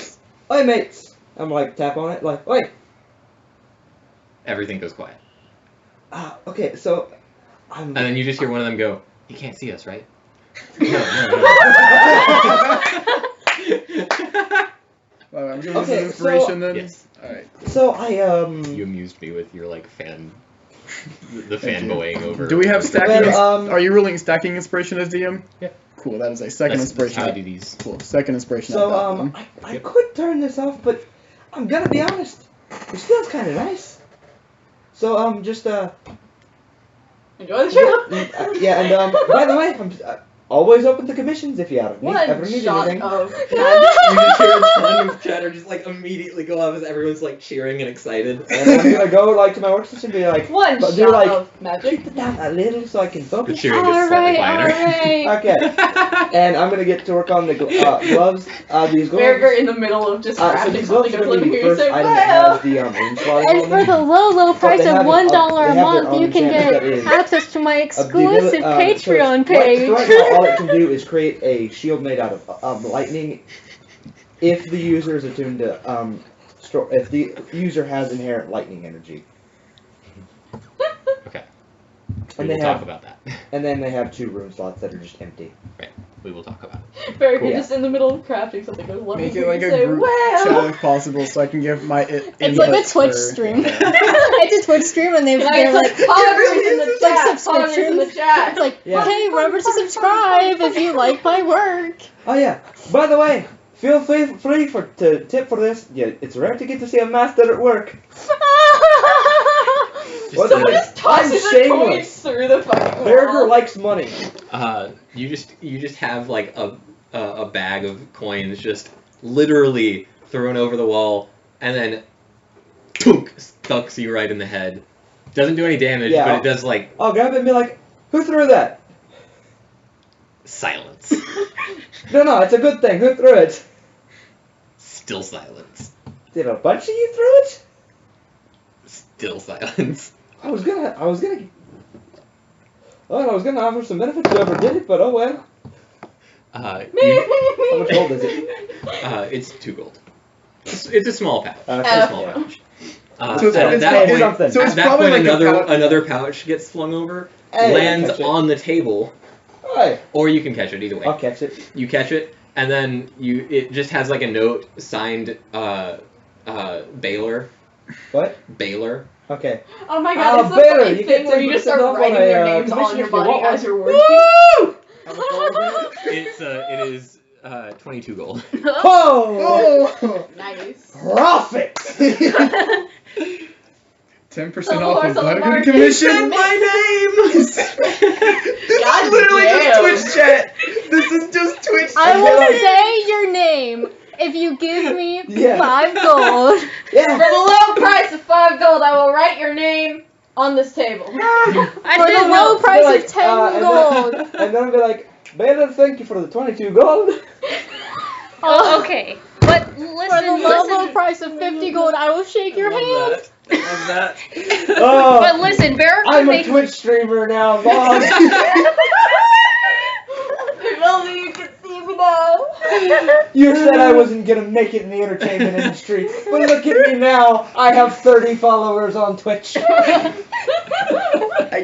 oi mates. I'm like tap on it, like, oi. Everything goes quiet, Okay, so I'm. and then you just hear one of them go, "You can't see us, right?" Well, I'm giving Okay, this inspiration so- then. Yes. Alright. So I You amused me with your like the fanboying over. Do we have stacking? Well, Are you ruling stacking inspiration as DM? Yeah. Cool. That is a second That's inspiration. how I do these. Cool. Second inspiration. So on that one. I could turn this off, but I'm gonna be honest. It smells kind of nice. So, just, Enjoy the trip. yeah, and, by the way, I'm always open to commissions if you ever One need shot anything. of You just hear a ton of chatter just like immediately go off as everyone's like cheering and excited. And I'm gonna go, like, to my workstation and be like, one but shot do, like, of magic. keep it down a little so I can The focus. cheering gets slightly quieter. Alright. Okay, and I'm gonna get to work on the gloves. These gloves. Berger in the middle of just So crafting these gloves something are and gonna be living the here. first So, item that well. has the ring slot And on for them. the low price they of have $1 they a have month, their you can enchantment that get is access to my exclusive so Patreon it's- page. Right now, all it can do is create a shield made out of lightning if the user is attuned to if the user has inherent lightning energy. Okay. And We they will have talk about that. and then they have 2 room slots that are just empty. We will talk about it. Berger Cool. just in the middle of crafting something. Goes, what Make would it like you a say? group Well. chat if possible, so I can give my. It's like a Twitch stream. It's a Twitch stream, and And they're like, Poggers in the like chat. Poggers in the subscriptions. chat. It's like, Yeah. hey, remember to subscribe if you like my work. Oh yeah. By the way, feel free to tip for this. Yeah, it's rare to get to see a master at work. What Someone the- just tosses I'm the coins shameless. through the fucking Berger wall. likes money. You just have like a bag of coins just literally thrown over the wall and then toonk, stucks you right in the head. Doesn't do any damage, Yeah. but it does like I'll grab it and be like, who threw that? silence. No, it's a good thing. Who threw it? Still silence. Did a bunch of you throw it? Still silence. I was gonna offer some benefit to whoever did it, but oh well. How much gold is it? It's 2 gold. It's a small pouch. Okay. It's a small Yeah. pouch. So it's at that probably point, something. So it's at that probably point like another pouch gets flung over, Hey, lands I'll catch it. on the table, Hey, or you can catch it either way. I'll catch it. You catch it, and then it just has like a note signed Baylor. What? Baylor. Okay. Oh my god, it's the Baylor, funny you thing get where you just 10% start off on writing a, your names commission on your if you want body one. as you're working. How much gold is it? It is 22 gold. Oh! Oh! Nice. Profit! 10% off of Celebrate. Barracuda commission. my name. This is God literally damn. just Twitch chat. This is just Twitch I chat. will say your name if you give me Yeah. 5 gold. For Yeah. the low price of 5 gold, I will write your name on this table. For the low price Like, of 10 and gold. then, and then I'll be like, Baylor, thank you for the 22 gold. Oh, okay. But For the listen, low listen. price of 50 gold, I will shake your hand. Love that. Oh, But listen, Barracuda I'm a makes Twitch streamer now, Mom. If only you could see me now. You said I wasn't gonna make it in the entertainment industry, but look at me now. I have 30 followers on Twitch. I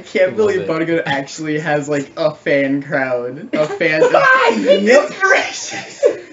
can't believe it. Barracuda actually has like a fan crowd. A fan. Yep.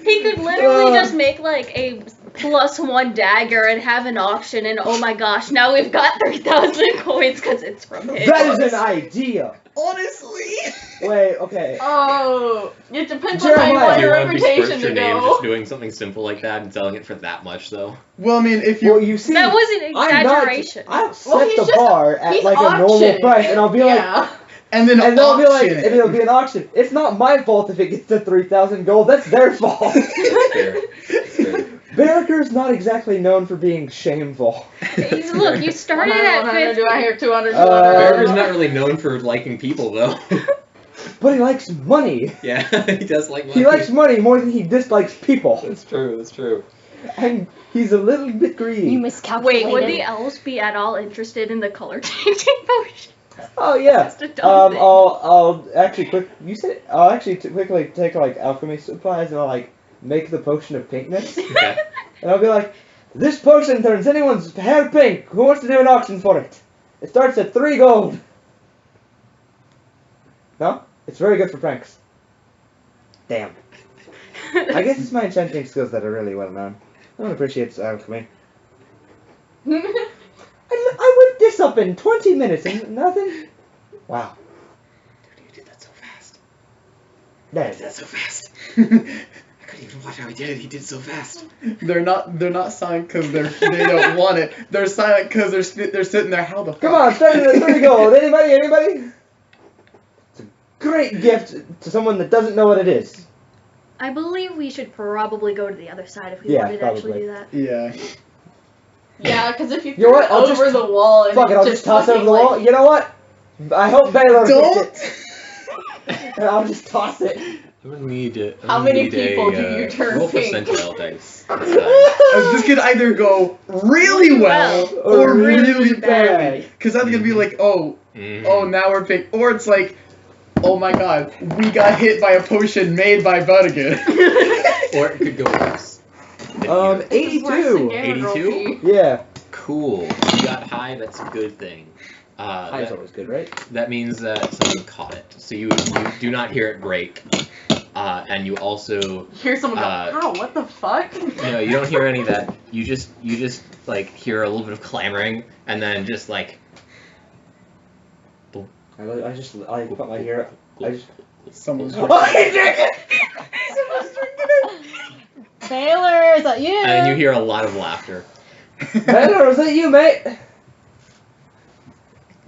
He could literally just make like a +1 dagger and have an auction, and oh my gosh, now we've got 3,000 coins because it's from him. That is an idea. Honestly. Wait, okay. Oh, it depends on how you Jeremiah. want You your want to reputation besmirch to your name go. just doing something simple like that and selling it for that much though. Well, I mean, if you. Well, you see, That was an I'm exaggeration. I'll set Well, he's the just- bar at he's like a normal auctioning price, and I'll be like, Yeah. and then and they'll be like, auction and it. it'll be an auction. It's not my fault if it gets to 3,000 gold. That's their fault. Fair. Fair. Barracuda's not exactly known for being shameful. Look, you started 100, at 100, 50. do I hear 200, 200? Barracuda's not really known for liking people though. But he likes money. Yeah, he does like money. He likes money more than he dislikes people. That's true, that's true. And he's a little bit greedy. You miscalculated. Wait, would the elves be at all interested in the color changing potion? Oh yeah. Just a dumb thing. I'll actually quickly take like alchemy supplies and I'll like make the potion of pinkness. Okay. And I'll be like, this potion turns anyone's hair pink. Who wants to do an auction for it? It starts at 3 gold. No? It's very good for pranks. Damn. I guess it's my enchanting skills that are really well known. No one appreciates alchemy. I whipped this up in 20 minutes and nothing. Wow. Dude, you did that so fast. That is so fast. I couldn't even watch how he did it. He did it so fast. They're not silent because they don't want it. They're silent because they're sitting there. How the fuck? Come on, 30 gold. Anybody? It's a great gift to someone that doesn't know what it is. I believe we should probably go to the other side if we Yeah, wanted to actually probably. do that. Yeah. Yeah, because if you You know threw what? it I'll over just- the wall and Fuck it, I'll just toss it over the wall. You know what? I hope Baylor Don't. gets it. And I'll just toss it. I'm gonna need. How many people do you turn roll pink? percentile dice. This could either go really well or really bad. Because that's gonna be like, oh, now we're pink, or it's like, oh my god, we got hit by a potion made by Barracuda. Or it could go worse. 82. 82? Yeah. Cool. You got high. That's a good thing. High's always good, right? That means that someone caught it. So you do not hear it break. And you also Hear someone go, ow, what the fuck? no, you don't hear any of that. You just like hear a little bit of clamoring, and then just like I just put my hair up. I just. Someone's Oh, I drank it! Baylor, is that you? and then you hear a lot of laughter. Baylor, was that you, mate?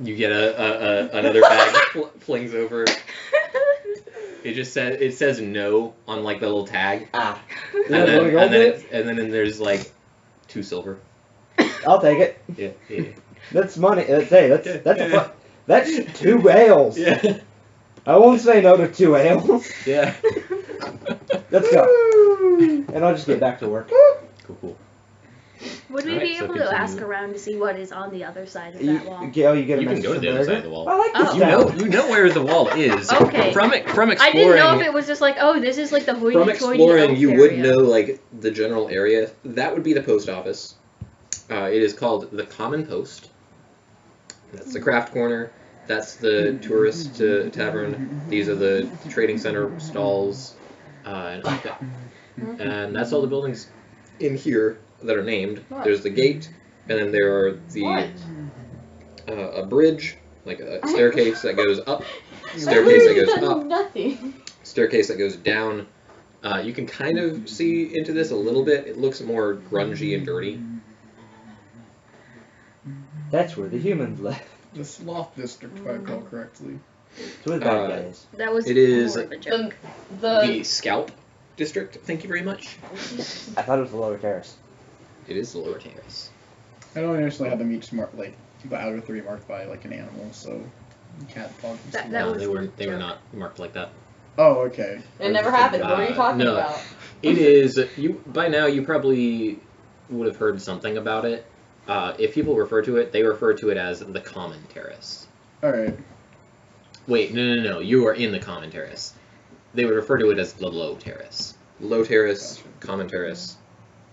You get another bag flings over. It says no on like the little tag. Ah. And then there's like 2 silver. I'll take it. Yeah. That's money. That's 2 ales. Yeah. I won't say no to 2 ales. Yeah. Let's go. And I'll just get back to work. Cool. Would we Alright, be so able to continue. ask around to see what is on the other side of that wall? You get a You can message go to from the other Baylor. side of the wall. I like this Oh. town. You know where the wall is. Okay. From I exploring. didn't know if it was just like, oh, this is like the From hoity-toity exploring, elf you would area. know like the general area. That would be the post office. It is called the Common Post. That's the craft corner. That's the tourist tavern. These are the trading center stalls, and like that. And that's all the buildings in here that are named. There's the gate, and then there are the a bridge, like a staircase that goes up, staircase that goes up, Nothing. staircase that goes down. You can kind of see into this a little bit. It looks more grungy and dirty. That's where the humans live. The Sloth District, if I recall correctly. It's where the bad guys. That was It is more of a joke. The Scalp District. Thank you very much. I thought it was the lower terrace. It is the lower terrace. I don't initially have them each marked like the outer 3 marked by like an animal, so cat, dog. and That stuff. No, was they were a they were joke. not marked like that. Oh, okay. It never happened. What are you talking no. about? It is you by now. You probably would have heard something about it. If people refer to it, they refer to it as the Common Terrace. All right. Wait, no. You are in the Common Terrace. They would refer to it as the Low Terrace. Low Terrace, Common Terrace,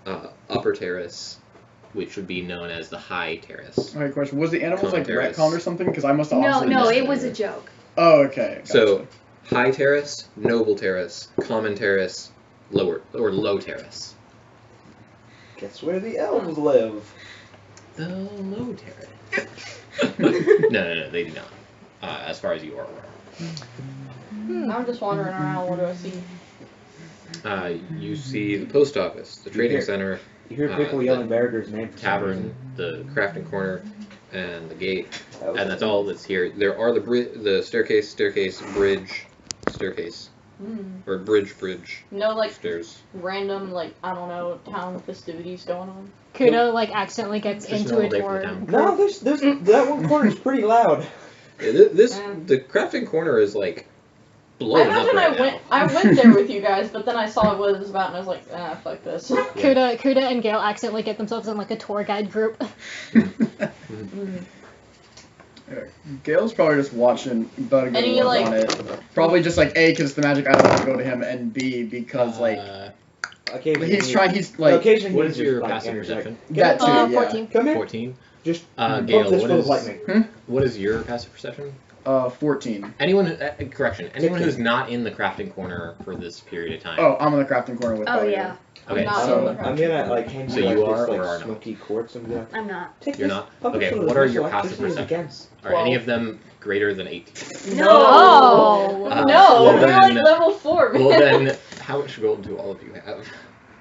Upper Terrace, which would be known as the High Terrace. All right. Question: was the animals Common like terrace. retconned or something? Because I must have. No, obviously no, missed it was a joke. Oh, okay. Gotcha. So, High Terrace, Noble Terrace, Common Terrace, Low Terrace. Guess where the elves live? The Low Terrace. No, they do not. As far as you are aware. I'm just wandering around. What do I see? You see the post office, the trading center, You hear people yelling Barragur's name for some tavern, reason. the crafting corner, and the gate, That was and that's all that's here. There are the staircase, bridge, staircase, or bridge, No, like stairs. random, like I don't know, town festivities going on. Kudo like accidentally gets Just into normal a day for door. the town. No, there's that one corner's pretty loud. The crafting corner is like I blowing up imagine right I went there with you guys, but then I saw what it was about and I was like, fuck this. Kuda and Gale accidentally get themselves in like a tour guide group. Gale's probably just watching Bud Any, work like- on it. Probably just like A, because the magic item will go to him, and B, because like Occasionally, he's like occasionally what he's is just, your like, passive energetic. perception? that too. Yeah. 14. Come here. 14. Just Gale, this what full is of lightning. what is your passive perception? 14. Anyone? Correction. Anyone 16. who's not in the crafting corner for this period of time. Oh, I'm in the crafting corner with Oh Bud. yeah, Okay. Not So, in the I'm gonna like hand So you you like, are this, or like, are not? smoky quartz. I'm gonna I'm not. take You're this not? puppet Okay, full of what are this your passive electricity perceptions? again. Are any of them greater than 18? No. Oh. Uh, No, well we're then- like level 4, man. Well then, How much gold do all of you have?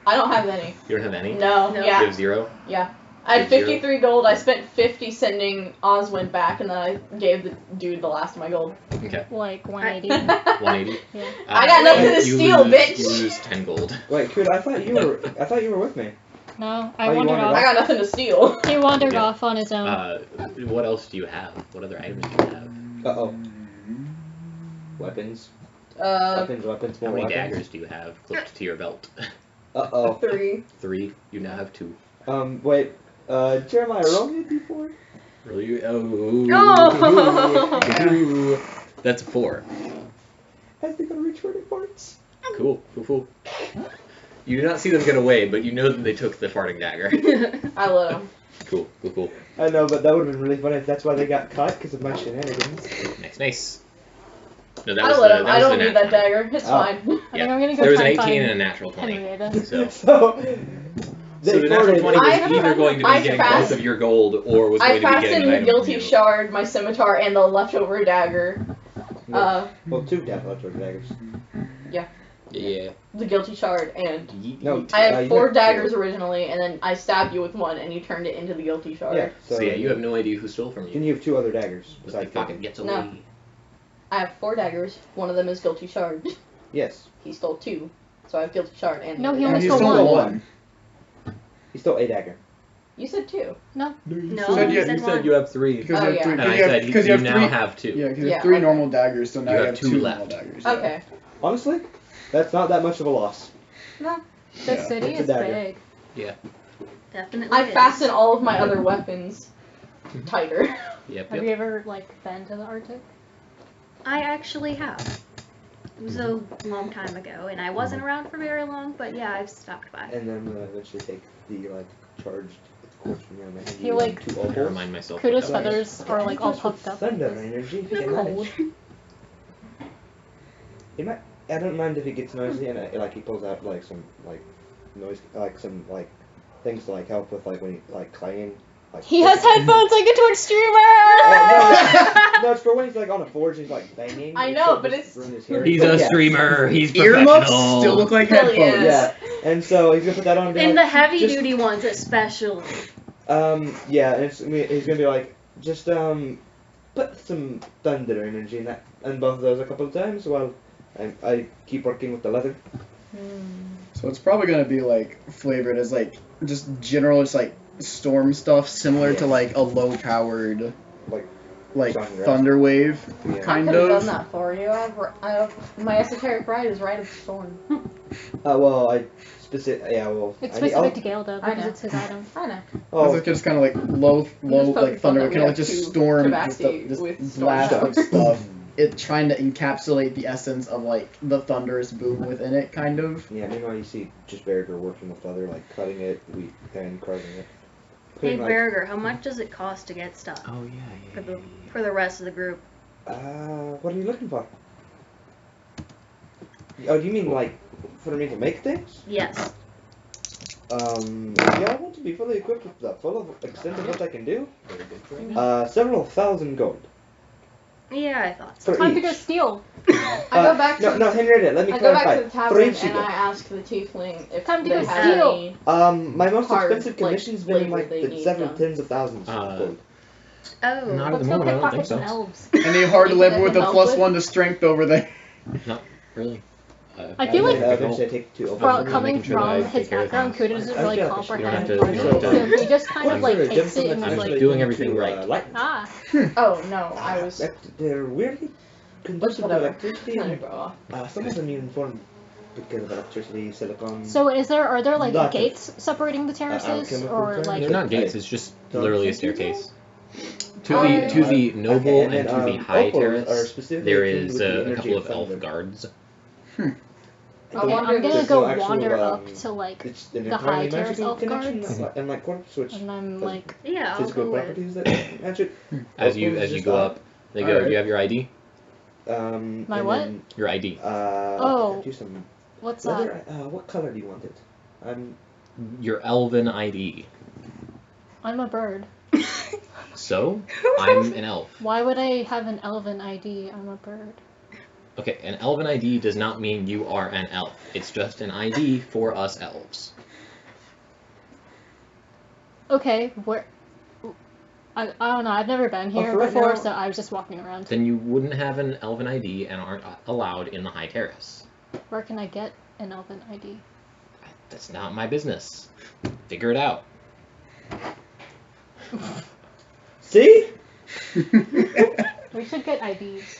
I don't have any. You don't have any? No. No. You Yeah. have 0? Yeah. I had Zero. 53 gold. I spent 50 sending Oswin back, and then I gave the dude the last of my gold. Okay. Like 180. 180. Yeah. I got nothing to you steal, lose, bitch. You lose 10 gold. Wait, Kuda, I thought you were with me. No, Oh, I you wandered wandered off. I got nothing to steal. He wandered Yeah. off on his own. What else do you have? What other items do you have? Uh-oh. Weapons. Weapons, more How many weapons. daggers do you have clipped to your belt? Uh-oh. 3. 3. You now have 2. Wait, Jeremiah, roll me a d4. Really? Oh. No. That's a 4. As they gonna reach for the parts. Cool. You do not see them get away, but you know that they took the farting dagger. I let him. Cool. I know, but that would have been really funny if that's why they got caught, because of my shenanigans. Nice. No, that I was let the, him. that I was don't the need nat that 20. dagger. It's Oh. fine. I think I'm gonna go There was try an and 18 find and a natural 20. Henrietta. So So the natural 20 was I- either going to be I getting fast- both of your gold, or was I going to be getting fastened an the item guilty from you. shard, my scimitar, and the leftover dagger. well, 2 leftover daggers. Yeah. The guilty shard, and No, I had you 4 had daggers originally, and then I stabbed you with one, and you turned it into the guilty shard. Yeah. So yeah, you have no idea who stole from you. Then you have 2 other daggers But besides the pocket gets away. No. I have 4 daggers. One of them is guilty shard. Yes. He stole 2, so I have guilty shard and. No, he No, only he stole stole one. one. He stole a dagger. You said 2. No, You you said, said you one. said you have 3. Because Oh, you have yeah. 3. And I said Because you you have now 3. have 2. Yeah, because you Yeah, have 3 okay. normal daggers, so now You you have have 2 2 left. normal daggers. Yeah. Okay. Honestly, that's not that much of a loss. No. The Yeah, city it's a is dagger. big. Definitely. I is. fasten all of my other weapons tighter. Yep. Have you ever been to the Arctic? I actually have. It was a long time ago, and I wasn't around for very long, but yeah, I've stopped by. And then I'm gonna eventually take the charged quartz from him and hand He, you like- 2 I opals. remind myself. Kuda's what that was. feathers are all puffed up. Thunder energy. If you can manage. He might. I don't mind if he gets noisy and he pulls out some noise some things to help with when he clanging. He has headphones like a Twitch streamer! No, it's for when he's on a forge and he's banging. I It's know, so but just it's- ruin his hearing. He's But a yeah. streamer. He's Earmuffs professional. still look like Really headphones. is. Yeah, and so he's gonna put that on. And be In like, the heavy just- duty ones, especially. Yeah, and he's gonna be just put some thunder energy in both of those a couple of times while I keep working with the leather. So it's probably gonna be flavored as just general storm stuff, similar to a low powered Sunrise. thunder wave Yeah. I kind could have done of. that for you. I have my esoteric ride is Rite of the Storm. Well, I specific. Yeah, well. It's I need- specific to Gale though, I because know. it's his item. I know. Oh, It's just kind of low just focus thunder, on that. kind We of have just 2 storm, Tabaxi just with storm blast of showers. stuff. It trying to encapsulate the essence of the thunderous boom within it, kind of. yeah. Meanwhile, you see just Barracuda working with leather, cutting it, and carving it. Hey, Putting, Barugur, how much does it cost to get stuff Oh yeah. for the rest of the group? What are you looking for? Oh, do you mean for me to make things? Yes. Yeah, I want to be fully equipped with the full extent of what I can do. Several thousand gold. Yeah, I thought so. For Time to each. go steal. I go back to No, Henrietta, let me I go back clarify. to the For tavern each and you I ask the tiefling if Time to they go have steal. any. my most Hard, expensive commission's been flavor they the need several done. tens of thousands of gold. Oh. Not at Let's the go moment. I don't think pickpocket so. some elves. Any hard Anything labor I with can a help plus with? 1 to strength over there. Not really. I feel like Eventually I take 2 From opals. coming making sure that I from his take care of background, things. Kuda doesn't I really feel like comprehend you don't have to- farming, so he just kind of Well, takes it and I'm he's just like, doing everything right. ah. Oh no, I was. They're weirdly conducive to Whatever. electricity. Let it And, go off. some of them even form because of electricity, silicon. So are there Lots of- gates separating the terraces, alchemical or terms? like? They're not gates. It's just Don't literally a think you staircase. To the noble Okay, and to then, the high opals are terrace, specifically there attuned is with the a energy couple of elf thunder. guards. I wonder I'm if gonna there's go no actual, wander up to It's an the high entirely terrace magical elf connection, guards. and corpse, which and I'm has like, Yeah, I'll physical go with. properties that match it. As you Opals as you just go are- up, they go. Alright. Do you have your ID? My and what? Then, Your ID. Oh. do some what's leather. that? What color do you want it? Your elven ID. I'm a bird. So I'm an elf. Why would I have an elven ID? I'm a bird. Okay, an elven ID does not mean you are an elf. It's just an ID for us elves. Okay, where? I don't know. I've never been here for right before, now- so I was just walking around. Then you wouldn't have an elven ID and aren't allowed in the High Terrace. Where can I get an elven ID? That's not my business. Figure it out. See? We should get IDs.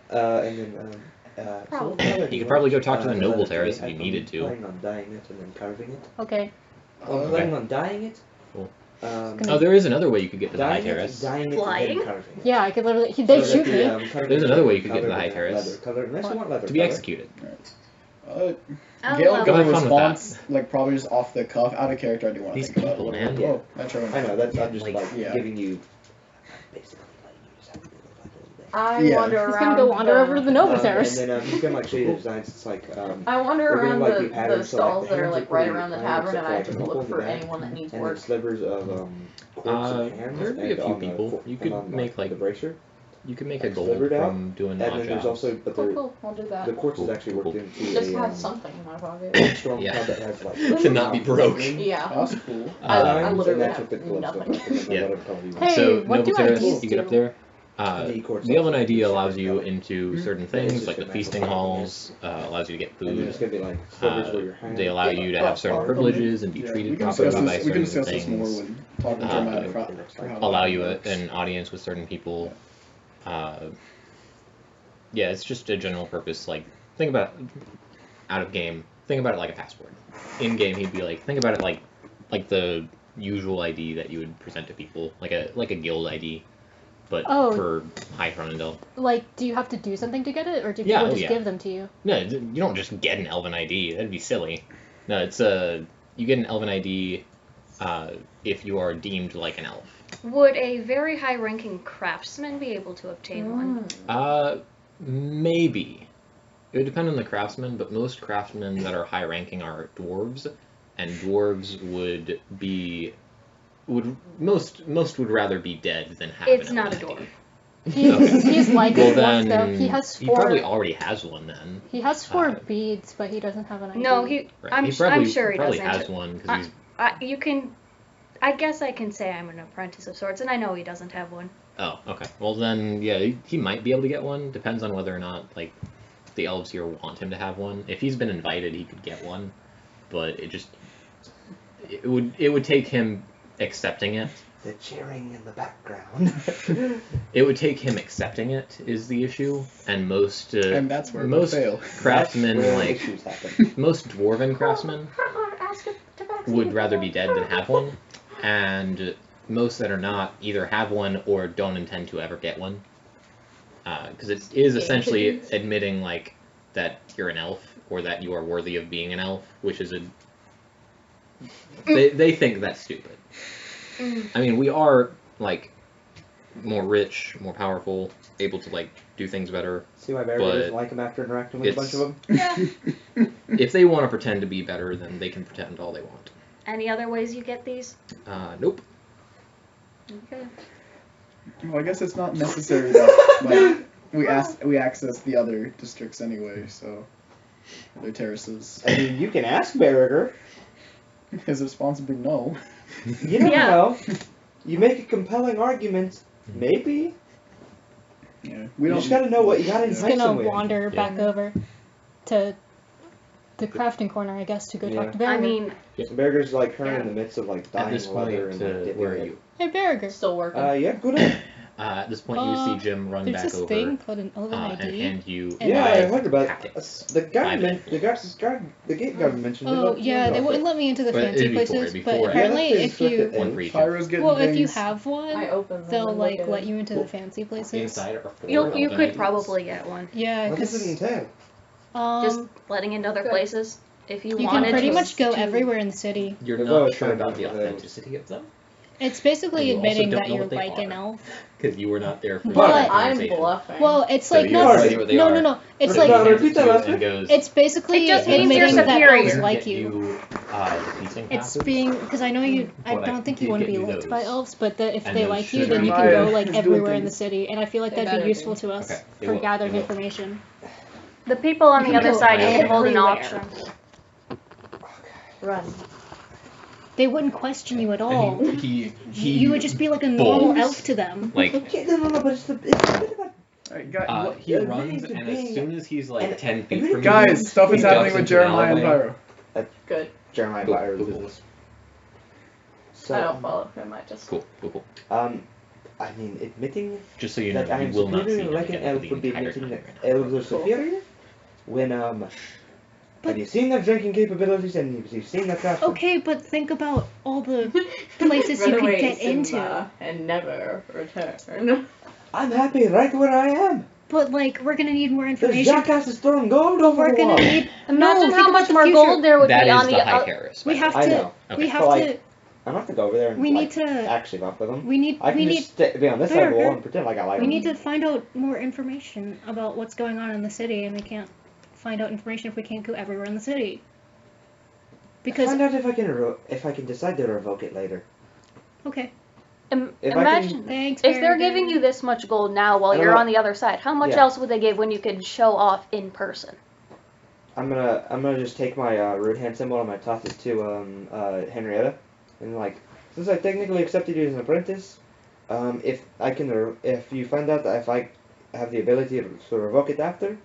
And then, so Probably. what color do You could want? probably go talk to the noble leather terrace today. if you needed to. I'm planning on dyeing it and then carving it. Okay. I'm planning on dyeing it. Cool. Um, gonna- Oh, there is another way you could get to the High dyeing it, Terrace. dyeing it, Flying? and then carving it. Yeah, I could literally. They So shoot that me. the, carving There's is another way you could get to the colored High in Terrace. Leather color, unless you want leather To be color. executed. I'll Gale allow got a Have fun with response, like probably just off the cuff, out of character. I do want to These think about it. people, a little man. bit. Oh, that's right. I know, that's, I'm just Like, like yeah. giving you, basically letting you just have to live like a little bit. I Yeah. wander He's around. gonna go wander over to the noble terrace. And then you can like show you the designs. It's like I wander they're gonna, around like, be the patterns, so, like, stalls the that are hands like are right pretty around the plain, tavern, except and for, I like, just the look people for in the back, anyone that needs and work. then slivers of quartz Uh, and hands. there'd be a and few on the people. fo- You and could on, make, like- the bracer. You can make a Like, gold slivered out, from doing And odd then there's jobs. also, but Cool, the cool. I'll do that. the quartz is Cool, actually cool, worked cool. into Just a have something in my pocket. strong Yeah. club that has like To not be broke. Yeah. That's cool. I designs, literally and that's have what the gloves look nothing. like, and then Yeah. whatever color you want. Hey, So what Noble do Terrace, IDs you get up do? there. The quartz The Elven also ID is allows separate you color. into certain It's things, just like a the magical feasting color, halls, allows you to get And then food. it's gonna be like slivers where your hand. They allow you to have certain Yeah. privileges and be Yeah, we treated can properly discuss by this. We can certain discuss this more things. when talking to Matt for how Allow that you works. an audience with certain people. Yeah, it's just a general purpose. Like, think about out of game. Think about it like a passport. In game, he'd be like, think about it like the usual ID that you would present to people, like a guild ID, but Oh. for High Fronendel. Like, do you have to do something to get it, or do Yeah, people oh, just yeah. give them to you? No, you don't just get an Elven ID. That'd be silly. No, it's you get an Elven ID if you are deemed like an elf. Would a very high-ranking craftsman be able to obtain one? Maybe. It would depend on the craftsman, but most craftsmen that are high ranking are dwarves, and dwarves most would rather be dead than have It's an not a elven dwarf. ID. He's like Well it once, though. then, He has he 4. probably already has one then. He has 4 uh, beads, but he doesn't have an ID. No, he. Right. I'm he sure he probably doesn't. has one because he's. You can. I guess I can say I'm an apprentice of sorts, and I know he doesn't have one. Oh, okay. Well then, yeah, he might be able to get one. Depends on whether or not like the elves here want him to have one. If he's been invited, he could get one, but it would take him accepting it. The cheering in the background. It would take him accepting it is the issue, and most And that's where most we fail. craftsmen That's where like issues happen. most dwarven craftsmen would rather be dead than have one, and most that are not either have one or don't intend to ever get one, because it is essentially admitting like that you're an elf or that you are worthy of being an elf, which is they think that's stupid. I mean, we are like more rich, more powerful, able to like do things better. See why Barry doesn't like him after interacting with a bunch of them? Yeah. If they want to pretend to be better, then they can pretend all they want. Any other ways you get these? Nope. Okay. Well, I guess it's not necessary that like we access the other districts anyway, so other terraces. I mean, you can ask Barracuda. His response would be no. You never Yeah. know. You make a compelling argument, maybe. Yeah, we You don't. just gotta know what you gotta He's entice gonna him with. wander back over to the crafting corner, I guess, to go Yeah. talk to Barrager. I mean, Barracuda's like currently in Yeah. the midst of like At dying this point, leather and like, dipping where are it. you? Hey, Barrager. Still working. Yeah, good on. At this point, you see Jim run There's back this over thing called an Elven and ID. hand you And Yeah, I five heard about packets. the guy. Five. The gate guard mentioned it. Oh, Like, yeah, they about wouldn't it. let me into the But fancy it'd be four, places, it'd be but four. apparently Yeah, if you... one for each. Pyro's getting Well, if you things. have one, I open them. they'll and like look let at- you into the fancy places. Inside are four you Elven could IDs. probably get one. Yeah, What does it because entail? Just letting into other Good. places. If you, you wanted can pretty to, much go to- everywhere in the city. You're They've not always sure found about the out that- authenticity of them It's basically And you also admitting don't that know you're what they like an are. elf. because you were not there for But- the I'm conversation. bluffing. Well, it's So like you not... already know what they No, are. no, no. It's So like... he No, hands it repeat to that you last and bit. goes, It's basically It just means admitting you're that elves superior. like get you. feasting It's passes. being... Because I know you... I Well, I don't think you did want to get be you liked by those. elves, but if And they those like you, should then be you can go Maya like is doing everywhere in the things. city, and I feel like They that'd be better useful be. to us Okay, they for will- gathering they will. information. The people on the You other go side, you can hold an everywhere. auction. Run. They wouldn't question you at all. And he You would just be like a normal bolts. elf to them. like No, but it's a bit about... Alright, guys, he the runs, things of and as being- soon as he's like and- 10 and feet really from you, guys, stuff is he happening ducks with into Jeremiah an and alleyway. Pyro. Good. Jeremiah Cool, Byers' cool, cool. business. I So, don't follow him. I just. Cool. I mean, admitting Just so you know, that I you am will not see superior him like an again for elf the would be entire admitting time. that elves are Cool. superior when, have you seen their drinking capabilities and have you seen their craft? Okay, but think about all the places you Run could away, get Simba, into. and never return. I'm happy right where I am. But like, we're gonna need more There's information. jackasses throwing gold over We're the gonna wall. need. Imagine No, how think about much the more future. gold there would That be is on the the high Harris. We have I to. know. We Okay. have But, to. like, I'm gonna have to go over there and We like, need to. actually fuck with them. We need. I can We need. just be on this side of the wall Barracuda. and pretend like I like We them. need to find out more information about what's going on in the city, and we can't find out information if we can't go everywhere in the city. Because Find out if I can decide to revoke it later. okay, If I Imagine thanks. if they're Barracuda. giving you this much gold now while I don't you're know. on the other side. How much Yeah. else would they give when you could show off in person? I'm gonna just take my root hand symbol and my toss it to Henrietta, and like, since I technically accepted you as an apprentice, if you find out that if I have the ability to revoke it after,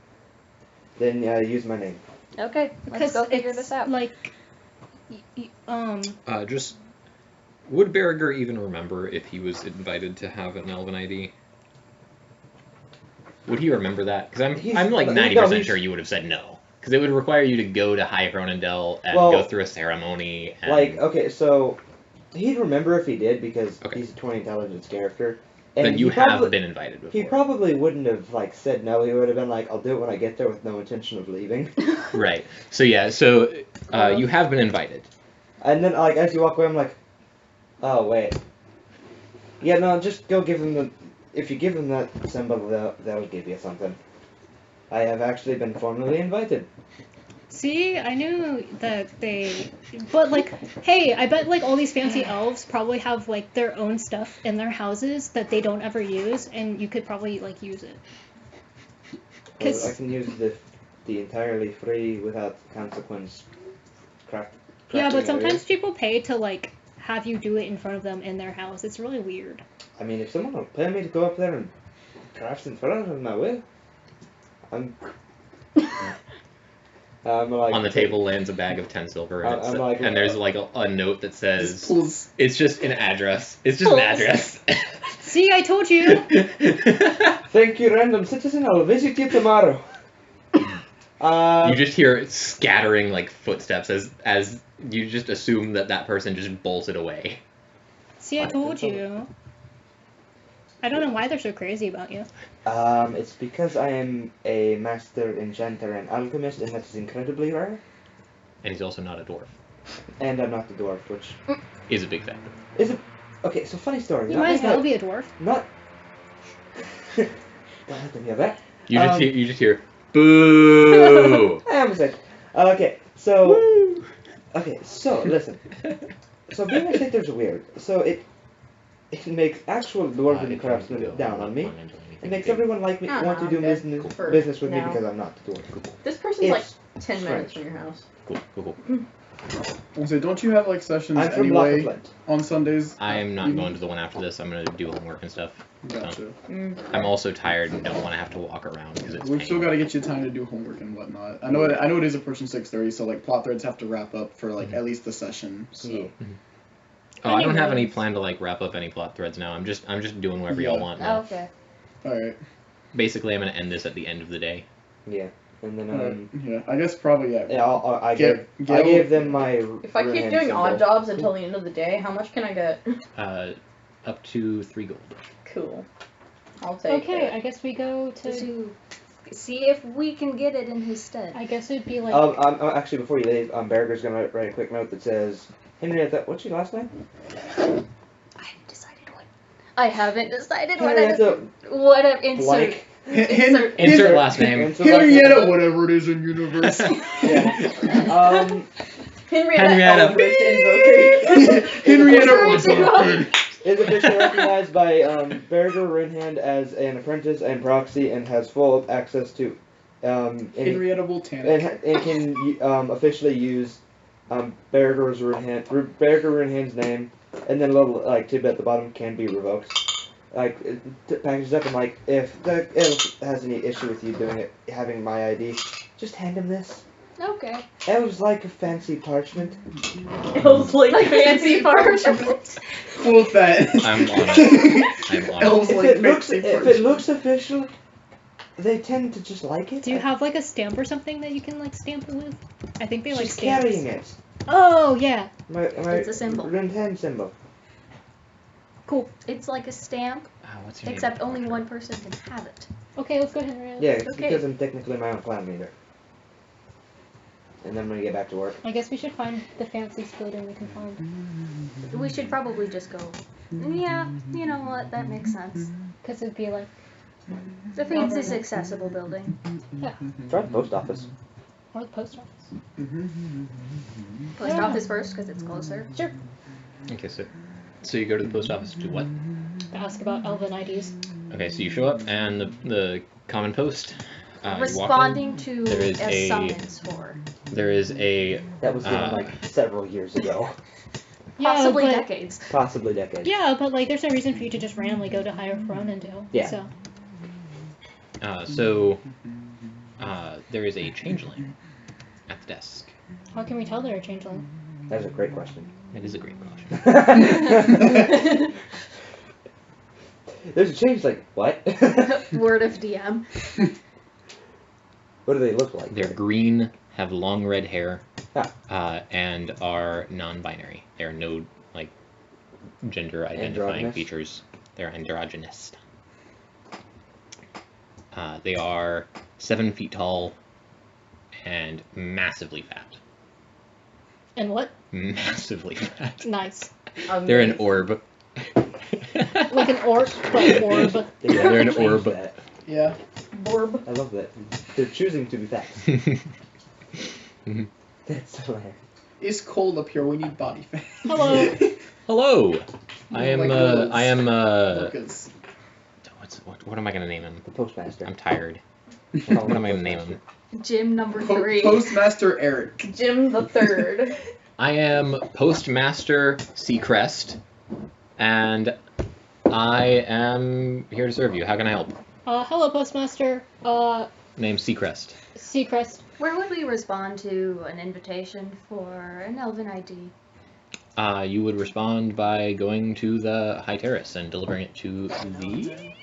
then use my name. Okay, let's Because go figure it's this out. like, Just would Barracuda even remember if he was invited to have an Elven ID? Would he remember that? Because I'm like 90% sure you would have said no. Because it would require you to go to High Cronendel and Well, go through a ceremony. And, Like, okay, so he'd remember if he did because Okay. he's a 20 intelligence character. And then you he probably, have been invited before. He probably wouldn't have like said no. He would have been like, "I'll do it when I get there," with no intention of leaving. Right. So yeah. So you have been invited. And then, like, as you walk away, I'm like, "Oh wait, yeah, no, just go give them the. If you give them that symbol, they'll give you something." I have actually been formally invited. see, I knew that they, but like, hey, I bet like all these fancy elves probably have like their own stuff in their houses that they don't ever use, and you could probably like use it. I 'Cause- can use the entirely free without consequence craft. Yeah, crafting but sometimes area. people pay to like have you do it in front of them in their house. It's really weird. I mean, if someone will pay me to go up there and craft in front of them, I will. I'm like, On the table lands a bag of 10 silver, and, I'm like, and there's like a note that Just says pulls. it's just an address. It's just an address. See, I told you. Thank you, random citizen. I'll visit you tomorrow. You just hear scattering like footsteps as you just assume that person just bolted away. See, I told you. I don't know why they're so crazy about you. It's because I am a master enchanter and alchemist, and that is incredibly rare. And he's also not a dwarf. And I'm not a dwarf, which Is a big factor. is it. Okay, so funny story. You might as well be a dwarf. Not. Don't let them hear that. You just hear boo. I almost said. Okay, so. Okay, so listen. So being a Satyr is weird. So it makes actual dwarven craftsmen down on me. It makes everyone like me Oh, want to no, do I'm good. business with me No. because I'm not a dwarf. This person's like It's 10 minutes strange. from your house. Cool. So don't you have like sessions I'm from anyway Lockland. on Sundays? I am not going to the one after this. I'm going to do homework and stuff. Gotcha. I'm also tired and don't want to have to walk around because it's We've still pain. got to get you time to do homework and whatnot. I know it is approaching 6:30, so like plot threads have to wrap up for like at least the session. So Yeah. Oh, I don't have any Anyways. plan to like wrap up any plot threads now. I'm just doing whatever y'all Yeah. want now. Okay. all right. Basically, I'm going to end this at the end of the day. Yeah. And then Alright, yeah, I guess probably yeah. yeah, I Gale- gave them my. If I rune keep hand doing symbol. odd jobs until the end of the day, how much can I get? Up to 3 gold. Cool. I'll take Okay, it. I guess we go to. To see if we can get it in his stead. I guess it'd be like. Actually, before you leave, Barracuda's gonna write a quick note that says, Henrietta, what's your last name? I haven't decided what. I haven't decided what. Henrietta What I insert. Blank. Insert last name. Insert last Henrietta, name. whatever it is in universe. Yeah. Henrietta Henrietta. Eldritch Invoker. Henrietta was good. Is officially recognized by Barracuda Runehand as an apprentice and proxy and has full access to And Henrietta Voltanic. and can officially use Barragur's Rune Hand's name, and then a little like tidbit at the bottom can be revoked. Like it packages up and like if the elf has any issue with you doing it, having my ID, just hand him this. Okay. Elves like a fancy parchment. Elves like fancy parchment. Quote that. I'm on it. I'm on it. Elves If like fancy it parchment. looks official, they tend to just like it. Do you have like a stamp or something that you can like stamp it with? I think they like She's stamps. carrying it. Oh yeah. My It's a symbol. Rune Hand symbol. Cool. It's like a stamp, What's your name? except only one person can have it. Okay, let's go, Henrietta. Yeah, it's Okay. because I'm technically my own clan leader. And then when I get back to work. I guess we should find the fanciest building we can find. We should probably just go. Yeah, you know what? That makes sense. Because it'd be like, The fanciest accessible building. yeah, Try the post office. or the post office. Post office first because it's closer. Sure. Okay, so you go to the post office to do what? To ask about elven IDs. Okay, so you show up and the common post. You walk in. Responding to There is a a- summons for There is a That was given like several years ago. Yeah, possibly but, decades. Possibly decades. Yeah, but like, there's no reason for you to just randomly go to Higher Fronendale. Yeah. So, there is a changeling at the desk. how can we tell they're a changeling? That's a great question. It is a great question. There's a change like what? Word of DM. What do they look like? They're green, have long red hair, Ah. and are non-binary. There are no like gender identifying Androgynous? features. They're androgynous. They are 7 feet tall and massively fat. And what? Massively fat. Nice. They're an orb. Like an orc, but orb. Yeah, they're an Change orb. that. Yeah. Borb. I love that. They're choosing to be fat. That's hilarious. It's cold up here. We need body fat. Hello. Hello. I am. Like those I am. Orcas. What am I gonna name him? The postmaster. I'm tired. What am I gonna name him? Gym number 3. Postmaster Eric. Jim the Third. I am Postmaster Seacrest, and I am here to serve you. How can I help? Hello, Postmaster. Name Seacrest. Seacrest. Where would we respond to an invitation for an elven ID? You would respond by going to the High Terrace and delivering it to the.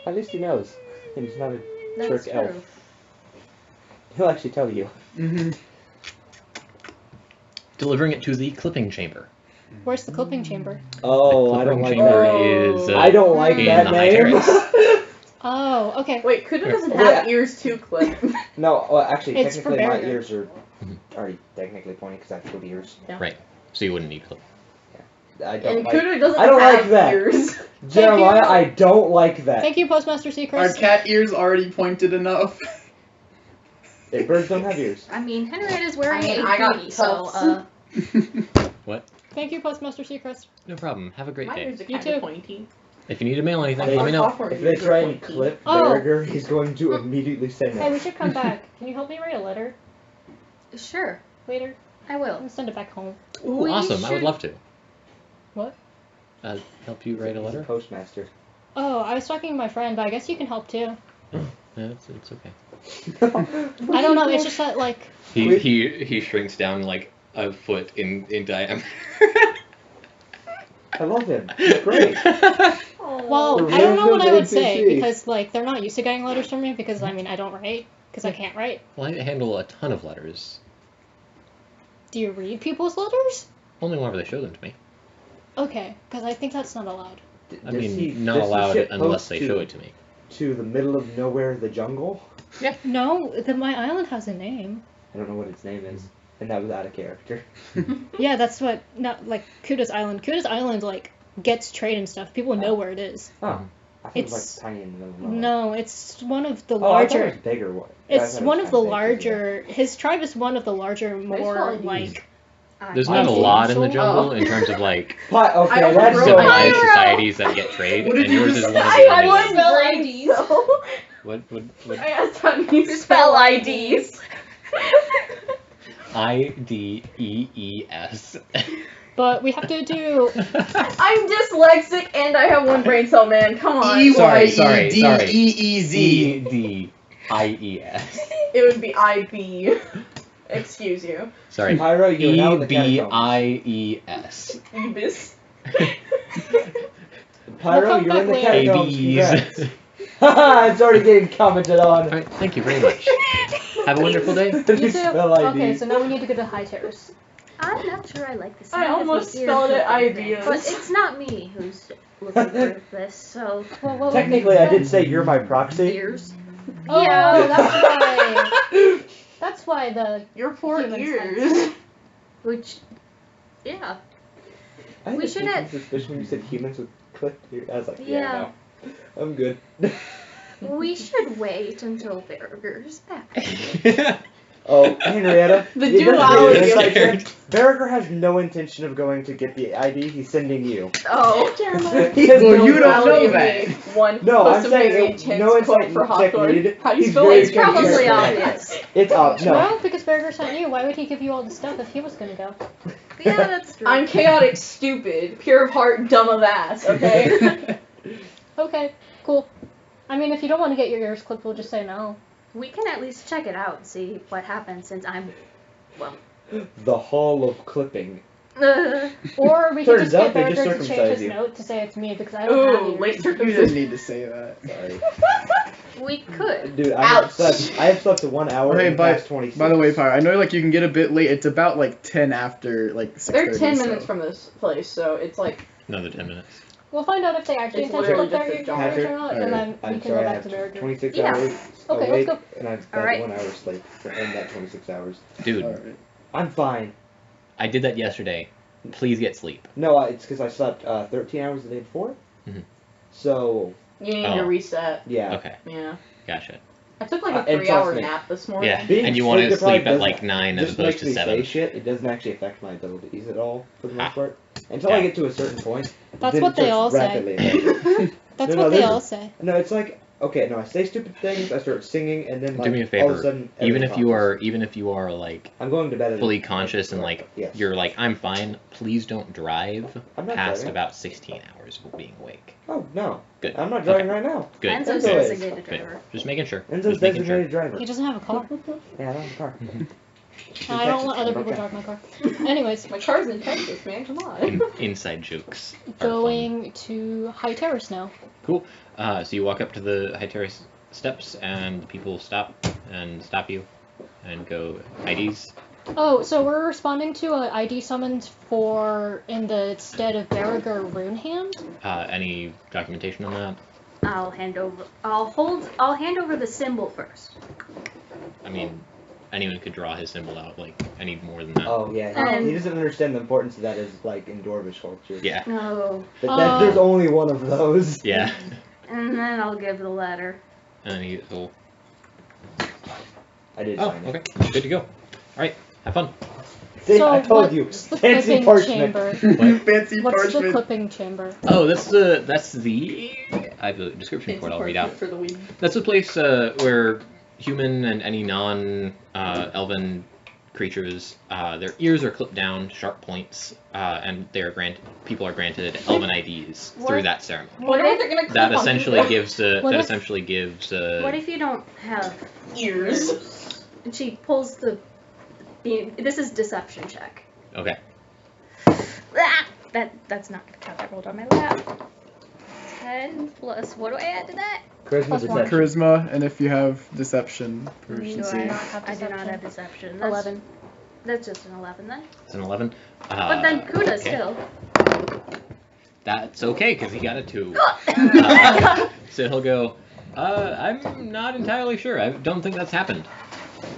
At least he knows. And he's not a That's trick true. elf. He'll actually tell you. Mm-hmm. Delivering it to the clipping chamber. Where's the clipping chamber? Oh, The I don't clipping like chamber that. is. I don't like in that the High name. Terrace. Oh, okay. Wait, Kuda doesn't Yeah. have ears to clip. No, well, actually, It's for technically, my Barracuda. ears are already technically pointy because I have good ears. Right. So you wouldn't need clip. I don't And like. Kuda doesn't I don't have like that. ears. Jeremiah, you. I don't like that. Thank you, Postmaster Our Seacrest. cat ears already pointed enough. Hey, birds don't have ears. I mean, Henrietta's wearing I mean, a I got booty, so, tufts. Thank you, Postmaster Seacrest. No problem. Have a great My day. ears are You kind of too. pointy. If you need to mail anything, Hey, let me know. Hawthorn If they ears are try and pointy. clip Oh. Barracuda, he's going to immediately say no. Hey, we should come back. Can you help me write a letter sure, later? I I'm will. gonna send it back home. Ooh, We awesome. I would should- love to. What? Help you write a letter? Postmaster. Oh, I was talking to my friend, but I guess you can help too. Yeah, it's okay. I don't know. It's just that like. He shrinks down like a foot in diameter. I love him. He's great. Well, The I don't know what I random would say NPC. because like they're not used to getting letters from me because I mean I don't write because I can't write. Well, I handle a ton of letters. Do you read people's letters? Only whenever they show them to me. Okay, because I think that's not allowed. I Does mean, he- not does he allowed ship unless post they to- show it to me. To the middle of nowhere, the jungle? No, my island has a name. I don't know what its name is. And that was out of character. Yeah, that's what. Not like Kuda's Island. Kuda's Island like gets trade and stuff. People know where it is. Oh. I think it was It's- like tiny in the middle of nowhere. No, it's one of the Oh, I thought it larger. was bigger. What? It's one of the larger. His tribe is one of the larger, more probably like. There's not a Oh. lot in the So- jungle in terms of like Okay, I that's overrode so civilized nice. societies that get trade, What and did you yours just is one of say? the I only was ones. spell IDs. What? I asked how do you Spell IDs. IDEES. But we have to do. I'm dyslexic and I have one brain cell, man. Come on. Sorry. EYEDEEZ. EDIES. It would be IB. Excuse you. Sorry. Pyro, you're now in the catacombs. EBIES. Ibis. Pyro, Welcome you're in the back catacombs. ABs. Congrats. Haha, it's already getting commented on. Alright, thank you very much. Have a wonderful day. You too? Spell Okay, ID. so now we need to go to High Terrace. I'm not sure I like this. I almost spelled it ideas. But it's not me who's looking for this, so Well, Technically, I did say you're my proxy. ears. Oh, Yeah. that's why. That's why the. Your 4 Humans ears. Which, yeah. I had We a should sneaking have- suspicion when you said humans would click here. I was like, Yeah. yeah, no. I'm good. We should wait until Baruger's back. Oh, Henrietta. The it doesn't duality make of any character. sense. Barracuda has no intention of going to get the ID. He's sending you. Oh. He has Well, no you don't know intention. that. One No, I'm plus a saying very it- intense no quote insight for check Hawthorn. needed. How do you He's spell very it? It's probably character. obvious. It's no. No, because Burger sent you. Why would he give you all the stuff if he was gonna go? Yeah, that's true. I'm chaotic, stupid, pure of heart, dumb of ass. Okay. Okay, cool. I mean, if you don't want to get your ears clipped, we'll just say no. We can at least check it out and see what happens since I'm, well. The Hall of Clipping. Or we can Turns just get out they just Burger to change circumcise his you. note to say it's me because I don't have Ooh, ears. late You didn't circumcision. need to say that. Sorry. We could. Dude, I Ouch. have slept 1 hour Okay, in the by- past 26. By the way, Pyro, I know like you can get a bit late. It's about like 10 after like 6:30. They're 10 so. minutes from this place, so it's like Another 10 minutes. We'll find out if they actually It's intend to literally clip their just a ears jar. or not, and then we I'm can sorry, go I back to have Burger. 26 Yeah. hours Okay, awake, let's and I've All had right. 1 hour sleep in that 26 hours. Dude, Alright. I'm fine. I did that yesterday. Please get sleep. No, it's because I slept 13 hours the day before. Mhm. So, you need Oh. to reset. yeah. Okay, Yeah. gotcha. I took like a And 3-hour trust me. nap this morning. Yeah, Being and you want to sleep-deprived sleep at doesn't- like 9 as Just opposed makes to me say 7. shit. It doesn't actually affect my abilities at all, for the most Ah. part. Until I Yeah. get to a certain point. That's then what it they starts all say. rapidly affecting. That's No, what they there's- all say. No, it's like, okay, no, I say stupid things, I start singing, and then like, Do me a all of favor. a sudden, Even everything if you are like I'm going to bed at fully conscious and like yes. you're like I'm fine, please don't drive I'm not past driving. about 16 hours of being awake. Oh, no. Good. I'm not driving right now. Good. Enzo's Enzo is. designated Good. driver. Just making sure. Enzo's Just making sure. designated driver. He doesn't have a car. Yeah, I don't have a car. I don't let other people Okay. drive my car. Anyways, My car's in Texas, man. Come on. Inside jokes. are going to High Terrace now. fun. Cool. So you walk up to the high terrace steps, and the people stop you, and go IDs. Oh, so we're responding to an ID summons for in the stead of Barragur Runehand? Any documentation on that? I'll hand over the symbol first. I mean, anyone could draw his symbol out. Like I need more than that. Oh, yeah. And- He doesn't understand the importance of that as, like, in Dwarvish culture. Yeah. No. There's only one of those. Yeah. And then I'll give the letter. And then he'll. I did Oh, sign it. okay. Good to go. All right. Have fun. See, So I told you. what's the Fancy clipping parchment. chamber? Fancy What's the parchment. clipping chamber? Oh, that's the. I have a description for it. I'll read out. For the weed. That's a place where human and any non-elven creatures, their ears are clipped down, sharp points, and people are granted elven IDs through What? that ceremony. Wonder what they're gonna clip That on essentially people. gives. What if- What if you don't have ears. And she pulls the. This is deception check. Okay. Ah! That's not gonna count. I rolled on my lap. 10 plus. What do I add to that? Charisma Plus one. deception. Charisma, and if you have deception Do proficiency. I not have I do not deception. have deception. That's, 11. That's just an 11 then. It's an 11. But then Kuda okay. still. That's okay, because he got a 2. So he'll go, I'm not entirely sure. I don't think that's happened.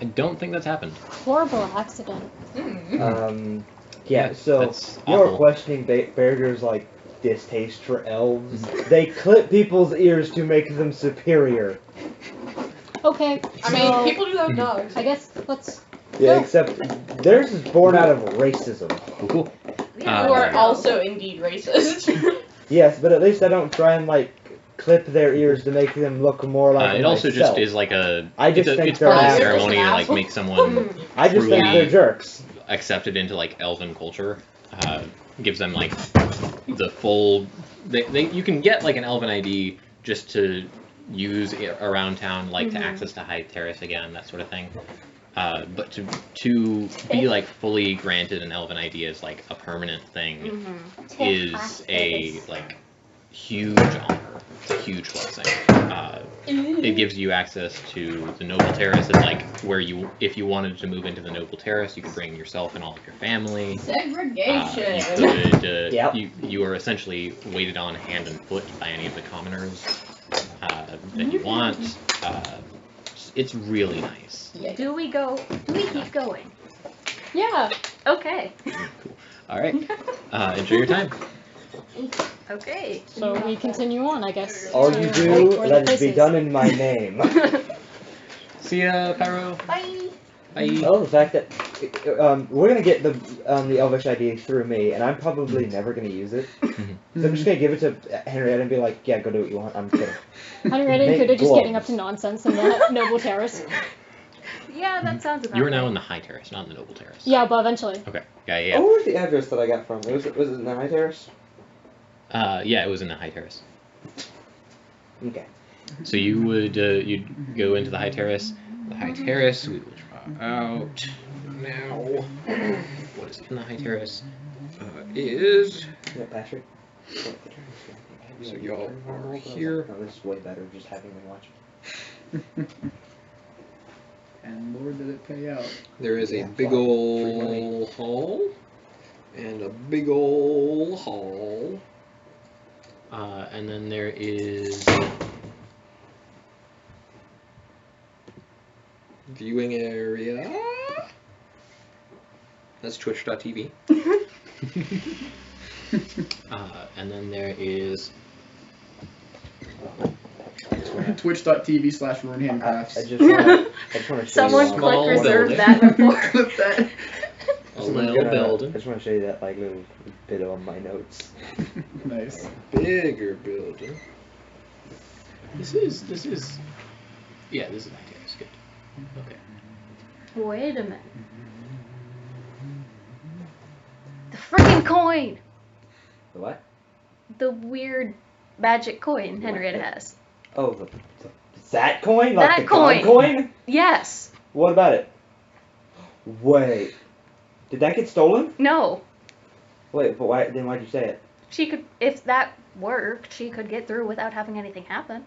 I don't think that's happened. Horrible accident. Mm. Yeah, so That's you're awful. questioning Barrager's, like, distaste for elves. They clip people's ears to make them superior. Okay, I so mean, people do that with dogs. I guess let's Yeah, go. except theirs is born out of racism. Cool. Yeah, Who are Uh, also indeed racist. Yes, but at least I don't try and, like, clip their ears to make them look more like It also myself. just is like a. I just it's think it's they're part of the assholes. ceremony to like Asshole. make someone I just think truly they're jerks. accepted into like elven culture. Gives them like the full. You can get like an elven ID just to use around town, like to access to High Terrace again, that sort of thing. But to be like fully granted an elven ID as like a permanent thing is a like huge honor. It's a huge blessing. It gives you access to the Noble Terrace. It's like where you, if you wanted to move into the Noble Terrace, you could bring yourself and all of your family. Segregation. Yep. You are essentially waited on hand and foot by any of the commoners that you want. It's really nice. Yeah. Do we keep going? Yeah. Okay. Cool. All right. Enjoy your time. Okay. So we continue on, I guess. All to, you like, do, where the let it place be is. done in my name. See ya, Pyro. Bye. Bye. Well, the fact that we're gonna get the Elvish ID through me, and I'm probably never gonna use it. So I'm just gonna give it to Henrietta and be like, "Yeah, go do what you want." I'm kidding. Henrietta Make and Kuda just gloves. getting up to nonsense in the Noble Terrace. Yeah, that sounds about You are now right. in the High Terrace, not in the Noble Terrace. Yeah, but eventually. Okay. Yeah. Oh, where's the address that I got from? Was it in the High Terrace? Yeah, it was in the High Terrace. Okay. So you would you'd go into the High Terrace. The High Terrace. We will try out now. What is in the High Terrace? Is Yeah, Patrick. So y'all are here. No, this is way better. Just having me watch. And Lord, did it pay out. there is a Yeah, big fine. ol' hall and a big ol' hall. And then there is viewing area. That's twitch.tv. And then there is Twitch.tv/runehandcrafts. I just want to show Someone you. Small click reserve building. that report. Clip that. a little I building. just want to show you that like little bit on my notes. Nice. Bigger building. This is yeah, this is okay, it's good. Okay. Wait a minute. The freaking coin! The what? The weird magic coin Henrietta has. Oh, that coin? Like That the god coin. coin? Yes. What about it? Wait. Did that get stolen? No. Wait, but why? Then why'd you say it? She could, if that worked, she could get through without having anything happen.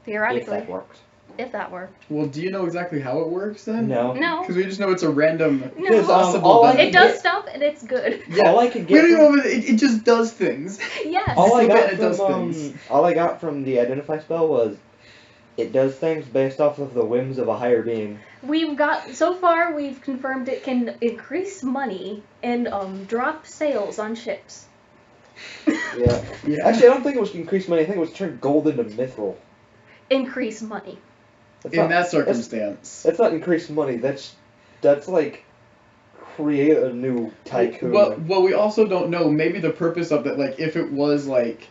Theoretically. If that worked. If that worked. Well, do you know exactly how it works then? No. No. Because we just know it's a random. Because Possible all I benefit. It does stuff and it's good. Yeah. All I could We get. don't From, know, but it just does things. Yes. all I Still got bet it does from things. all I got from the identify spell was it does things based off of the whims of a higher being. We've got, so far we've confirmed it can increase money and drop sales on ships. Yeah. Yeah. Actually, I don't think it was increased money. I think it was turned gold into mithril. Increase money. That's In not, that circumstance. that's not increased money. That's like create a new tycoon. Well, we also don't know. Maybe the purpose of that, like, if it was like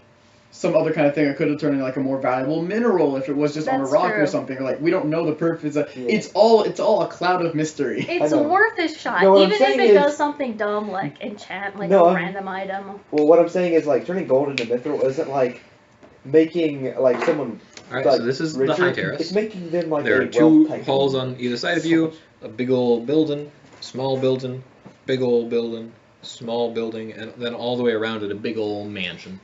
some other kind of thing, it could have turned into like a more valuable mineral. If it was just on a That's rock true. or something, like we don't know the purpose. Yeah. It's all a cloud of mystery. It's know. worth a shot, No, what I'm even if saying it is- does something dumb like enchant, like No, a I'm- random item. Well, what I'm saying is like turning gold into mithril isn't like making like someone. Alright, like, so this is richer. the High Terrace. It's making them like There a are two wealth tycoon. halls on either side of you. A big old building, small building, big old building, small building, and then all the way around it a big old mansion.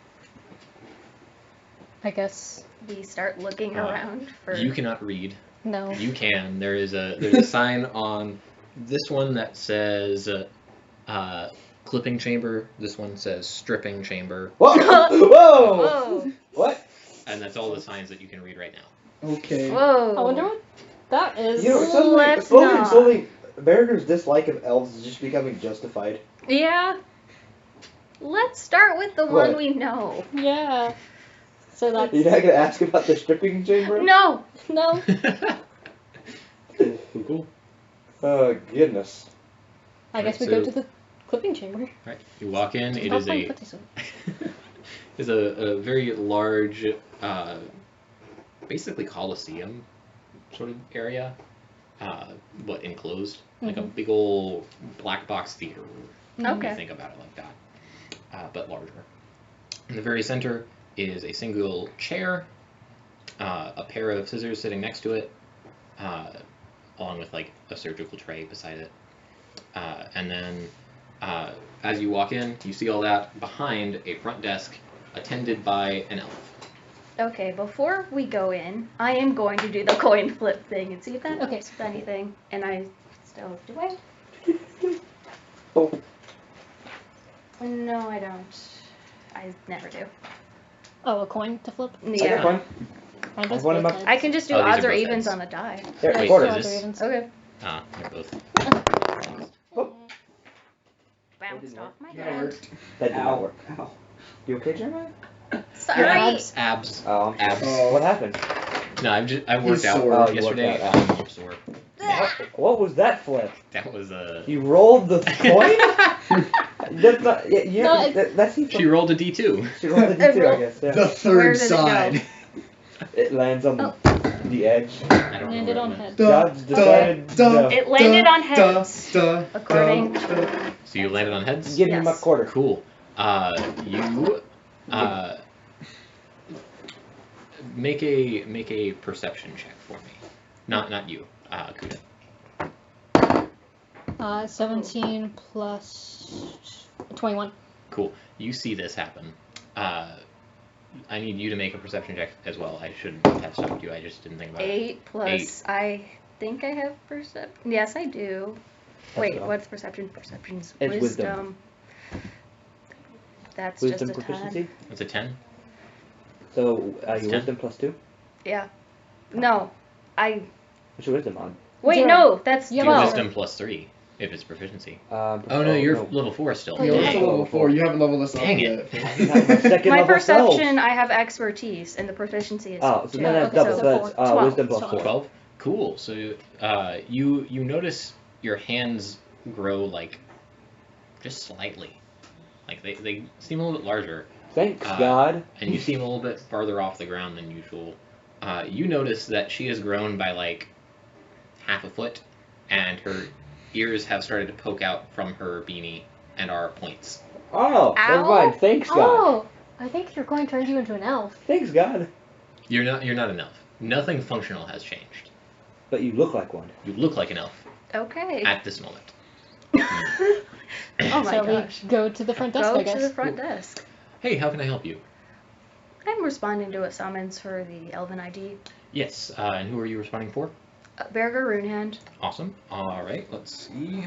I guess. We start looking around for. You cannot read. No. You can. There's a sign on this one that says clipping chamber. This one says stripping chamber. Whoa! Whoa! Whoa! What? And that's all the signs that you can read right now. Okay. Whoa! I wonder what that is. You know, Let's slowly, not. slowly, Barragur's dislike of elves is just becoming justified. Yeah. Let's start with the What? one we know. Yeah. So that's You're not gonna ask about the stripping chamber? No. no. Cool. Oh goodness. I guess Right, we go so- to the clipping chamber. Right. You walk in. It How is fun a put this away. is a very large, basically Coliseum sort of area, but enclosed, like a big old black box theater. When Okay. you think about it like that, but larger. In the very center is a single chair, a pair of scissors sitting next to it, along with like a surgical tray beside it. And then as you walk in, you see all that behind a front desk attended by an elf. Okay, before we go in, I am going to do the coin flip thing and see if that Okay. helps with anything. And I still do I? Oh. No, I don't. I never do. Oh, a coin to flip? I got Yeah. one. Oh, that's one in my- both I heads. can just do Oh, these odds are or both evens heads. on the die. There, Wait, quarter. so odds or this- evens. Okay. They're both. Bounced off my That hand. worked. That did not Ow. work. Ow. You okay, Jeremiah? Sorry. Abs. Oh. Abs. Oh. What happened? No, I worked He's out sore. Oh, you yesterday. worked out. I'm sore. What was that flip? That was a. You rolled the coin? That's not. Yeah, you. No, That's She rolled a D2. She rolled the I D2, I rolled- guess. Yeah. The Where third did it side. It lands on the edge. I don't Landed know on where it head. God's decided. no. It landed on heads, according went. So you landed on heads. Give me my Yes. quarter. Cool. You make a perception check for me. Not you. Kuda. 17 plus 21. Cool. You see this happen. I need you to make a perception check as well. I should have stopped you. I just didn't think about it. 8 plus. I think I have perception. Yes, I do. Wait, well. what's perception? Perception's It's wisdom. That's Wisdom just a 10. proficiency. That's a 10. So It's your 10. wisdom plus 2. Yeah. No, I. What's your wisdom on? Wait, 0. no, that's Yeah, Your 12. wisdom plus 3 if it's proficiency. Oh Oh no, you're level 4 still. You're Dang. also level 4. You haven't leveled us up Dang yet. it. Not my second My level perception, self. I have expertise, and the proficiency is. Oh, so 2. then that's Okay, double. so So that's 12. wisdom plus 4. 12. Cool. So you notice your hands grow like just slightly, like they seem a little bit larger, Thanks God. and you seem a little bit farther off the ground than usual. You notice that she has grown by like half a foot, and her ears have started to poke out from her beanie and are points. Oh, never Ow. mind. Thanks God. Oh, I think you're going to turn you into an elf. Thanks God. You're not an elf. Nothing functional has changed. But you look like one. You look like an elf Okay. at this moment. Oh my so gosh. we go to the front desk, Go I guess. to the front desk. Hey, how can I help you? I'm responding to a summons for the Elven ID. Yes. And who are you responding for? Berger Runehand. Awesome. All right. Let's see.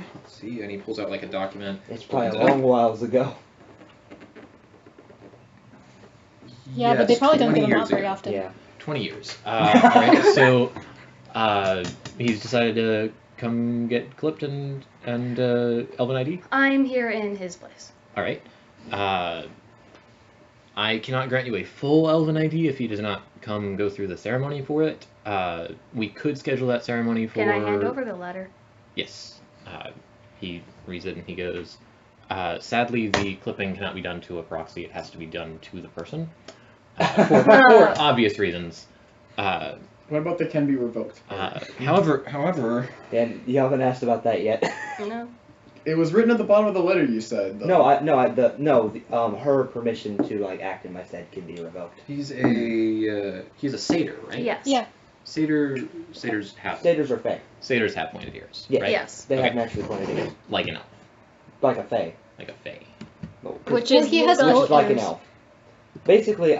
And he pulls out like a document. It's probably Opens a it up. long whiles ago. Yeah, but they probably don't 20 give them years out very ago. often. Yeah. 20 years. All right. So he's decided to come get clipped and Elven ID. I'm here in his place. All right. I cannot grant you a full Elven ID if he does not come go through the ceremony for it. We could schedule that ceremony for. Can I hand over the letter? Yes. He reads it and he goes, sadly, the clipping cannot be done to a proxy. It has to be done to the person. For obvious reasons. What about the can be revoked? However, And you haven't asked about that yet. No. It was written at the bottom of the letter you said. Though. Her permission to like act in my stead can be revoked. he's a satyr, right? Yes. Yeah. Satyrs have Satyrs are fae. satyrs have pointed ears, Yeah. right? Yes. They have Okay. naturally pointed ears. Like an elf, Like a fae. like a fae. Which Well, is he has Which no is like an ears. elf. Basically,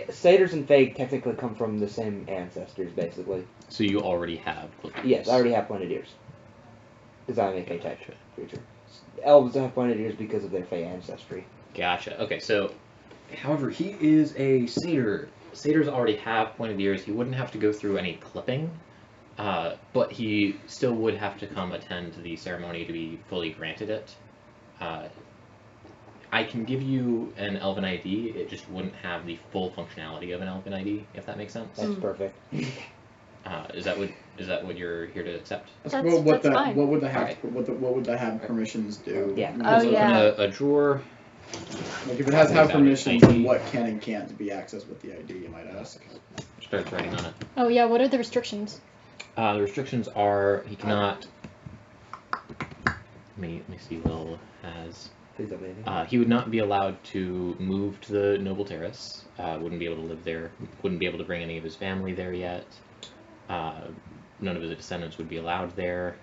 satyrs and fae technically come from the same ancestors, basically. So you already have clipped ears. Yes, I already have pointed ears. Because I'm a K type creature. Elves have pointed ears because of their fae ancestry. Gotcha. Okay, so, however, he is a satyr. Satyrs already have pointed ears. He wouldn't have to go through any clipping, but he still would have to come attend the ceremony to be fully granted it. I can give you an Elven ID. It just wouldn't have the full functionality of an Elven ID, if that makes sense. That's perfect. Is that what you're here to accept? That's- what that's fine. would the have permissions do? Yeah. Oh, Let's yeah. open a drawer. Like, if it has to have permissions, then what can and can't be accessed with the ID, you might ask. Starts writing on it. Oh yeah, what are the restrictions? The restrictions are he cannot. Let me see what Will has. Please don't leave me. He would not be allowed to move to the Noble Terrace. Wouldn't be able to live there. Wouldn't be able to bring any of his family there yet. None of his descendants would be allowed there,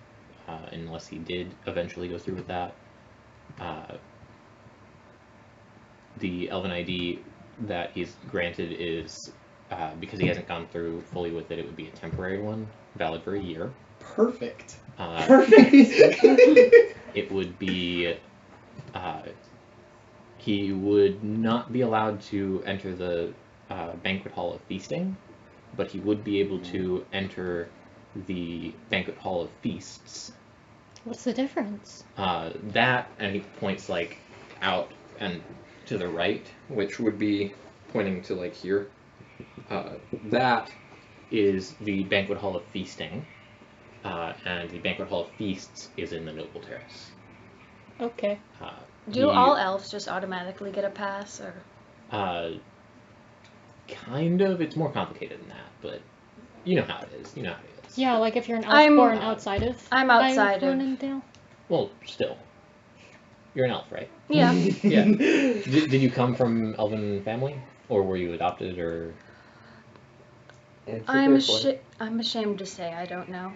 unless he did eventually go through with that. The Elven ID that he's granted is, because he hasn't gone through fully with it, it would be a temporary one, valid for a year. Perfect. Perfect. It would be, he would not be allowed to enter the Banquet Hall of Feasting, but he would be able to enter the Banquet Hall of Feasts. What's the difference? That, and he points like out and to the right, which would be pointing to like here. That is the Banquet Hall of Feasting, and the Banquet Hall of Feasts is in the Noble Terrace. Okay. Do all elves just automatically get a pass, or? Kind of. It's more complicated than that, but you know how it is. You know how it is. Yeah, like if you're an elf born outside of. I'm outside of. Ronnendale? Well, still. You're an elf, right? Yeah. Yeah. Did you come from elven family, or were you adopted, or? I'm ashamed to say I don't know.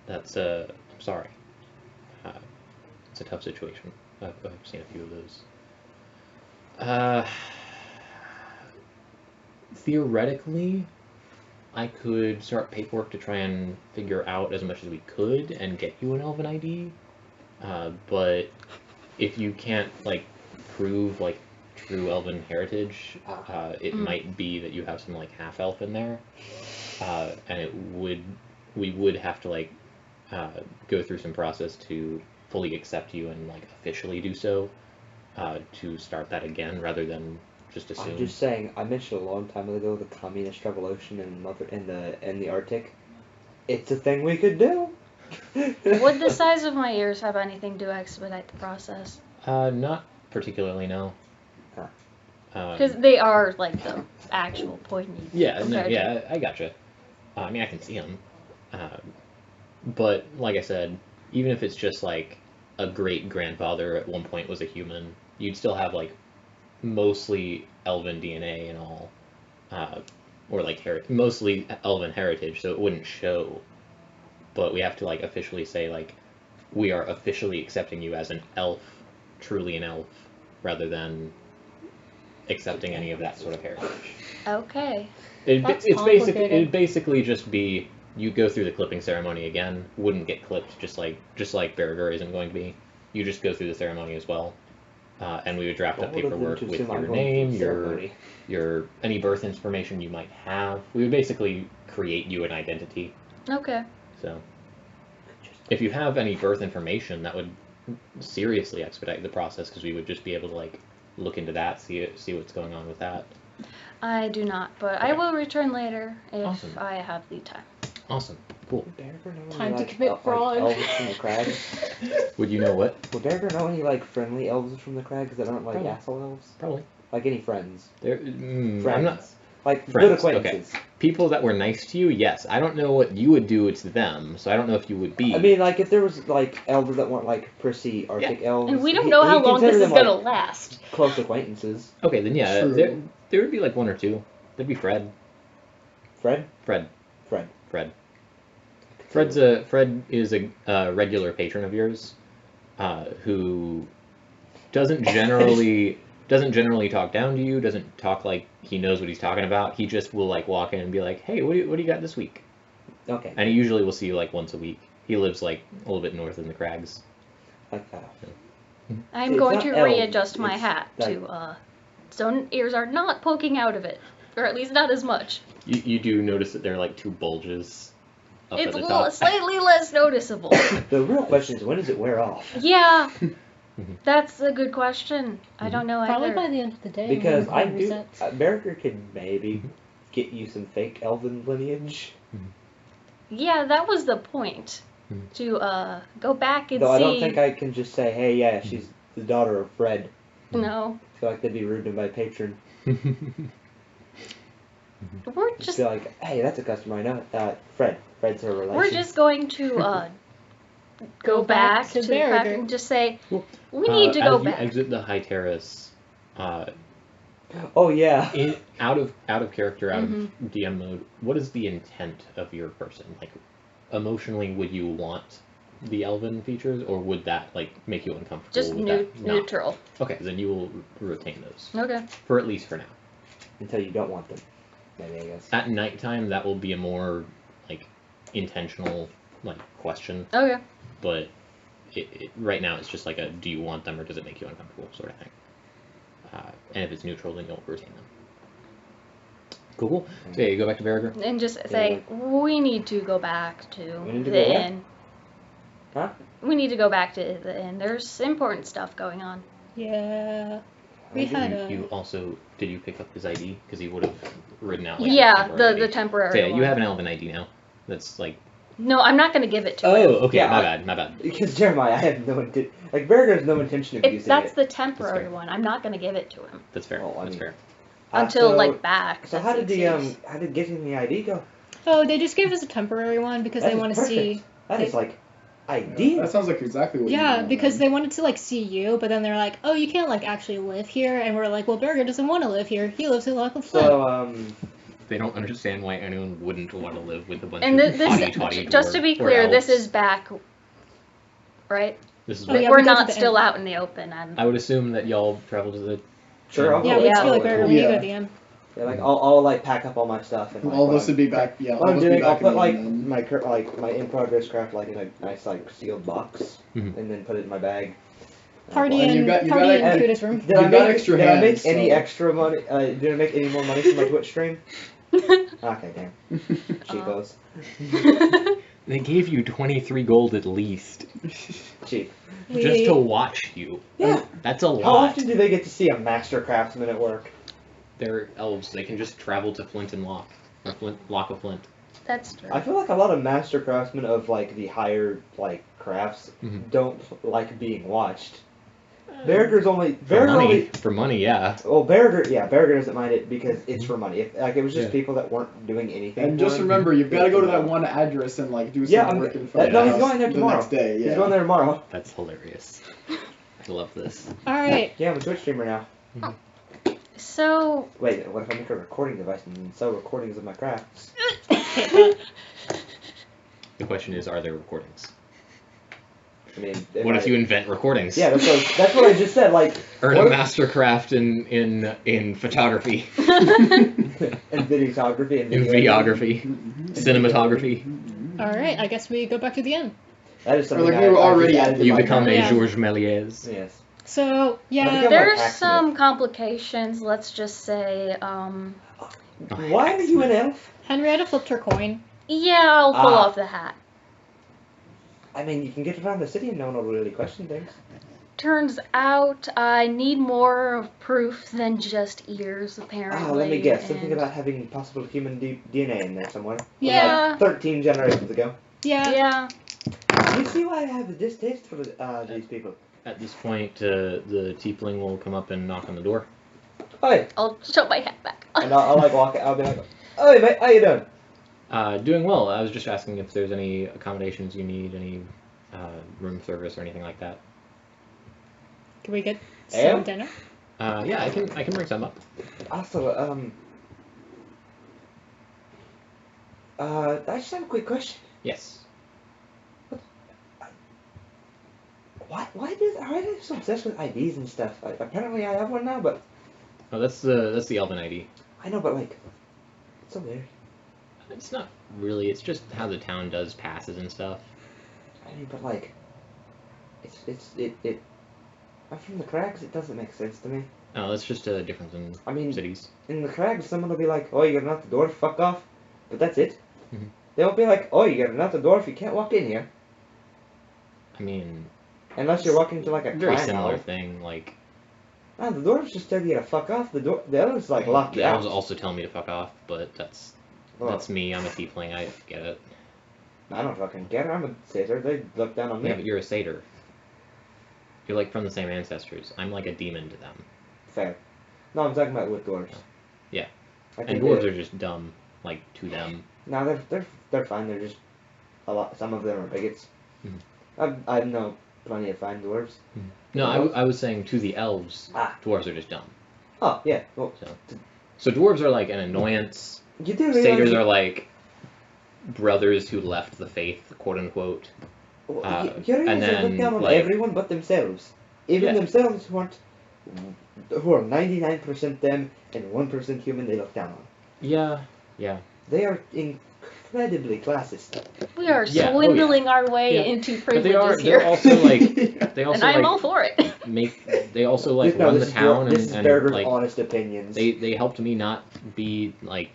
That's I'm sorry. It's a tough situation. I've seen a few of those. Theoretically, I could start paperwork to try and figure out as much as we could and get you an elven ID. But if you can't like prove like true elven heritage, it might be that you have some like half elf in there, and we would have to like go through some process to fully accept you and like officially do so, to start that again rather than just assume. I'm just saying. I mentioned a long time ago the communist revolution in the Arctic. It's a thing we could do. Would the size of my ears have anything to expedite the process? Not particularly, no. Because they are like the actual pointy. Yeah, no, yeah, I gotcha. I mean, I can see them. But like I said, even if it's just like a great grandfather at one point was a human, you'd still have like mostly elven DNA and all, or like mostly elven heritage, so it wouldn't show. But we have to like officially say like we are officially accepting you as an elf, truly an elf, rather than accepting any of that sort of heritage. Okay. It'd basically just be you go through the clipping ceremony again. Wouldn't get clipped, just like Barugur isn't going to be. You just go through the ceremony as well, and we would draft up paperwork with your name, your any birth information you might have. We would basically create you an identity. Okay. So, if you have any birth information, that would seriously expedite the process because we would just be able to like look into that, see what's going on with that. I do not, but Okay. I will return later if Awesome. I have the time. Awesome, cool. Would Barugur know Time any, to commit fraud. elves from the crags? Would you know what? Would Barugur know any like friendly elves from the crags that aren't like Probably. asshole elves? Probably. Like any friends? I'm Friends. not. Like Friends, good acquaintances. People that were nice to you, yes. I don't know what you would do to them, so I don't know if you would be. I mean, like if there was like elves that weren't like prissy Arctic elves. And we don't know how long this is gonna last. Close acquaintances. Okay, then yeah, True. there would be like one or two. There'd be Fred. Fred? Fred. Fred. Fred. Fred is a regular patron of yours, who doesn't generally talk down to you. Doesn't talk like he knows what he's talking about. He just will like walk in and be like, "Hey, what do you got this week?" Okay. And he usually will see you like once a week. He lives like a little bit north in the crags. Like that. I'm It's going not to elves, readjust my it's hat like- to so ears are not poking out of it, or at least not as much. You do notice that there are like two bulges up It's at the top. slightly less noticeable. The real question is, when does it wear off? Yeah, that's a good question. I don't know Probably either. by the end of the day. Because when I the do. resets. Barugur could maybe get you some fake elven lineage. Yeah, that was the point. To go back and Though see. I don't think I can just say, hey, yeah, she's the daughter of Fred. No. I feel like they'd be rude to my patron. We're Just just be like, hey, that's a customer I know. Fred. Fred's her relation. we're just going to go back to the crack Barugur. and just say Well, we need to go as back. you exit the high terrace, Oh yeah. out of character, out Mhm. of DM mode, what is the intent of your person? Like, emotionally, would you want the elven features, or would that like make you uncomfortable? Just with that? No. neutral. Okay, then you will retain those Okay. for at least for now. Until you don't want them. Maybe, I guess. At nighttime, that will be a more like intentional like question, Okay. but right now it's just like a do you want them or does it make you uncomfortable sort of thing. And if it's neutral, then you'll retain them. Cool. So yeah, you go back to Barracuda. And just say we need to go back to We need to the go where? inn. Huh? We need to go back to the inn. There's important stuff going on. Yeah. We had a. You also did you pick up his ID because he would have ridden out. Like, Yeah, temporary the ID. temporary So, yeah, you one. have an elven ID now. That's like. No, I'm not gonna give it to Oh, him. okay. Yeah, My bad. Because Jeremiah, I have no intent. Like Berger has no intention of If using that's it. the temporary fair. one, I'm not gonna give it to him That's fair. Well, I That's mean- fair. until So- like back. So that how did succeeds. how did getting the ID go? Oh, they just gave us a temporary one because That they is want to perfect. see. That is like ID. That sounds like exactly what you Yeah, want, because man. they wanted to like see you, but then they're like, oh, you can't like actually live here, and we're like, well, Berger doesn't want to live here. He lives in Lock of Flint. So They don't understand why anyone wouldn't want to live with a bunch And of this, haughty-taughty just to be dwarves or clear, this elves. is back, right? This is Oh, what yeah, We're we go to not the still inn. out in the open, and I would assume that y'all travel to the. sure, I'll Yeah, go. we'd Yeah. still like Berger when you Yeah. go to the inn. Yeah, like I'll like pack up all my stuff and like, All of what us I'm- would be back. Yeah, all What of I'm us would be doing, I'll back put in like the inn. my in progress craft like in a nice like sealed box, Mhm. and then put it in my bag. Party And in you got Kuda's room. Did I You've got make extra did I make hands, any so- extra money? Did I make any more money from my Twitch stream? Okay, damn. Cheapos. They gave you 23 gold at least Cheap. just to watch you. Yeah. That's a How lot. often do they get to see a master craftsman at work? They're elves. They can just travel to Flint and Lock. Or Lock of Flint. that's true. I feel like a lot of master craftsmen of like the higher like crafts Mhm. don't like being watched. Berger's only For Berger money. only For money, yeah. well Berger doesn't mind it because it's for money. If like it was just Yeah. people that weren't doing anything. And for just him, remember, you've got to go to that yeah. one address and like do some Yeah, work in front no, of he's the going house there the tomorrow. next day. Yeah. He's going there tomorrow. That's hilarious. I love this. All right. Yeah, I'm a Twitch streamer now. So Wait, what if I make a recording device and sell recordings of my crafts? The question is, are there recordings? I mean, What if you invent recordings? Yeah, that's what I just said. Like Earn what a if- mastercraft in photography, and videography and in video. videography, cinematography. All right. I guess we go back to the inn. That is something Or like I, we were I just already added at to You my become a Yeah. Georges Méliès. Yes. So Yeah. yeah, there's hacksmith. some complications. Let's just say, Why are you an elf? Henrietta flipped her coin. yeah, I'll pull Ah. off the hat. I mean, you can get around the city and no one will really question things. Turns out I need more proof than just ears, apparently. Ah, let me guess. Something and- about having possible human DNA in there somewhere. From, Yeah. Like 13 generations ago. Yeah. Yeah. You see why I have a distaste for these people? At this point, the tiefling will come up and knock on the door. Oi! I'll show my hat back. And I'll like walk. I'll be like, "Oi, mate, how you doing?" Doing well. I was just asking if there's any accommodations you need, any room service or anything like that. Can we get Ale? some dinner? Yeah, I can bring some up. Also, I just have a quick question. Yes. Why are they so obsessed with IDs and stuff? Like, apparently I have one now, but Oh, that's the Elven ID. I know, but like, it's so weird. It's not really. It's just how the town does passes and stuff. I mean, but like, it. I'm from the Crags. It doesn't make sense to me. Oh, that's just a difference in I mean, cities. in the Crags, someone will be like, "Oh, you gotta knock the door, fuck off," but that's it. Mhm. They won't be like, "Oh, you gotta knock the door if you can't walk in here," I mean, unless you're walking to like a very clan similar elf. thing. Like No, the dwarves just tell you to fuck off. The others like lock you the out. elves also tell me to fuck off, but that's Well, me. I'm a tiefling. I get it. I don't fucking get it. I'm a satyr. They look down on me. Yeah, but you're a satyr. You're like from the same ancestors. I'm like a demon to them. Fair. No, I'm talking about with dwarves. Yeah. I And think dwarves are just dumb, like, to them. No, they're fine. They're just a lot. Some of them are bigots. Mhm. I know plenty of fine dwarves. No, I was saying to the elves, dwarves are just dumb. Oh yeah. Well, So dwarves are like an annoyance. you do Satyrs realize are like brothers who left the faith, quote unquote. you realize and they look then, down on like- everyone but themselves. Even Yeah. themselves who are 99% them and 1% human. They look down on. Yeah. They are incredibly classist. We are Yeah, oh, swindling our way Yeah. into But they are. privileges here. They're also like. They also and I'm like all for it. They also like No, run the this is town this is and Berger's like honest opinions. they helped me not be like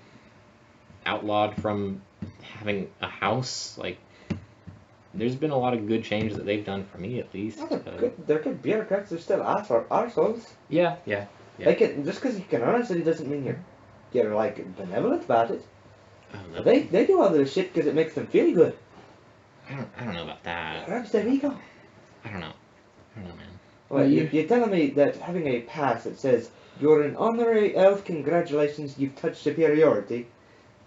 outlawed from having a house. Like there's been a lot of good change that they've done for me at least. They're good bureaucrats. They're still arseholes. Yeah. They can, just because you can earn a city doesn't mean you're like benevolent about it. I don't know. They do all this shit because it makes them feel good. I don't know about that. Grabs their ego. I don't know, man. Well, you're telling me that having a pass that says you're an honorary elf, congratulations, you've touched superiority,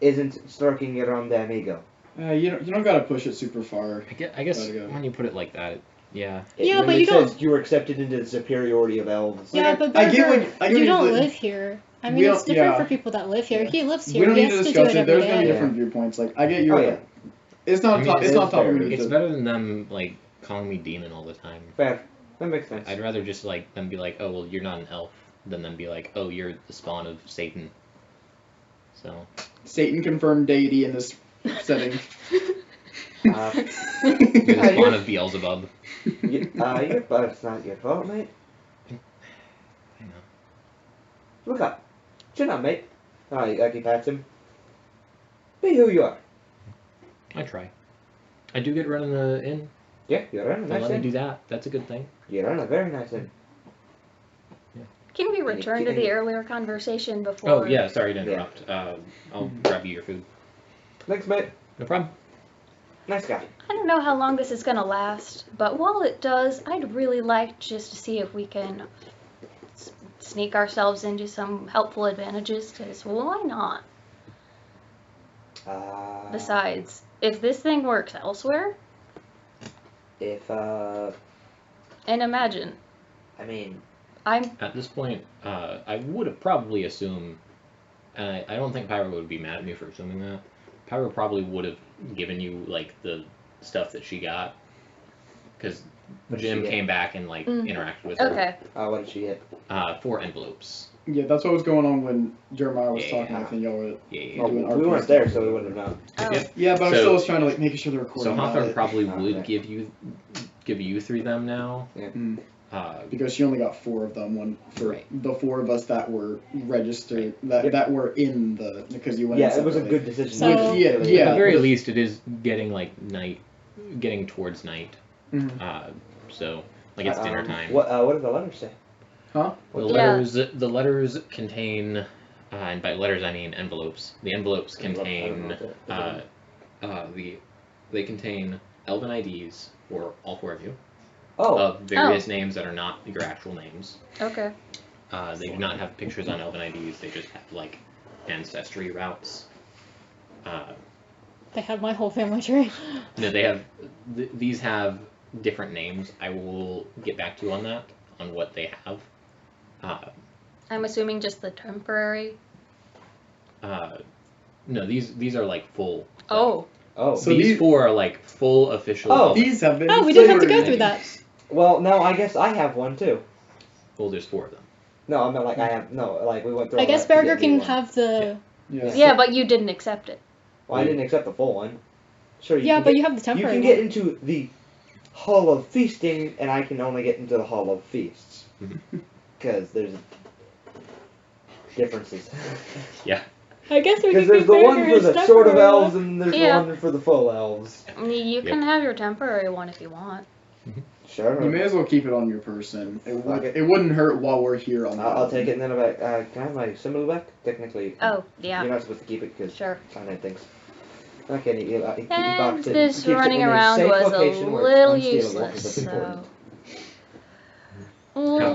isn't stroking your own damn ego. You don't gotta push it super far. I guess Gotta go. when you put it like that, yeah. Yeah, When but it you says don't- you were accepted into the superiority of elves. Yeah, but I get Berger, what you don't the- live here. I we mean, it's don't- different yeah. for people that live here. Yeah. He lives We here. don't He need has to to do discuss it it. every There's gonna be day. different viewpoints. Like I get your. Oh, yeah. It's not I mean, top. It's not top. fair. We need It's to- better than them like calling me demon all the time. Fair. That makes sense. I'd rather just like them be like, oh well, you're not an elf, than them be like, oh, you're the spawn of Satan. So. Satan confirmed deity in this setting. Uh, You're the spawn of Beelzebub. but it's not your fault, mate. I know. Look up. Chin up, mate. I keep at him. Be who you are. I try. I do get run in the inn. Yeah, you're in a They nice let me inn. do that. That's a good thing. You're in a very nice inn. Can we return to the earlier conversation before? Oh yeah, sorry to interrupt. I'll grab you your food. Thanks, mate. No problem. Nice guy. I don't know how long this is gonna last, but while it does, I'd really like just to see if we can sneak ourselves into some helpful advantages, because why not? Besides, if this thing works elsewhere, If, and imagine, I mean, At this point, I would have probably assumed, and I don't think Pyro would be mad at me for assuming that. Pyro probably would have given you like the stuff that she got, because What did she Jim get? came back and like interacted with her. okay. what did she get? 4 envelopes. Yeah, that's what was going on when Jeremiah was talking. I Yeah. think y'all were. Yeah. Oh, doing we weren't there, so we wouldn't have known. Oh. Yep. Yeah, but I So- still was trying to like making sure the recording. So got Hawthorn it. probably Oh, would okay. give you 3 of them now. Mm. Because Because she only got 4 of them. One for Right. the 4 of us that were registered, that Yep. that were in the because you went. Yeah, in it was a separately. good decision. So- Yeah, at yeah. the very least, it is getting like night, getting towards night. Mhm. So like it's dinner time. What did the letter say? Huh? The letters contain, and by letters I mean envelopes. The envelopes contain, they contain elven IDs for all 4 of you of various names that are not your actual names. Okay. They do not have pictures on elven IDs. They just have like ancestry routes. They have my whole family tree. No, they have. These have different names. I will get back to you on that, on what they have. I'm assuming just the temporary. No, these are like full. Oh. So these these- 4 are like full official. Oh, elven. These have been. Oh, we didn't have to go sorted. through that. Well, no, I guess I have one too. Well, there's 4 of them. No, I'm not like I have. No, like we went through. I all guess that to Berger get me can one. have the. Yeah. Yeah, but you didn't accept it. Well, I didn't accept the full one. Sure. Yeah, can but get- you have the You temporary can one. get into the Hall of Feasting, and I can only get into the Hall of Feasts Mhm. because there's differences. Yeah. I guess we Because can there's give the one Berger for his the temporary sort of one. elves, and there's Yeah. the one for the full elves. You can have your temporary one if you want. Sure. You may as well keep it on your person. Fuck it. It wouldn't hurt while we're here on. the I'll take island. it and then I'm like, can I have my symbol back? Technically, Oh, yeah. you're not supposed to keep it because Sure. cyanide things. Okay, he And boxed it. this Keeps it running in a around safe was a location where it's little unstealable, useless, because that's so. important.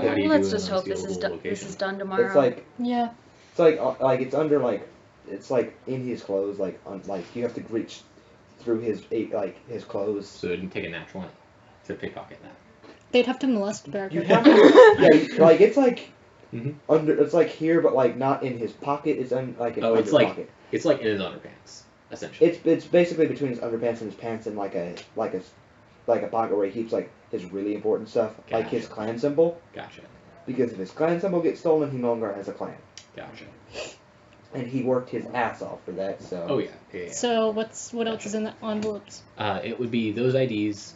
how do you Let's do just an hope this is unsealable done. This location? is done tomorrow. Yeah. it's like it's under like it's like in his clothes like like you have to reach through his clothes. So it didn't take a natural one to pickpocket that. They'd have to molest You Barracuda. have to, like it's like Mhm. under it's like here but like not in his pocket. It's like an Oh, it's under like- pocket. It's like in his underpants, essentially. It's basically between his underpants and his pants and like a pocket where he keeps like his really important stuff, like his Gotcha. clan symbol. Gotcha. Because if his clan symbol gets stolen, he no longer has a clan. Gotcha. And he worked his ass off for that. So. Oh yeah. So what else is in the envelopes? It would be those IDs,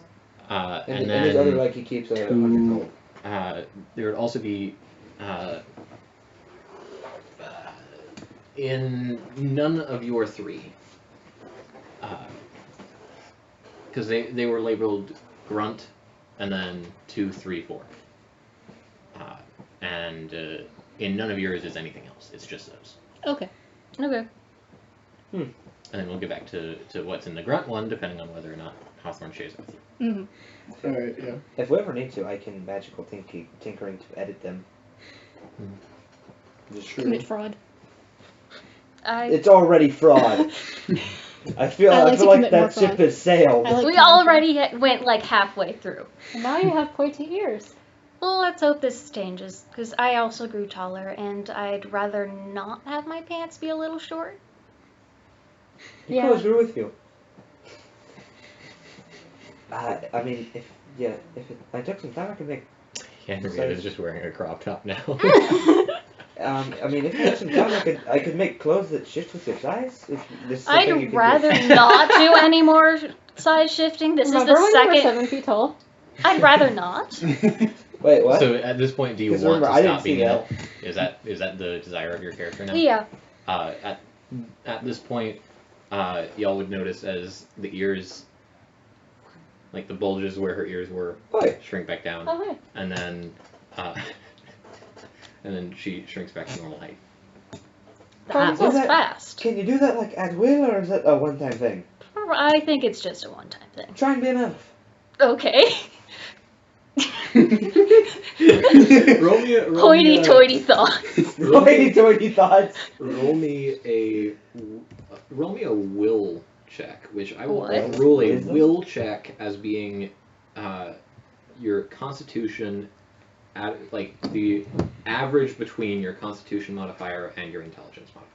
And and his then other he keeps 100 gold. there would also be in none of your three, because they were labeled grunt, and then 2, 3, 4, and in none of yours is anything else. It's just those. Okay. Okay. And then we'll get back to what's in the grunt one, depending on whether or not Hawthorn shares it with you. Mm-hmm. Alright, yeah. If we ever need to, I can magical tinkering to edit them. Just Commit fraud. It's already fraud. I feel I like to like commit more that ship fraud. has sailed. I like We commit fraud. already went like halfway through. And now you have pointy ears. Well, let's hope this changes, because I also grew taller, and I'd rather not have my pants be a little short. You clothes grew with you. I mean, I took some time, I could make. Henrietta's just wearing a crop top now. I mean, if you took some time, I could make clothes that shift with your size. If this is something you I'd can rather do. not do any more size shifting. This Remember is the when you were second. 7 feet tall? I'd rather not. Wait, what? So at this point, do you 'Cause want remember, to I didn't stop see being an that. elf? Is that the desire of your character now? Yeah. At this point, y'all would notice as the ears, like the bulges where her ears were, Wait. shrink back down, Oh, hey. and then she shrinks back to normal height. That Is was that- fast. Can you do that like at will, or is that a one-time thing? I think it's just a one-time thing. Try and be an elf. Okay. roll me a Hoity-toity thoughts. Hoity-toity thoughts. roll me a will check, which I will What? roll a Wisdom? will check as being your constitution, like the average between your constitution modifier and your intelligence modifier.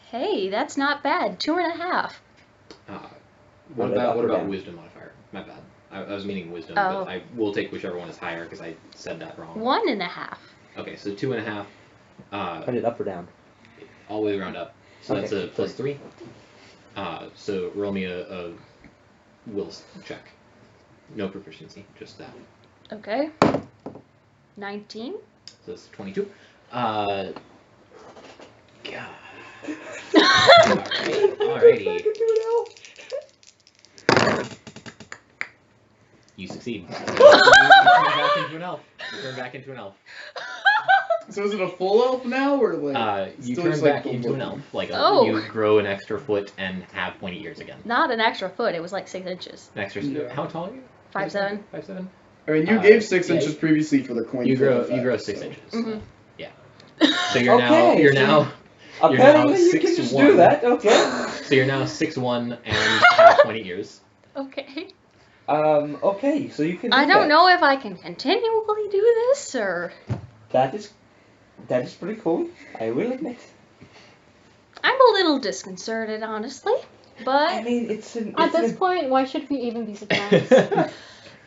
Hey, that's not bad. 2.5. What Are they up or about down? wisdom modifier? My bad. I was meaning wisdom, Oh. but I will take whichever one is higher because I said that wrong. 1.5. Okay, so 2.5. Put it up or down. All the way around up. So that's Okay, a plus 3. So roll me a will check. No proficiency, just that. Okay. 19. So that's 22. God. Alrighty. You succeed. You turn back into an elf. You turn back into an elf. So is it a full elf now, or like? You still turn just, back like, into an elf. Like Oh. you grow an extra foot and have pointy ears again. Not an extra foot. It was like 6 inches. An extra. Yeah. How tall are you? 5'7". 5'7". I mean, you Uh, gave 6 yeah, inches previously for the coin. You flip grow effect, 6 so. inches. Mhm. Yeah. So you're Okay, you're so- now Apparently, you can just 6'1". do that. Okay. So you're now 6'1" and have pointy ears. Okay. Okay. So you can. Do I don't that. know if I can continually do this, or... That is pretty cool. I will admit. I'm a little disconcerted, honestly. I But... mean, it's an. At it's this an- point, why should we even be surprised?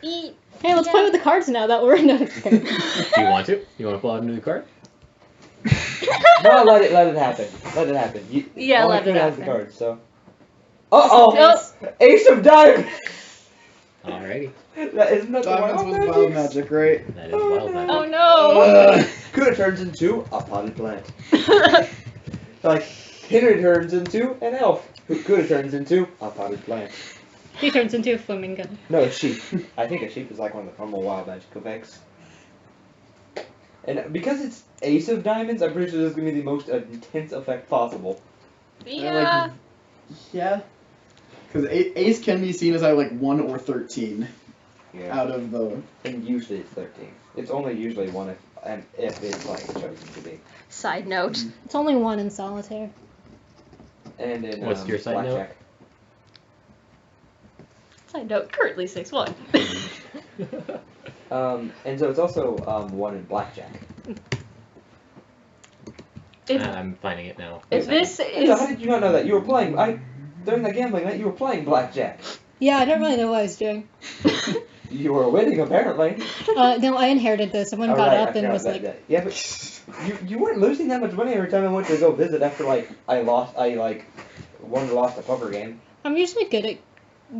E- Hey, let's Yeah. play with the cards now that we're no, just kidding. Do you want to? You want to pull out a new card? No, let it happen. Let it happen. Yeah, only let it Queen has the happen. card, so. Oh, Ace of Diamonds. Alrighty. Isn't that the Diamonds wild with wild magic, right? That is wild magic. Oh no! Kuda turns into a potted plant. Like, Henry turns into an elf. Kuda turns into a potted plant. He turns into a flamingo. No, a sheep. I think a sheep is like one of the normal wild magic effects. And because it's Ace of Diamonds, I'm pretty sure this is going to be the most intense effect possible. Yeah. Yeah. Because Ace can be seen as either like 1 or 13. Yeah. out of the. And usually it's 13. It's only usually one if it's like chosen to be. Side note. It's only one in solitaire. And in What's your side note? blackjack. Side note, currently 6-1. And so it's also one in blackjack. I'm finding it now. If this So is how did you not know that? You were playing. During the gambling night, you were playing blackjack. Yeah, I don't really know what I was doing. You were winning, apparently. No, I inherited this. Someone got Alright, up I and forgot was about like, that. Yeah, but you weren't losing that much money every time I went to go visit after I won or lost a poker game. I'm usually good at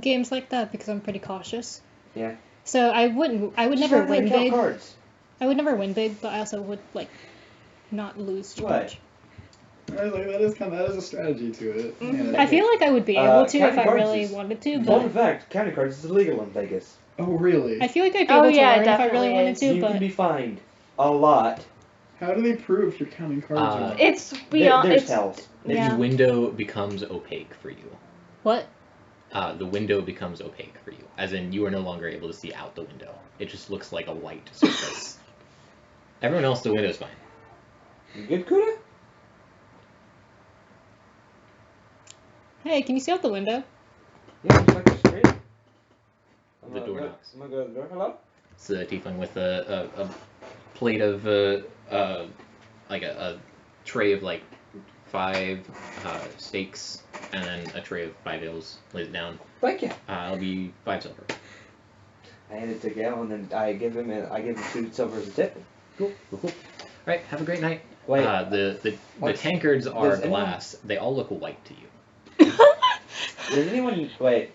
games like that because I'm pretty cautious. Yeah. So I would Just never learn how to win count big. cards. I would never win big, but I also would like not lose too What? much. I was like, that is a strategy to it. Mhm. Yeah. I feel like I would be able to if counting I cards really is- wanted to, Fun but fact, counting cards is illegal in Vegas. Oh really? I feel like I'd be Oh, able to yeah, it learn if I really definitely wanted is. to, You but can be fined a lot. How do they prove you're counting cards? or not? it's beyond There's it's tells. Yeah. The window becomes opaque for you. what? The window becomes opaque for you, as in you are no longer able to see out the window. It just looks like a white surface. Everyone else, the window's fine. You good, Kuda? Hey, can you see out the window? Yeah, just like straight. The door knocks. I'm gonna go to the door. Hello? It's a tiefling with a plate of like a tray of like 5 steaks and then a tray of 5 ales. Lays it down. Thank you. It'll be 5 silver. I hand it to Gale and then I give him 2 silver as a tip. Cool. All right. Have a great night. Wait. The What's- tankards are does anyone- glass. They all look white to you, Does anyone wait?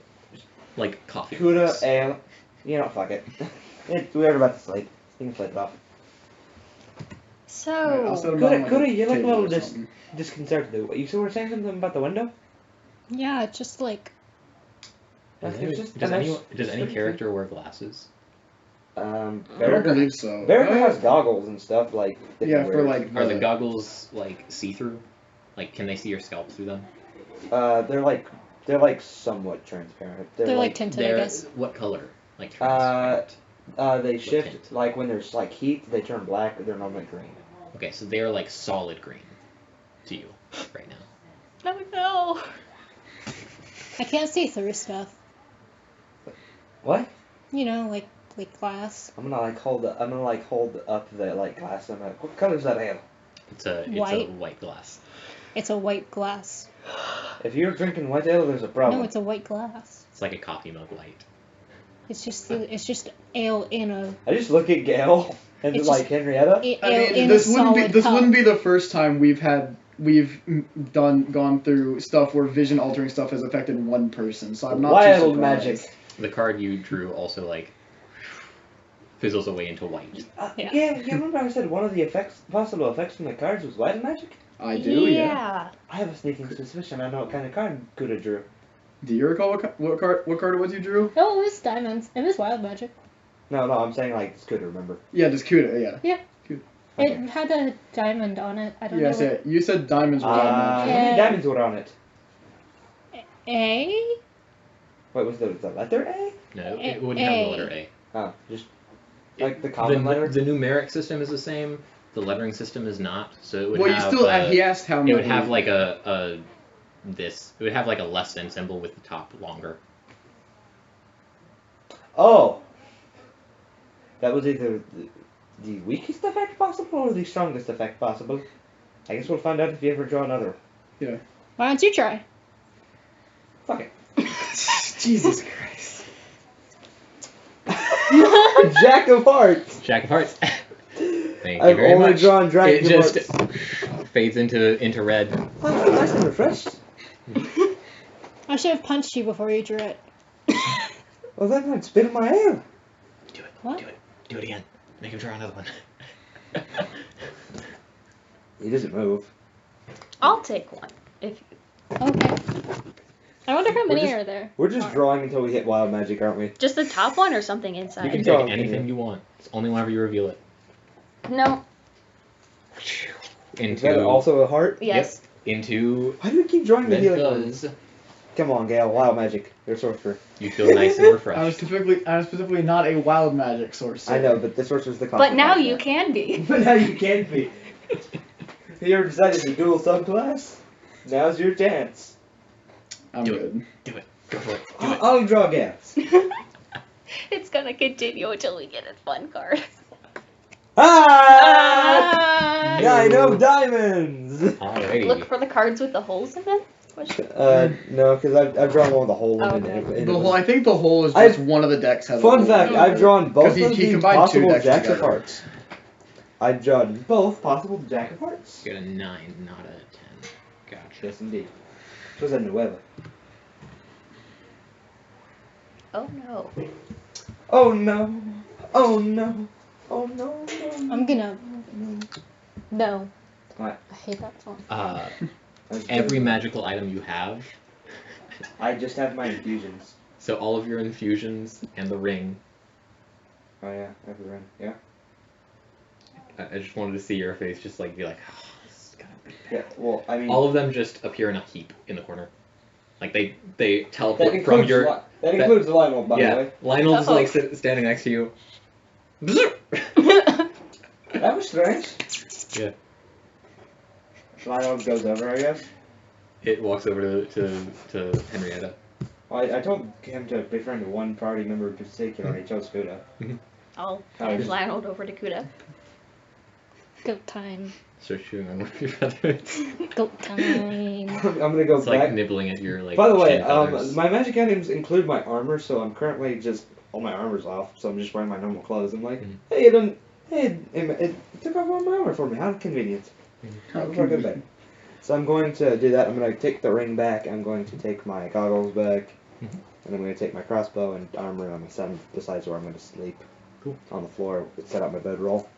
like coffee. Kuda, cups. ale. You know, fuck it. We're about to sleep. You can sleep it off. Alright, I'll so set 'em down on, Kuda, like, you look a table little or something. disconcerted. You were saying something about the window? Yeah, it's just like Does, It's just does a any nice- does any character wear glasses? I don't Barracuda believe so. has goggles and stuff like. that Yeah, he for wears. like Are the goggles like see-through? Like, can they see your scalp through them? They're like somewhat transparent. they're like tinted, I They're guess. what color? Like transparent. They What shift tint? like when there's like heat, they turn black. They're normally green. Okay, so they're like solid green to you right now. no. I can't see through stuff. What? You know, like glass. I'm gonna hold up the like glass. I'm like, what color's that ale? It's a White. white glass. It's a white glass. If you're drinking white ale, there's a problem. No, it's a white glass. It's like a coffee mug light. It's just ale in a I just look at Gale and It's like Henrietta. ale I mean, in this a wouldn't be solid this cup. wouldn't be the first time we've gone through stuff where vision altering stuff has affected one person. So I'm not too Wild surprised. magic. The card you drew also like fizzles away into white. Yeah. You remember I said one of the possible effects from the cards was wild magic? I do, yeah. Yeah. I have a sneaking suspicion I know what kind of card Kuda drew. Do you recall what card it was you drew? Oh, it was diamonds. It was wild magic. No, I'm saying like it's Kuda, remember? Yeah, just Cuda, yeah. Okay. It had a diamond on it. I don't Yes, know. yeah. You said diamonds were How diamond. many diamonds were on it? A? Wait, was the letter A? No, it wouldn't have the letter A. Oh, just like the common letter? The numeric system is the same. The lettering system is not. So it would Well, have. you still he asked how many. It would have like this. It would have like a less than symbol with the top longer. Oh! That was either the weakest effect possible or the strongest effect possible. I guess we'll find out if you ever draw another. Yeah. Why don't you try? Fuck it. Jesus Christ. Jack of Hearts! Jack of Hearts. Thank you I've very only much. drawn Jack It of just Hearts. fades into red. Oh, nice and refreshed. I should have punched you before you drew it. Well, then I'd spit in my ale. Do it. What? Do it. Do it again. Make him draw another one. He doesn't move. I'll take one. If Okay. I wonder how many just- are there. We're just drawing until we hit wild magic, aren't we? just the top one or something You inside. can draw take anything you want. It's only whenever you reveal it. No. Is that Into also a heart? Yes. into Why do we keep drawing the red healing ones? fuzz. Come on, Gale. Wild magic. You're a sorcerer. You feel nice and I'm refreshed. specifically not a wild magic sorcerer. I know, but the sorcerer's the But now consequence you of that. can be. But now you can be. You ever decided to dual subclass? Now's your chance. I'm Do it. good. Do it. Go for it. Do it. I'll draw Gales. It's gonna continue until we get a fun card. Ah! 9 of diamonds! Alrighty. Look for the cards with the holes in them? No, because I've drawn one with a hole in Okay. it. and The it whole, was- I think the hole is just one of the decks has a Fun hole. fact, I've drawn both 'Cause of he the combined two possible decks Jacks of together. Hearts. I've drawn both possible Jack of Hearts. You got a 9, not a 10. Gotcha. Yes, indeed. It was a nueva. Oh no. Oh no. Oh no. Oh no. I'm gonna. No. What? I hate that song. Every magical item you have, I just have my infusions. so all of your infusions and the ring. Oh yeah, everyone. Yeah. I just wanted to see your face, just like be like, oh, this is gonna be bad. Yeah. Well, I mean. All of them just appear in a heap in the corner, like they teleport that from includes your. that includes Lionel, by the Yeah, way. Lionel's Uh-oh. like standing next to you. That was strange. Yeah. Lionel goes over, I guess. It walks over to Henrietta. Well, I told him to befriend one party member in particular, and he chose Fuda. I'll Oh, hand just- Lionel over to Kuda. Goat time. Start chewing on one of your feathers. Goat time. I'm gonna go It's back. like nibbling at your like. By the way, chin feathers. my magic items include my armor, so I'm currently just all my armor's off, so I'm just wearing my normal clothes. I'm like, Mhm. hey, it took off all my armor for me. How convenient. How good bed. So I'm going to do that. I'm going to take the ring back. I'm going to take my goggles back, Mhm. and I'm going to take my crossbow and armor, and I'm going to set them besides where I'm going to sleep. Cool. On the floor, set up my bedroll.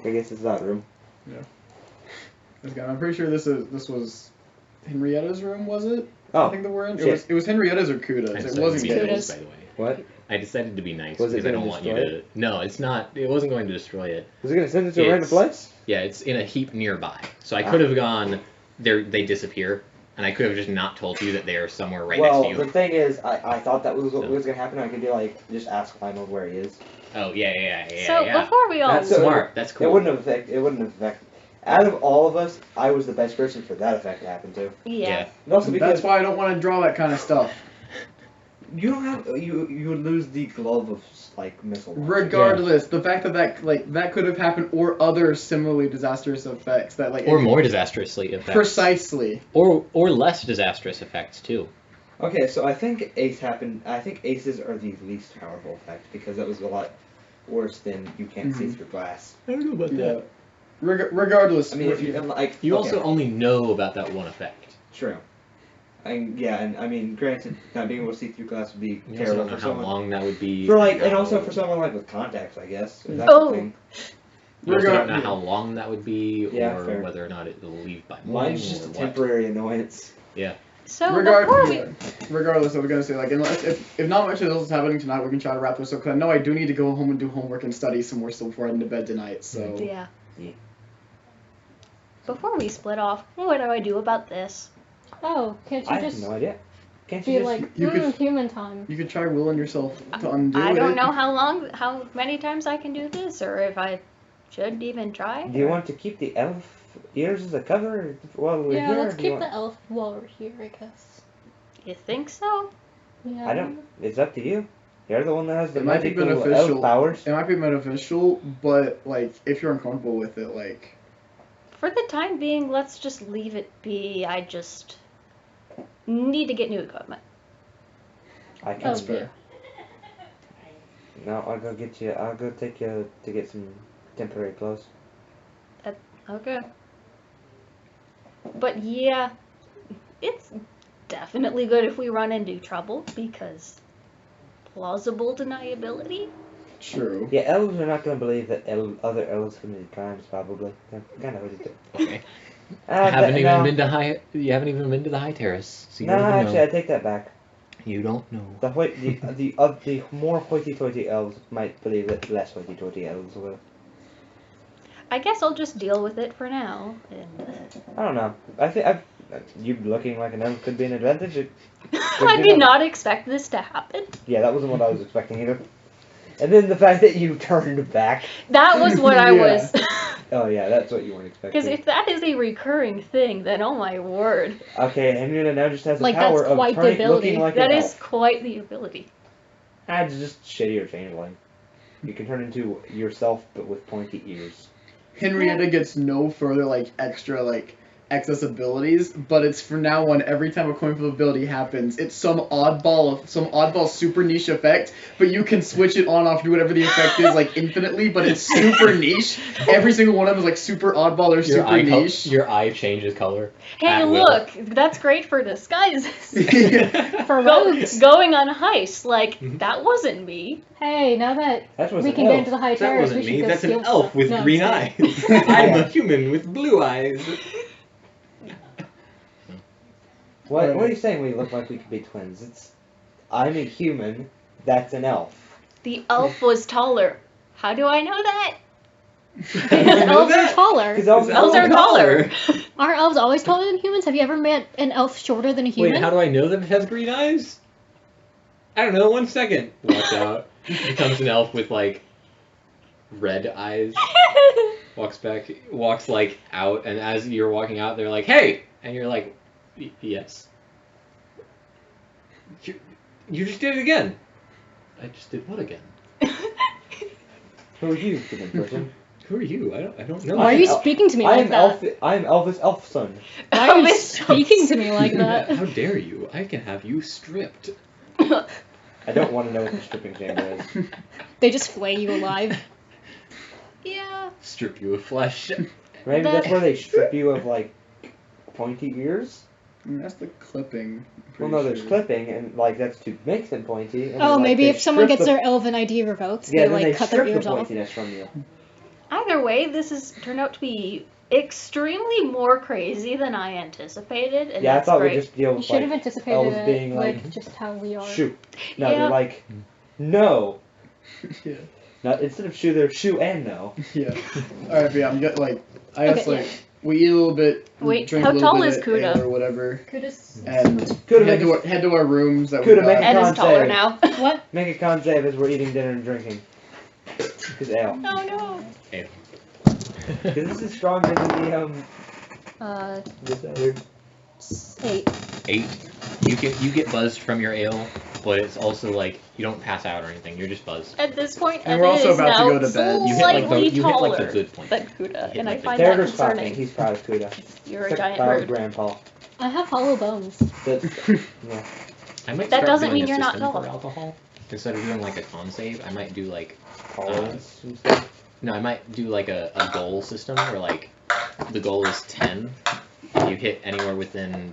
I guess it's that room. I'm pretty sure this was Henrietta's room, was it? Oh, I think that we're in. shit. It was Henrietta's or Kuda's. I It decided wasn't to be Gale's. nice, Kudos. by the way. what? I decided to be nice Was it because I gonna don't want you destroy to. No, it's not. It wasn't going to destroy it. Was it going to send it to a random It's- place? Yeah, it's in a heap nearby. So I Ah. could have gone. They disappear, and I could have just not told you that they are somewhere right Well, next to the you. thing is, I thought that was what So- was going to happen. I could be like, just ask Lionel where he is. Oh yeah. So before we all That's so- Smart. That's cool. It wouldn't have affected. Out of all of us, I was the best person for that effect to happen to. yeah. And also because That's why I don't want to draw that kind of stuff. you don't have you would lose the glove of like missile. launcher. Regardless, the fact that could have happened, or other similarly disastrous effects that Or more disastrously effects. precisely. Or less disastrous effects too. Okay, so I think Ace happened. I think Aces are the least powerful effect because that was a lot worse than you can't see Mhm. through glass. I don't know about Yeah. Regardless, I mean, if you like, You okay, also only know about that one effect. true. And I mean, granted, not being able to see through glass would be You also terrible don't know for how someone. long that would be. For like, and how- also for someone like with contacts, I guess. If that's Oh. the thing. You also don't know Regard- how long that would be, Yeah, or fair. whether or not it will leave by morning. Mine's just or a what. temporary annoyance. So before we Regardless, I was gonna say, like, unless if not much else is happening tonight, we can try to wrap this up. Cause I know I do need to go home and do homework and study some more still before heading to bed tonight. So yeah. Yeah. Before we split off, what do I do about this? Oh, can't you I have just no idea. Can't you be just? like, you could- human time? you could try willing yourself to undo it. I don't know how many times I can do this, or if I should even try. Do you want to keep the elf ears as a cover while we're Yeah, here? let's or do you keep the want- elf while we're here, I guess. You think so? Yeah. I don't. It's up to you. You're the one that has the It might be magical beneficial. elf powers. It might be beneficial, but like if you're uncomfortable with it, like For the time being, let's just leave it be. I just need to get new equipment. I can. Oh, that's fair. No, I'll go get you. I'll go take you to get some temporary clothes. Okay. But yeah, it's definitely good if we run into trouble because plausible deniability. True. Yeah, elves are not going to believe that other elves committed crimes. Probably. They're kind of ready to. Okay. You haven't even been to the high terrace, so you No, don't even actually, know. I take that back. You don't know. The more hoity-toity elves might believe that less hoity-toity elves will. I guess I'll just deal with it for now. And I don't know. I think You looking like an elf could be an advantage. I did not expect this to happen. Yeah, that wasn't what I was expecting either. And then the fact that you turned back. That was what I Yeah. was. Oh yeah, that's what you weren't expecting. Because if that is a recurring thing, then oh my word. Okay, Henrietta now just has the Like, power that's of quite the turning, ability. looking like That an is elf. quite the ability. It's just shittier changeling. You can turn into yourself, but with pointy ears. Henrietta gets no further like extra like excess abilities, but it's from now on every time a coin flip ability happens, it's some oddball super niche effect, but you can switch it on off, do whatever the effect is like infinitely, but it's super niche. Every single one of them is like super oddball or super niche. Your eye changes color. Hey, At will. look, that's great for disguises. For rogues. Going on heists, like, that wasn't me. Hey, now that That was we an can get elf. into the high That terrace, we wasn't should me. go That's an steal elf stuff. with No, I'm green just eyes. kidding. I'm a human with blue eyes. What are you saying we look like we could be twins? I'm a human, that's an elf. The elf was taller. How do I know that? Because elves are taller. Because Elves are taller. Are elves always taller than humans? Have you ever met an elf shorter than a human? Wait, how do I know that it has green eyes? I don't know. 1 second. Walks out. Becomes an elf with like red eyes. Walks like out, and as you're walking out, they're like, "Hey!" And you're like, "Yes." You just did it again. I just did what again? Who are you, human person? Who are you? I don't know. Why are you speaking to me I like am that? I am Elvis Elfson. Why are you Elvis speaking to me like that? How dare you? I can have you stripped. I don't want to know what the stripping chamber is. They just flay you alive. Yeah. Strip you of flesh. Maybe that's where they strip you of like pointy ears. That's the clipping. Well, no, there's clipping, and like that's to make them pointy. And Oh, then, like, maybe they if someone strip gets the, their elven ID revoked, yeah, they then like they cut their strip ears the off. pointiness from you. Either way, this has turned out to be extremely more crazy than I anticipated, and Yeah, I that's thought great. we'd just deal You with should like have anticipated elves it, being like just how we are. shoot. No, Yeah. they're like no. Yeah. Not instead of shoe, they're shoe and no. Yeah. Alright, but yeah, I'm getting like I guess Okay, like we eat a little bit. Wait, drink how a little tall bit is of Kuda? ale or whatever, Kuda's and Kuda head to our rooms that we Kuda, make got. a Ed is con taller save. now. what? Make a con save as we're eating dinner and drinking. Because ale. Oh no. Because this is stronger than the this other. 8. 8. You get buzzed from your ale, but it's also like you don't pass out or anything. You're just buzzed. At this point, And Ed we're also is about to now go to bed. You hit like the slightly taller good point. than Kuda, hit and I like the- find that Derger's clapping. concerning. He's proud of Kuda. You're a Except giant proud of bird. Grandpa. I have hollow bones. That's, yeah. I might That start doesn't doing mean a you're not system tall. for alcohol. Instead of doing like a con save, I might do like Tolerance and stuff. no, I might do like a goal system where like the goal is 10. You hit anywhere within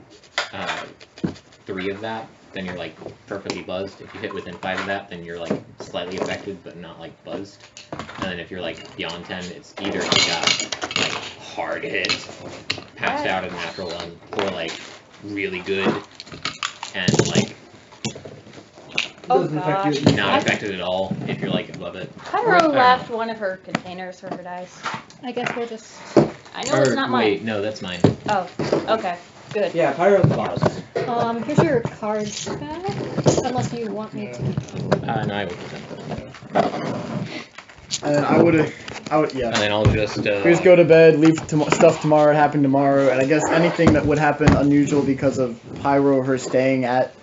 3 of that, then you're like perfectly buzzed. If you hit within 5 of that, then you're like slightly affected but not like buzzed. And then if you're like beyond 10, it's either you got like hard hit, passed out a natural one, or like really good and like Oh Doesn't affect gosh. you. not affected at all if you're like above it. Pyro left one of her containers for her dice. I guess we're just. I know it's not wait, mine. no, that's mine. Oh, okay. Good. Yeah, Pyro's the boss. Here's your cards back. Unless you want me to. No, I will keep them. And I would, yeah. And then I'll just We just go to bed, leave stuff tomorrow, happen tomorrow, and I guess anything that would happen unusual because of Pyro, her staying at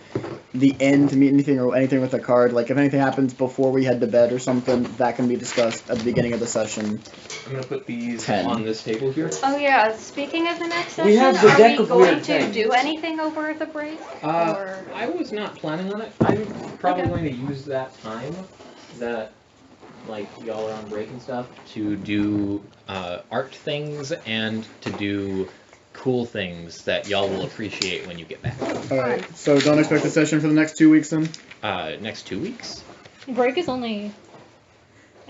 the end to meet anything or anything with a card, like if anything happens before we head to bed or something, that can be discussed at the beginning of the session. I'm gonna put these 10. on this table here. Oh yeah, speaking of the next session, We have the are deck we of going weird to things. do anything over the break? Or... I was not planning on it. I'm probably Okay. going to use that time that like y'all are on break and stuff to do art things and to do cool things that y'all will appreciate when you get back. Alright, so don't expect a session for the next 2 weeks then? Next 2 weeks? Break is only.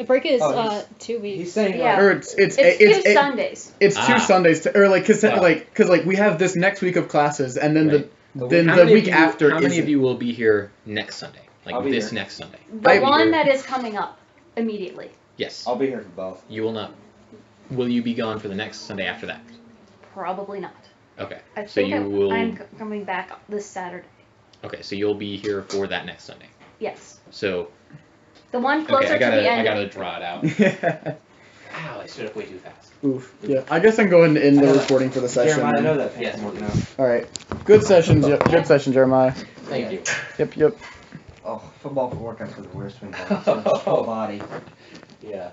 Break is Oh, he's- 2 weeks. He's saying Yeah. Or it's It's two Sundays. It's 2 Ah. Sundays to, or like cause Wow. like we have this next week of classes and then Right. then How the many week of you- after How many isn't. of you will be here next Sunday? Like I'll be this here. next Sunday? The I- one that is coming up immediately. Yes. I'll be here for both. You will not. Will you be gone for the next Sunday after that? Probably not. Okay. I So think you will. I'm coming back this Saturday. Okay, so you'll be here for that next Sunday. Yes. So. The one closer Okay, to the end. I gotta draw it out. Yeah. Ow! I stood up way too fast. Oof. Yeah. I guess I'm going in the recording for the session. Jeremiah, I know that Yes, fan's working out. All right. Good session. Good session, Jeremiah. Thank you. Yep. Oh, football for workouts are the worst when you full body. Yeah.